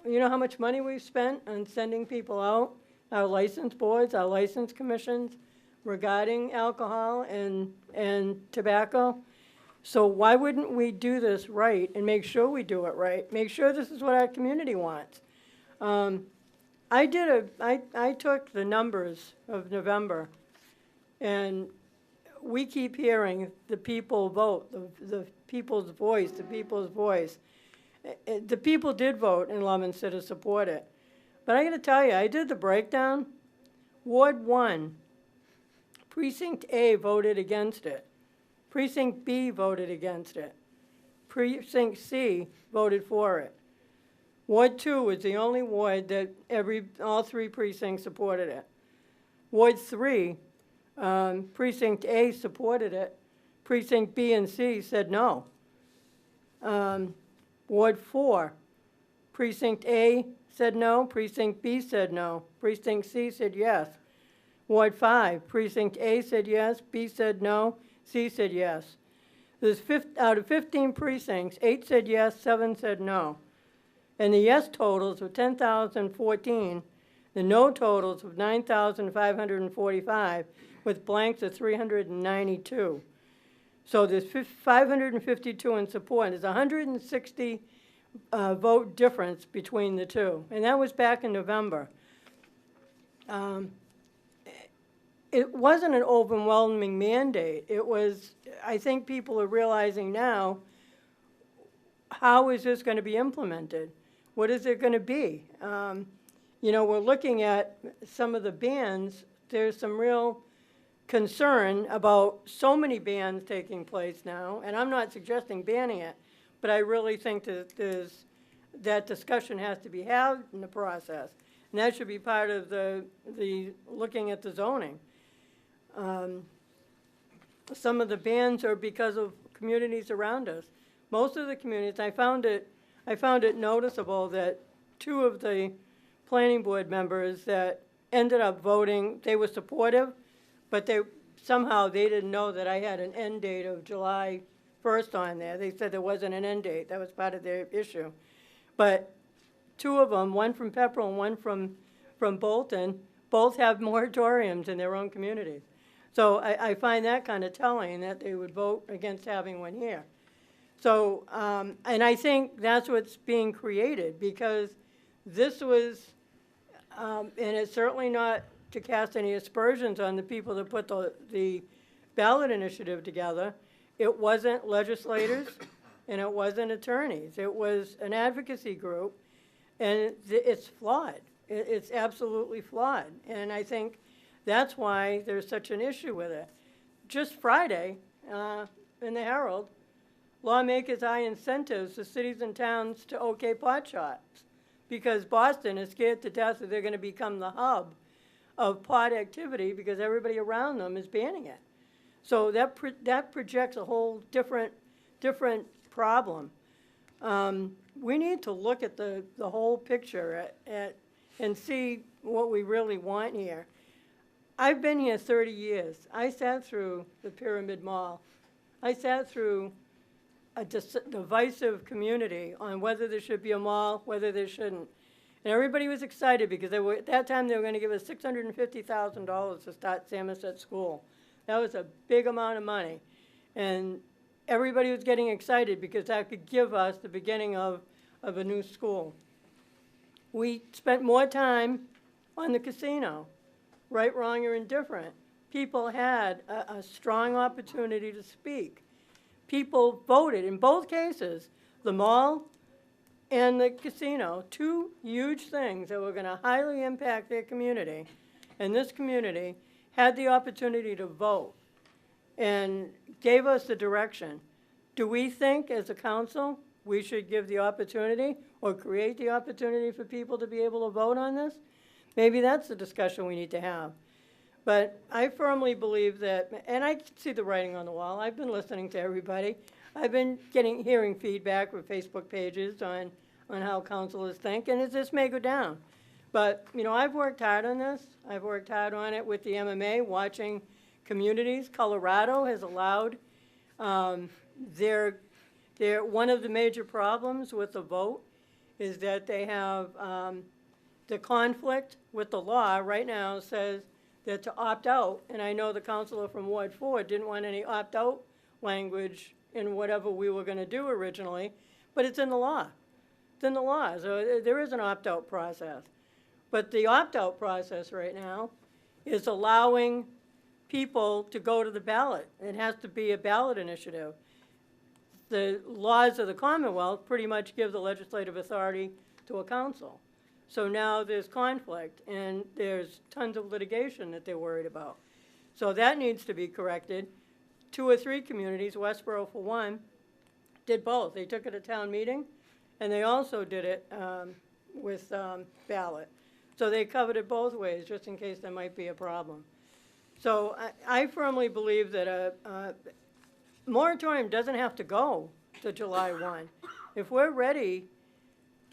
You know how much money we've spent on sending people out, our license boards, our license commissions, regarding alcohol and tobacco? So why wouldn't we do this right and make sure we do it right? Make sure this is what our community wants. I took the numbers of November, and we keep hearing the people vote, the people's voice, the people's voice. The people did vote in Leominster to support it. But I gotta tell you, I did the breakdown. Ward 1, Precinct A voted against it. Precinct B voted against it. Precinct C voted for it. Ward 2 was the only ward that all three precincts supported it. Ward 3, Precinct A supported it. Precinct B and C said no. Ward 4, Precinct A said no, Precinct B said no, Precinct C said yes. Ward 5, Precinct A said yes, B said no, C said yes. Out of 15 precincts, 8 said yes, 7 said no. And the yes totals were 10,014, the no totals of 9,545, with blanks of 392. So there's 552 in support. There's 160 vote difference between the two, and that was back in November. It wasn't an overwhelming mandate. It was, I think people are realizing now, how is this going to be implemented? What is it going to be? You know, we're looking at some of the bans. There's some real concern about so many bans taking place now, and I'm not suggesting banning it, but I really think that that discussion has to be had in the process, and that should be part of the looking at the zoning. Some of the bans are because of communities around us. Most of the communities, I found it noticeable that 2 of the planning board members that ended up voting, they were supportive, but somehow they didn't know that I had an end date of July 1st on there. They said there wasn't an end date. That was part of their issue. But 2 of them, one from Pepperell and one from Bolton, both have moratoriums in their own communities. So I find that kind of telling, that they would vote against having one here. So, and I think that's what's being created, because this was, and it's certainly not to cast any aspersions on the people that put the ballot initiative together. It wasn't legislators and it wasn't attorneys. It was an advocacy group, and it's flawed. It's absolutely flawed. And I think that's why there's such an issue with it. Just Friday, in the Herald, lawmakers eye incentives for cities and towns to okay pot shops, because Boston is scared to death that they're going to become the hub of pot activity because everybody around them is banning it. So that projects a whole different problem. We need to look at the whole picture and see what we really want here. I've been here 30 years. I sat through the Pyramid Mall. I sat through a divisive community on whether there should be a mall, whether there shouldn't. And everybody was excited because at that time they were going to give us $650,000 to start Samoset School. That was a big amount of money. And everybody was getting excited because that could give us the beginning of a new school. We spent more time on the casino, right, wrong, or indifferent. People had a strong opportunity to speak. People voted in both cases, the mall and the casino, 2 huge things that were going to highly impact their community. And this community had the opportunity to vote and gave us the direction. Do we think as a council we should give the opportunity or create the opportunity for people to be able to vote on this? Maybe that's the discussion we need to have. But I firmly believe that, and I can see the writing on the wall. I've been listening to everybody. I've been hearing feedback with Facebook pages on how councilors think, and this may go down. But, you know, I've worked hard on this. I've worked hard on it with the MMA, watching communities. Colorado has allowed, one of the major problems with the vote is that they have, the conflict with the law right now says that to opt out, and I know the councilor from Ward 4 didn't want any opt-out language in whatever we were gonna do originally, but it's in the law. It's in the law, so there is an opt-out process. But the opt-out process right now is allowing people to go to the ballot. It has to be a ballot initiative. The laws of the Commonwealth pretty much give the legislative authority to a council. So now there's conflict, and there's tons of litigation that they're worried about. So that needs to be corrected. 2 or 3 communities, Westboro for one, did both. They took it to town meeting, and they also did it with ballot. So they covered it both ways, just in case there might be a problem. So I firmly believe that a moratorium doesn't have to go to July 1. If we're ready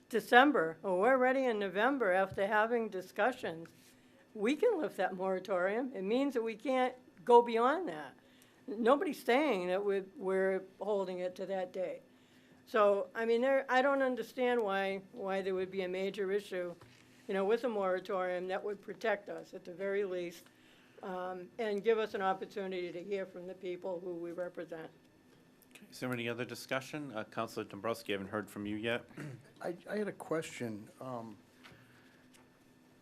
December, or we're ready in November after having discussions, we can lift that moratorium. It means that we can't go beyond that. Nobody's saying that we're holding it to that date. So, I mean, I don't understand why there would be a major issue, you know, with a moratorium that would protect us at the very least, and give us an opportunity to hear from the people who we represent. Is there any other discussion? Councilor Dombrowski, I haven't heard from you yet. I had a question.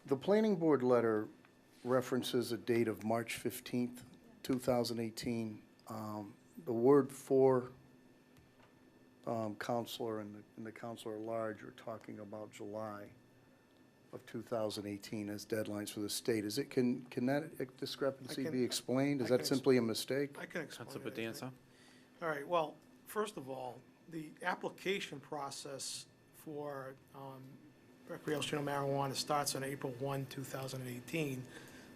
The planning board letter references a date of March 15th, 2018. The word "for" counselor and the counselor at large are talking about July of 2018 as deadlines for the state. Is it, can that discrepancy be explained? Is that simply a mistake? I can explain Councilor it. Bedanza? All right, well, first of all, the application process for recreational marijuana starts on April 1, 2018,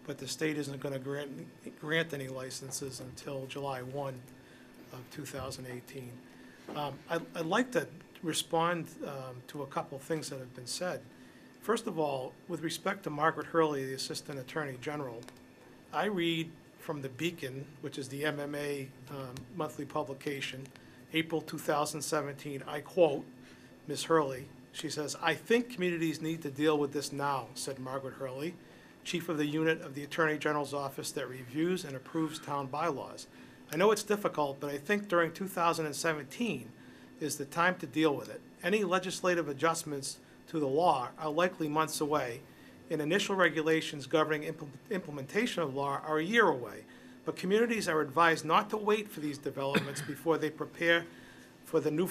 but the state isn't going to grant any licenses until July 1 of 2018. I'd like to respond to a couple of things that have been said. First of all, with respect to Margaret Hurley, the Assistant Attorney General, I read from the Beacon, which is the MMA monthly publication, April 2017, I quote Ms. Hurley. She says, "I think communities need to deal with this now," said Margaret Hurley, Chief of the Unit of the Attorney General's Office that reviews and approves town bylaws. "I know it's difficult, but I think during 2017 is the time to deal with it. Any legislative adjustments to the law are likely months away, and initial regulations governing implementation of law are a year away. But communities are advised not to wait for these developments before they prepare for the new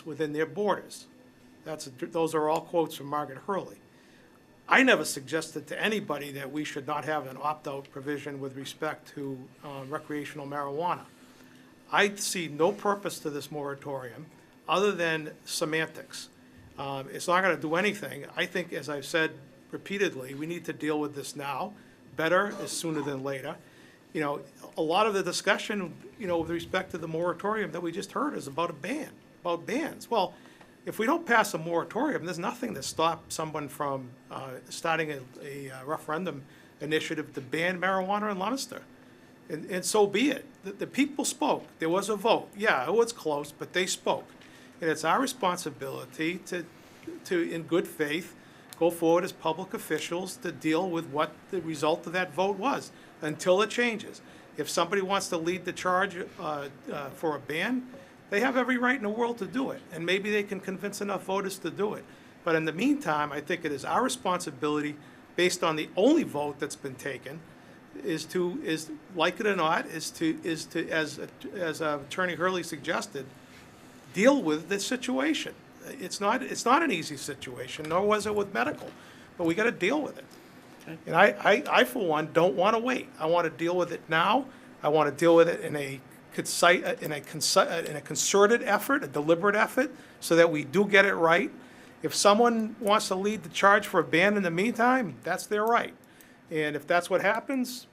within their borders." Those are all quotes from Margaret Hurley. I never suggested to anybody that we should not have an opt-out provision with respect to recreational marijuana. I see no purpose to this moratorium other than semantics. It's not going to do anything. I think, as I've said repeatedly, we need to deal with this now. Better is sooner than later. You know, a lot of the discussion, you know, with respect to the moratorium that we just heard is about a ban, about bans. Well, if we don't pass a moratorium, there's nothing to stop someone from starting a referendum initiative to ban marijuana in Leominster. And so be it. The people spoke. There was a vote. Yeah, it was close, but they spoke. And it's our responsibility to in good faith, go forward as public officials to deal with what the result of that vote was until it changes. If somebody wants to lead the charge for a ban, they have every right in the world to do it, and maybe they can convince enough voters to do it. But in the meantime, I think it is our responsibility, based on the only vote that's been taken, is like it or not, is to as Attorney Hurley suggested, deal with this situation. It's not an easy situation, nor was it with medical, but we got to deal with it. Okay. And I for one don't want to wait. I want to deal with it now. I want to deal with it in a concerted effort, a deliberate effort, so that we do get it right. If someone wants to lead the charge for a ban in the meantime, that's their right. And if that's what happens,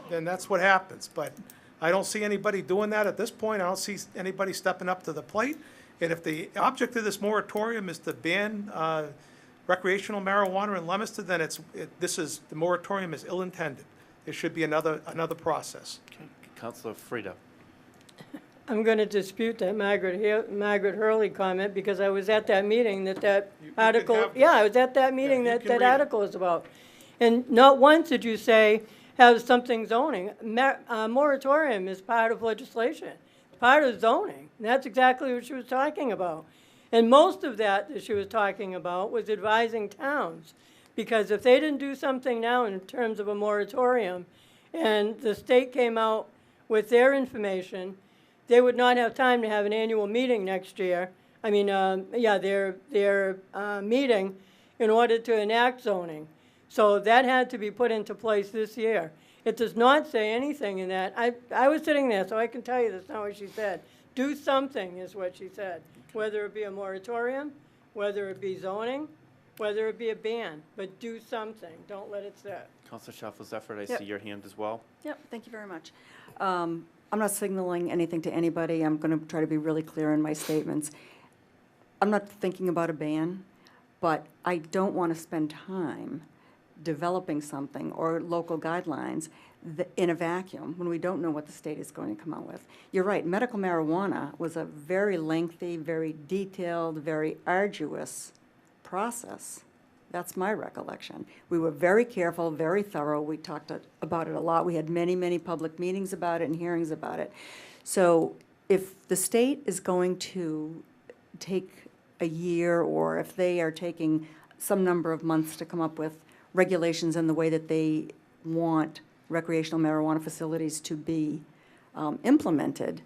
then that's what happens. But I don't see anybody doing that at this point. I don't see anybody stepping up to the plate. And if the object of this moratorium is to ban recreational marijuana in Leominster, then the moratorium is ill-intended. There should be another process. Councilor Frida. I'm going to dispute that Margaret Hurley comment, because I was at that meeting that article, have yeah, I was at that meeting you that can that read it. article is about. And not once did you say, have something zoning. Moratorium is part of legislation, it's part of zoning. And that's exactly what she was talking about. And most of that she was talking about was advising towns. Because if they didn't do something now in terms of a moratorium, and the state came out with their information, they would not have time to have an annual meeting next year. I mean, their meeting in order to enact zoning. So that had to be put into place this year. It does not say anything in that. I was sitting there, so I can tell you that's not what she said. Do something is what she said, whether it be a moratorium, whether it be zoning, whether it be a ban, but do something. Don't let it sit. Councilor Schaffel-Zeffert, I Yep. see your hand as well. Yep, thank you very much. I'm not signaling anything to anybody. I'm going to try to be really clear in my statements. I'm not thinking about a ban, but I don't want to spend time developing something or local guidelines in a vacuum when we don't know what the state is going to come out with. You're right, medical marijuana was a very lengthy, very detailed, very arduous process. That's my recollection. We were very careful, very thorough. We talked about it a lot. We had many, many public meetings about it and hearings about it. So if the state is going to take a year, or if they are taking some number of months to come up with regulations in the way that they want recreational marijuana facilities to be implemented,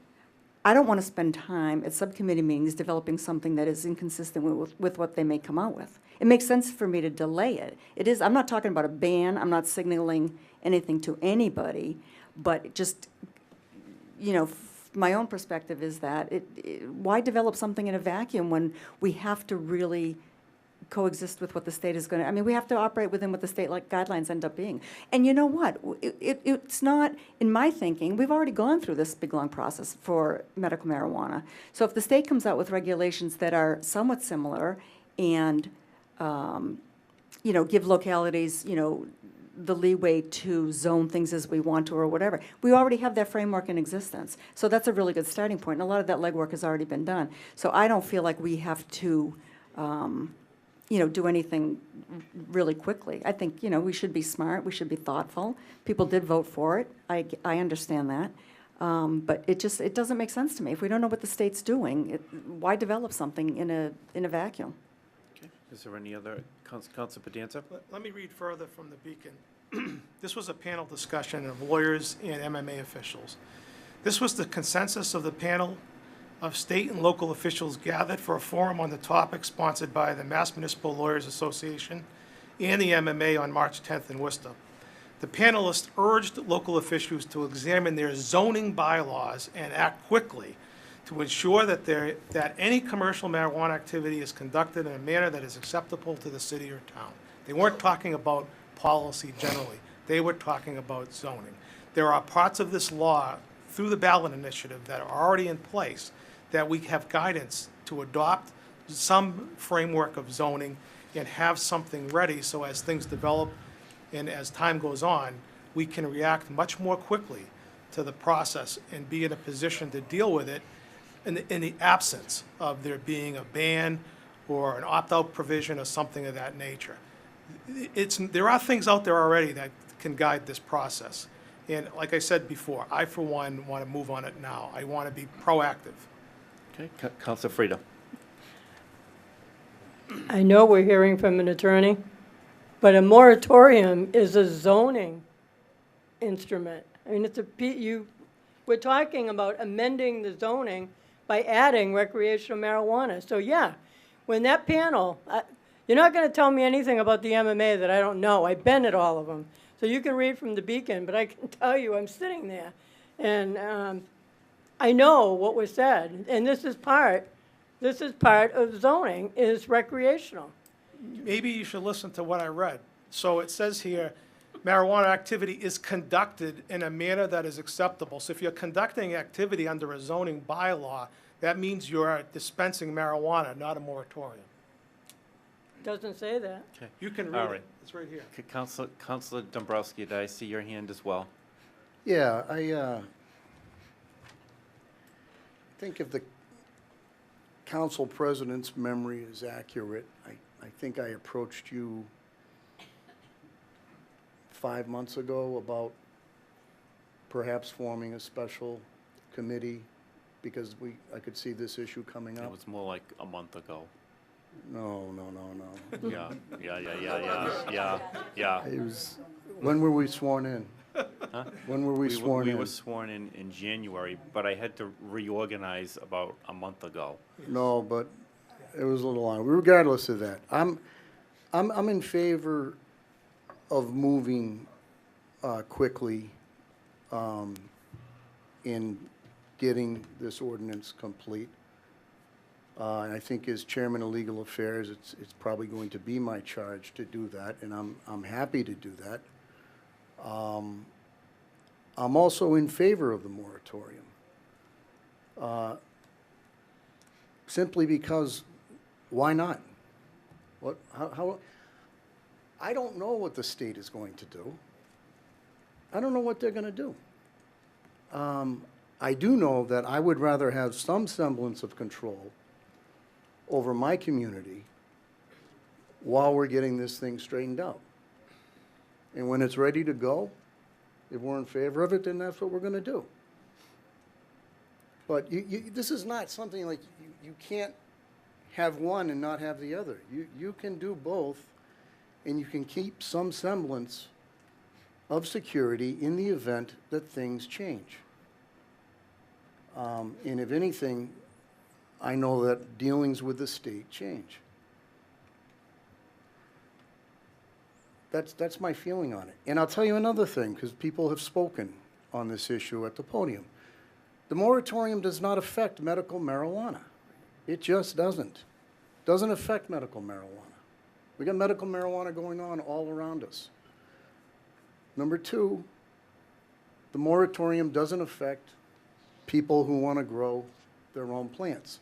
I don't want to spend time at subcommittee meetings developing something that is inconsistent with what they may come out with. It makes sense for me to delay it. It is, I'm not talking about a ban, I'm not signaling anything to anybody, but just, my own perspective is that why develop something in a vacuum when we have to really coexist with what the state is going to, we have to operate within what the state guidelines end up being. And you know what? It's not, in my thinking, we've already gone through this big, long process for medical marijuana. So if the state comes out with regulations that are somewhat similar and, give localities, the leeway to zone things as we want to or whatever, we already have that framework in existence. So that's a really good starting point, and a lot of that legwork has already been done. So I don't feel like we have to do anything really quickly. I think, we should be smart, we should be thoughtful. People did vote for it, I understand that. But it doesn't make sense to me. If we don't know what the state's doing, why develop something in a vacuum? Okay. Is there any other, Councilor Pedanza? Let me read further from the Beacon. This was a panel discussion of lawyers and MMA officials. This was the consensus of the panel of state and local officials gathered for a forum on the topic sponsored by the Mass Municipal Lawyers Association and the MMA on March 10th in Worcester. The panelists urged local officials to examine their zoning bylaws and act quickly to ensure that any commercial marijuana activity is conducted in a manner that is acceptable to the city or town. They weren't talking about policy generally. They were talking about zoning. There are parts of this law through the ballot initiative that are already in place that we have guidance to adopt some framework of zoning and have something ready so as things develop and as time goes on, we can react much more quickly to the process and be in a position to deal with it in the absence of there being a ban or an opt-out provision or something of that nature. There are things out there already that can guide this process. And like I said before, I, for one, want to move on it now. I want to be proactive. Okay, Councilor Frida. I know we're hearing from an attorney, but a moratorium is a zoning instrument. We're talking about amending the zoning by adding recreational marijuana. So yeah, when that panel, you're not going to tell me anything about the MMA that I don't know. I've been at all of them. So you can read from the Beacon, but I can tell you I'm sitting there. And I know what was said. And this is part of zoning, is recreational. Maybe you should listen to what I read. So it says here, marijuana activity is conducted in a manner that is acceptable. So if you're conducting activity under a zoning bylaw, that means you're dispensing marijuana, not a moratorium. Doesn't say that. Okay. You can All read right. it. It's right here. Counselor Dombrowski, did I see your hand as well? Yeah, I think if the council president's memory is accurate, I think I approached you 5 months ago about perhaps forming a special committee because I could see this issue coming It up. was more like a month ago. No. Yeah. It was, when were we sworn in? Huh? When were we sworn We in? were sworn in January, but I had to reorganize about a month ago. No, but it was a little long. Regardless of that, I'm in favor of moving quickly in getting this ordinance complete. And I think as chairman of legal affairs, it's probably going to be my charge to do that, and I'm happy to do that. I'm also in favor of the moratorium. Simply because, why not? How, I don't know what the state is going to do. I don't know what they're gonna do. I do know that I would rather have some semblance of control over my community while we're getting this thing straightened out. And when it's ready to go, if we're in favor of it, then that's what we're gonna do. But this is not something like, you can't have one and not have the other. You can do both, and you can keep some semblance of security in the event that things change. And if anything, I know that dealings with the state change. That's my feeling on it. And I'll tell you another thing, because people have spoken on this issue at the podium. The moratorium does not affect medical marijuana. It just doesn't. Doesn't affect medical marijuana. We got medical marijuana going on all around us. Number two, the moratorium doesn't affect people who want to grow their own plants.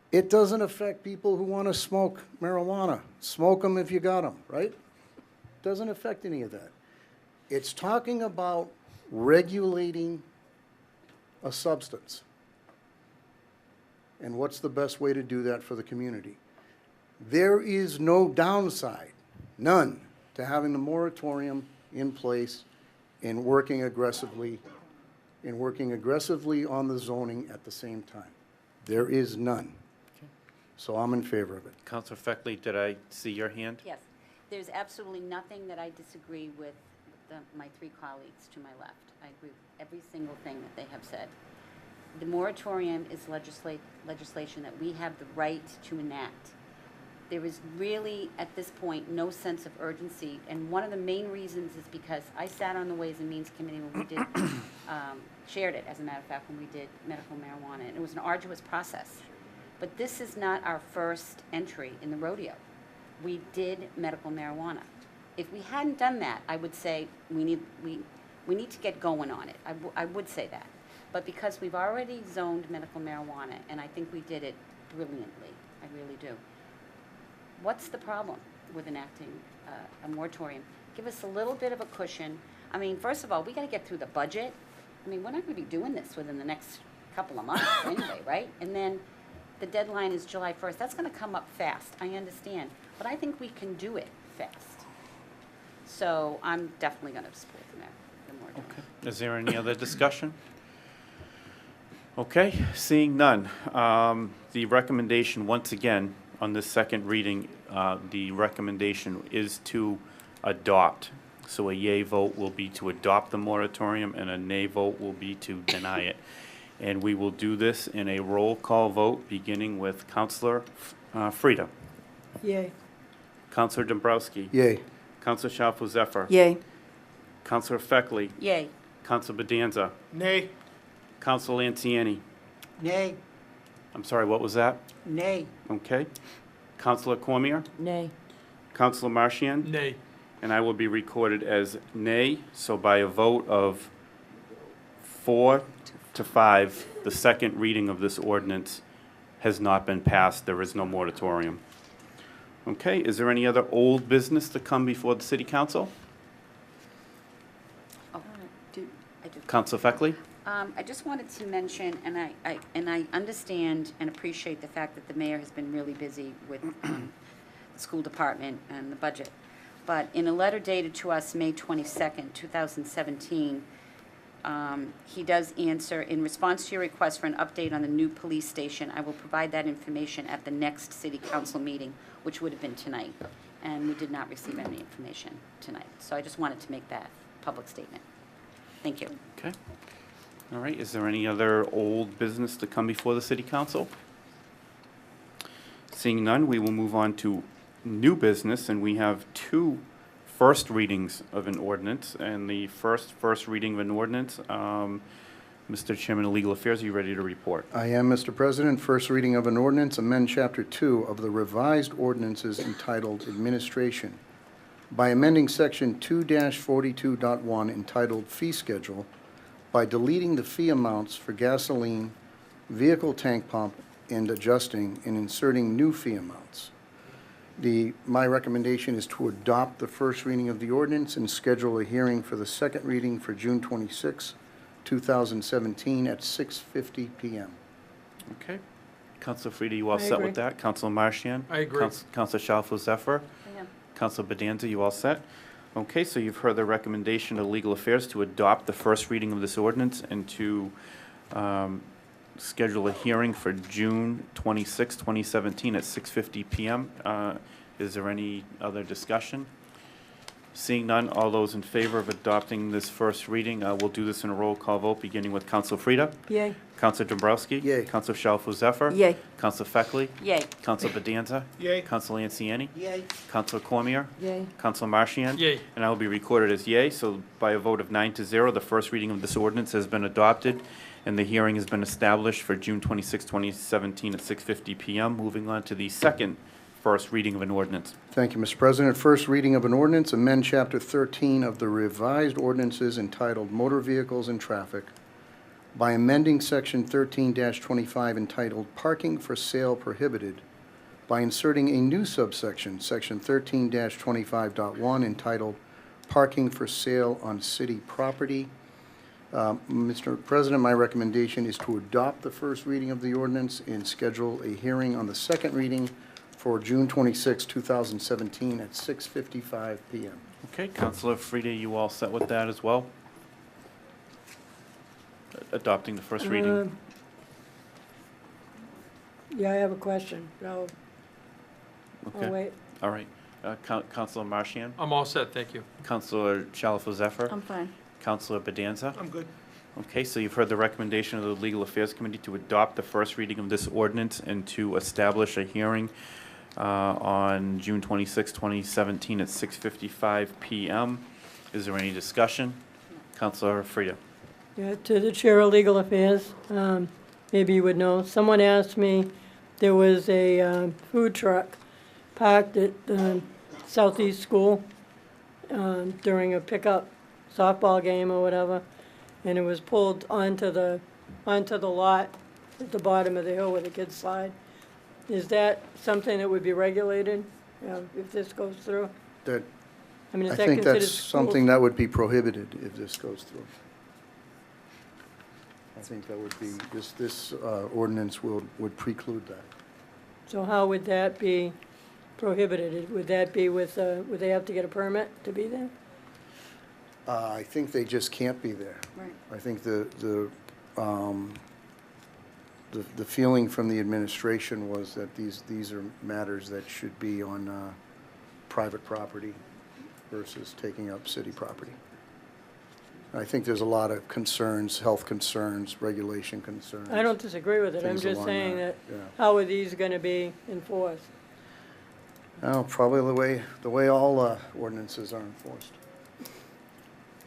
It doesn't affect people who want to smoke marijuana. Smoke them if you got them, right? Doesn't affect any of that. It's talking about regulating a substance. And what's the best way to do that for the community? There is no downside, none, to having the moratorium in place and working aggressively on the zoning at the same time. There is none. So I'm in favor of it. Counselor Feckley, did I see your hand? Yes, there's absolutely nothing that I disagree with my three colleagues to my left. I agree with every single thing that they have said. The moratorium is legislation that we have the right to enact. There is really, at this point, no sense of urgency, and one of the main reasons is because I sat on the Ways and Means Committee when we did, chaired it, as a matter of fact, when we did medical marijuana, and it was an arduous process. But this is not our first entry in the rodeo. We did medical marijuana. If we hadn't done that, I would say we need to get going on it. I would say that. But because we've already zoned medical marijuana, and I think we did it brilliantly, I really do. What's the problem with enacting a moratorium? Give us a little bit of a cushion. I mean, first of all, we got to get through the budget. I mean, we're not going to be doing this within the next couple of months anyway, right? And then the deadline is July 1st. That's going to come up fast, I understand. But I think we can do it fast. So I'm definitely going to support the moratorium. Okay. Is there any other discussion? Okay, seeing none. The recommendation, once again, on this second reading, the recommendation is to adopt. So a yea vote will be to adopt the moratorium, and a nay vote will be to deny it. And we will do this in a roll call vote, beginning with Counselor Frida. Yay. Counselor Dombrowski. Yay. Counselor Shalfo-Zephyr. Yay. Counselor Feckley. Yay. Counselor Bedanza. Nay. Counselor Lanciani. Nay. I'm sorry, what was that? Nay. Okay. Counselor Cormier. Nay. Counselor Marchian. Nay. and I will be recorded as nay. So by a vote of 4 to 5, the second reading of this ordinance has not been passed. There is no moratorium. Okay, is there any other old business to come before the city council? Oh, I do. Council Feckley? I just wanted to mention, and I understand and appreciate the fact that the mayor has been really busy with the school department and the budget. But in a letter dated to us May 22nd, 2017, he does answer, in response to your request for an update on the new police station, I will provide that information at the next city council meeting, which would have been tonight. And we did not receive any information tonight. So I just wanted to make that public statement. Thank you. Okay. All right, is there any other old business to come before the city council? Seeing none, we will move on to new business, and we have 2 first readings of an ordinance. And the first reading of an ordinance, Mr. Chairman of Legal Affairs, are you ready to report? I am, Mr. President. First reading of an ordinance, amend Chapter 2 of the revised ordinances entitled Administration by amending Section 2-42.1 entitled Fee Schedule by deleting the fee amounts for gasoline, vehicle tank pump, and adjusting and inserting new fee amounts. My recommendation is to adopt the first reading of the ordinance and schedule a hearing for the second reading for June 26, 2017 at 6:50 p.m. Okay. Councilor Frida, you all I set agree. with that? Councilor Marchian? I agree. Councilor Shalfo Zephyr? I am. Councilor Bedanza, you all set? Okay, so you've heard the recommendation of Legal Affairs to adopt the first reading of this ordinance and to schedule a hearing for June 26, 2017 at 6:50 p.m. Is there any other discussion? Seeing none, all those in favor of adopting this first reading, we'll do this in a roll call vote, beginning with Councilor Frida. Yay. Councilor Dombrowski. Yay. Councilor Shalfo Zephyr. Yay. Councilor Feckley. Yay. Councilor Bedanza. Yay. Councilor Lanciani. Yay. Councilor Cormier. Yay. Councilor Marchian. Yay. And I will be recorded as yay. So by a vote of 9-0, the first reading of this ordinance has been adopted, and the hearing has been established for June 26, 2017 at 6:50 p.m. Moving on to the first reading of an ordinance. Thank you, Mr. President. First reading of an ordinance, amend Chapter 13 of the revised ordinances entitled Motor Vehicles and Traffic by amending Section 13-25 entitled Parking for Sale Prohibited by inserting a new subsection, Section 13-25.1, entitled Parking for Sale on City Property. Mr. President, my recommendation is to adopt the first reading of the ordinance and schedule a hearing on the second reading for June 26, 2017 at 6:55 p.m. Okay, Councilor Frida, you all set with that as well? Adopting the first reading? Yeah, I have a question. No, Okay. oh, wait. All right. Councilor Marchian? I'm all set, thank you. Councilor Shalfo Zephyr? I'm fine. Councilor Bedanza? I'm good. Okay, so you've heard the recommendation of the Legal Affairs Committee to adopt the first reading of this ordinance and to establish a hearing on June 26, 2017 at 6:55 p.m. Is there any discussion? Councilor Frida. Yeah, to the Chair of Legal Affairs, maybe you would know, someone asked me, there was a food truck parked at the Southeast School during a pickup softball game or whatever, and it was pulled onto the lot at the bottom of the hill where the kids slide. Is that something that would be regulated if this goes through? That, I mean, I is that think considered that's school? something that would be prohibited if this goes through. I think that would be, this ordinance would preclude that. So how would that be prohibited? Would that be with, would they have to get a permit to be there? I think they just can't be there. Right. I think the feeling from the administration was that these are matters that should be on private property versus taking up city property. I think there's a lot of concerns, health concerns, regulation concerns. I don't disagree with it. I'm Things just along saying that, that, yeah. how are these gonna be enforced? Oh, probably the way all ordinances are enforced.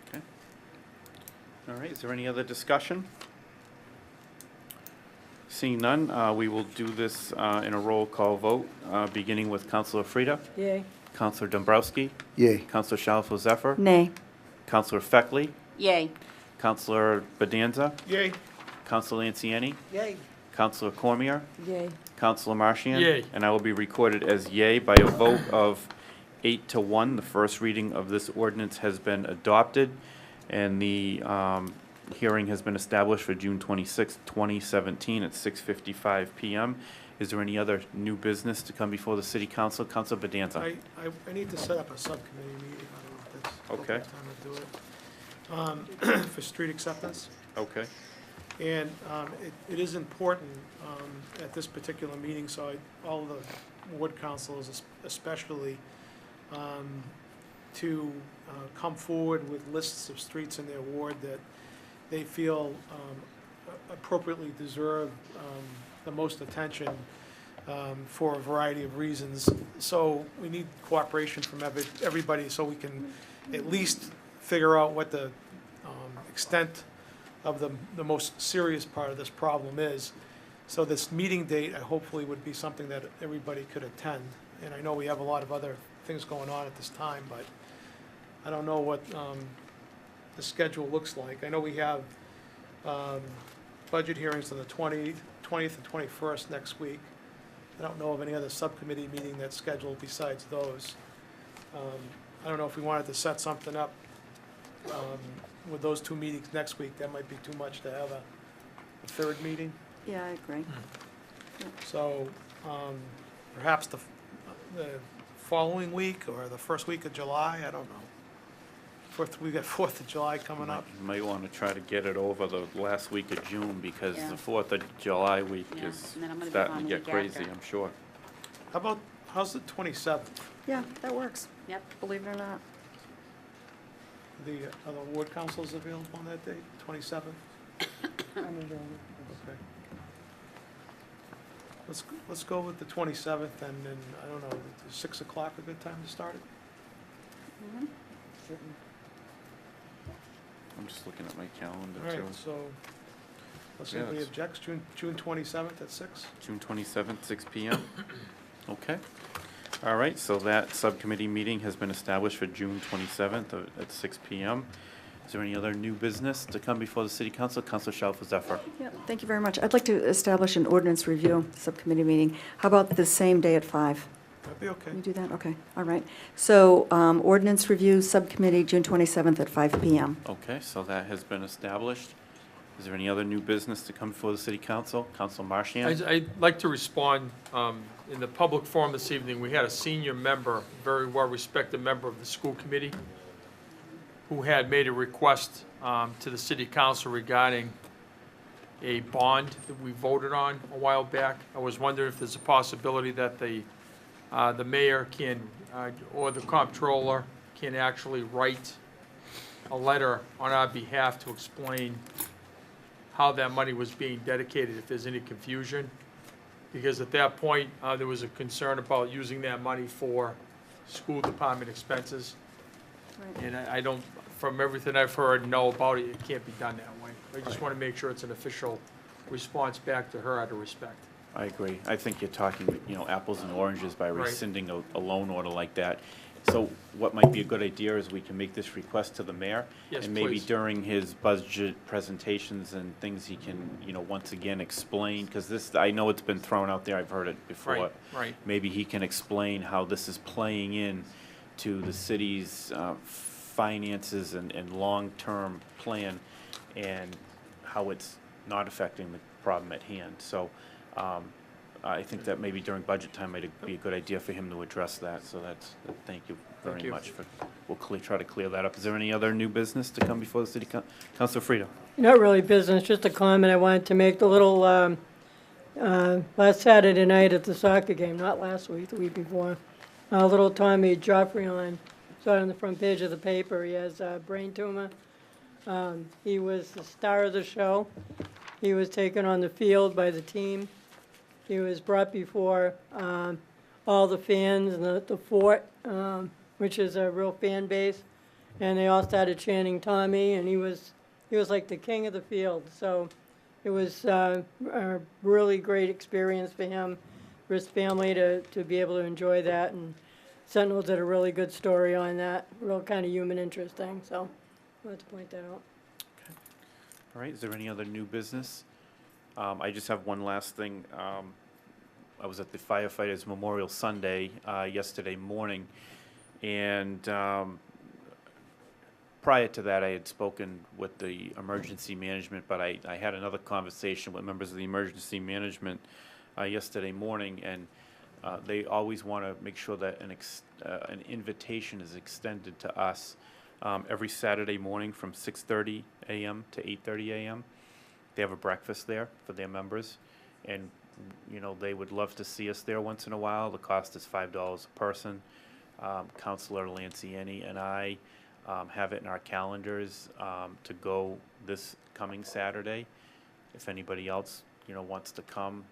Okay. All right, is there any other discussion? Seeing none, we will do this in a roll call vote, beginning with Councilor Frida. Yay. Counselor Dombrowski, Yay. Counselor Shalfo Zephyr, Nay. Counselor Feckley, Yay. Counselor Bedanza, Yay. Counselor Lanciani, Yay. Counselor Cormier, Yay. Counselor Marchian. Yay. And I will be recorded as yay by a vote of 8-1. The first reading of this ordinance has been adopted, and the hearing has been established for June 26, 2017 at 6:55 PM. Is there any other new business to come before the city council? Councilor Bedanza. I need to set up a subcommittee meeting, I don't know if that's the Okay. time to do it, for street acceptance. Okay. And it is important at this particular meeting, so all the ward councils especially, to come forward with lists of streets in their ward that they feel appropriately deserve the most attention for a variety of reasons. So we need cooperation from everybody so we can at least figure out what the extent of the most serious part of this problem is. So this meeting date, hopefully, would be something that everybody could attend. And I know we have a lot of other things going on at this time, but I don't know what the schedule looks like. I know we have budget hearings on the 20th and 21st next week. I don't know of any other subcommittee meeting that's scheduled besides those. I don't know if we wanted to set something up with those two meetings next week. That might be too much to have a third meeting. Yeah, I agree. So perhaps the following week or the first week of July, I don't know. We got 4th of July coming up. You might want to try to get it over the last week of June, because Yeah. the 4th of July week Yeah, is and then I'm gonna be starting gone to the get week crazy, after. I'm sure. How's the 27th? Yeah, that works. Yep. Believe it or not. Are the ward councils available on that date, 27th? Okay. Let's go with the 27th, and then, I don't know, is 6 o'clock a good time to start it? I'm just looking at my calendar, All too. right, so, unless Yeah, anybody that's- objects, June 27th at 6? June 27th, 6 PM? Okay. All right, so that subcommittee meeting has been established for June 27th at 6 PM. Is there any other new business to come before the city council? Councilor Shalfo Zephyr. Yeah, thank you very much. I'd like to establish an ordinance review subcommittee meeting. How about the same day at 5? That'd be okay. Can you do that? Okay, all right. So ordinance review subcommittee, June 27th at 5 PM. Okay, so that has been established. Is there any other new business to come before the city council? Council Marchian? I'd like to respond, in the public forum this evening, we had a senior member, very well-respected member of the school committee, who had made a request to the city council regarding a bond that we voted on a while back. I was wondering if there's a possibility that the mayor can, or the comptroller can actually write a letter on our behalf to explain how that money was being dedicated, if there's any confusion. Because at that point, there was a concern about using that money for school department expenses. And I don't, from everything I've heard and know about it, it can't be done that way. I just want to make sure it's an official response back to her out of respect. I agree. I think you're talking, apples and oranges by Right. rescinding a loan order like that. So what might be a good idea is we can make this request to the mayor. Yes, And maybe please. during his budget presentations and things, he can, once again explain, because this, I know it's been thrown out there, I've heard it before. Right, right. Maybe he can explain how this is playing in to the city's finances and long-term plan, and how it's not affecting the problem at hand. So I think that maybe during budget time might be a good idea for him to address that, so thank you Thank very you. much. We'll try to clear that up. Is there any other new business to come before the city Councilor Frida? Not really business, just a comment I wanted to make. The little, last Saturday night at the soccer game, not last week, the week before, little Tommy Joffrey saw it on the front page of the paper. He has a brain tumor. He was the star of the show. He was taken on the field by the team. He was brought before all the fans and the fort, which is a real fan base, and they all started chanting Tommy, and he was like the king of the field. So it was a really great experience for him, for his family to be able to enjoy that. And Sentinel did a really good story on that, real kind of human interest thing, so I wanted to point that out. All right, is there any other new business? I just have one last thing. I was at the firefighters Memorial Sunday yesterday morning, and prior to that, I had spoken with the emergency management, but I had another conversation with members of the emergency management yesterday morning, and they always want to make sure that an invitation is extended to us every Saturday morning from 6:30 a.m. to 8:30 a.m. They have a breakfast there for their members, and they would love to see us there once in a while. The cost is $5 a person. Councilor Lanciani and I have it in our calendars to go this coming Saturday. If anybody else wants to come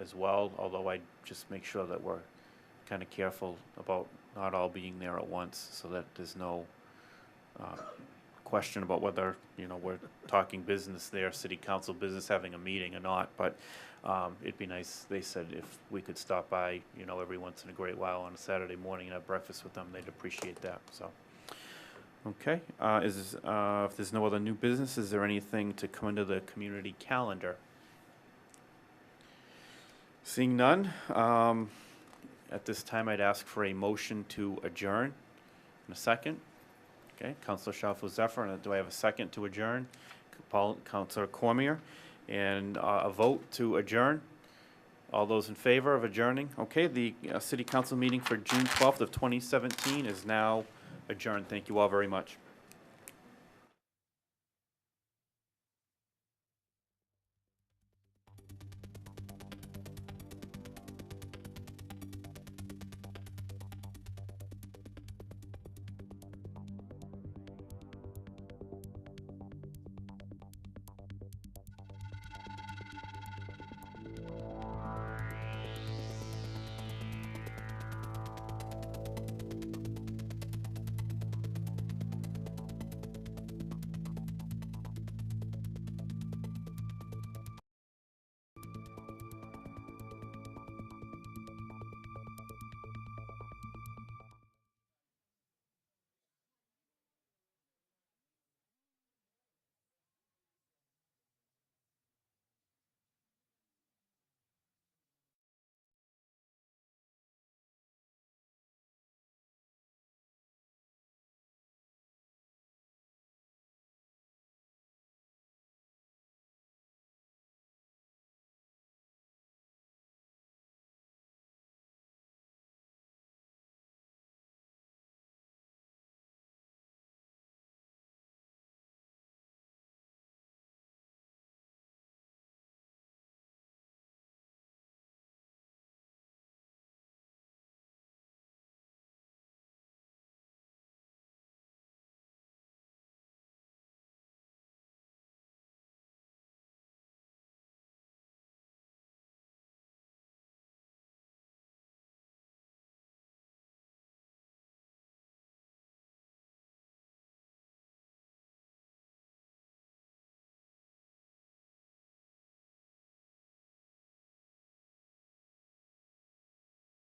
as well, although I just make sure that we're kind of careful about not all being there at once, so that there's no question about whether we're talking business there, city council business, having a meeting or not. But it'd be nice, they said, if we could stop by every once in a great while on a Saturday morning and have breakfast with them. They'd appreciate that. So okay, if there's no other new business, is there anything to come into the community calendar? Seeing none, at this time I'd ask for a motion to adjourn. In a second. Okay, Councilor Shalfo-Zephyr, and do I have a second to adjourn? Councilor Cormier, and a vote to adjourn. All those in favor of adjourning? Okay, the city council meeting for June 12th of 2017 is now adjourned. Thank you all very much.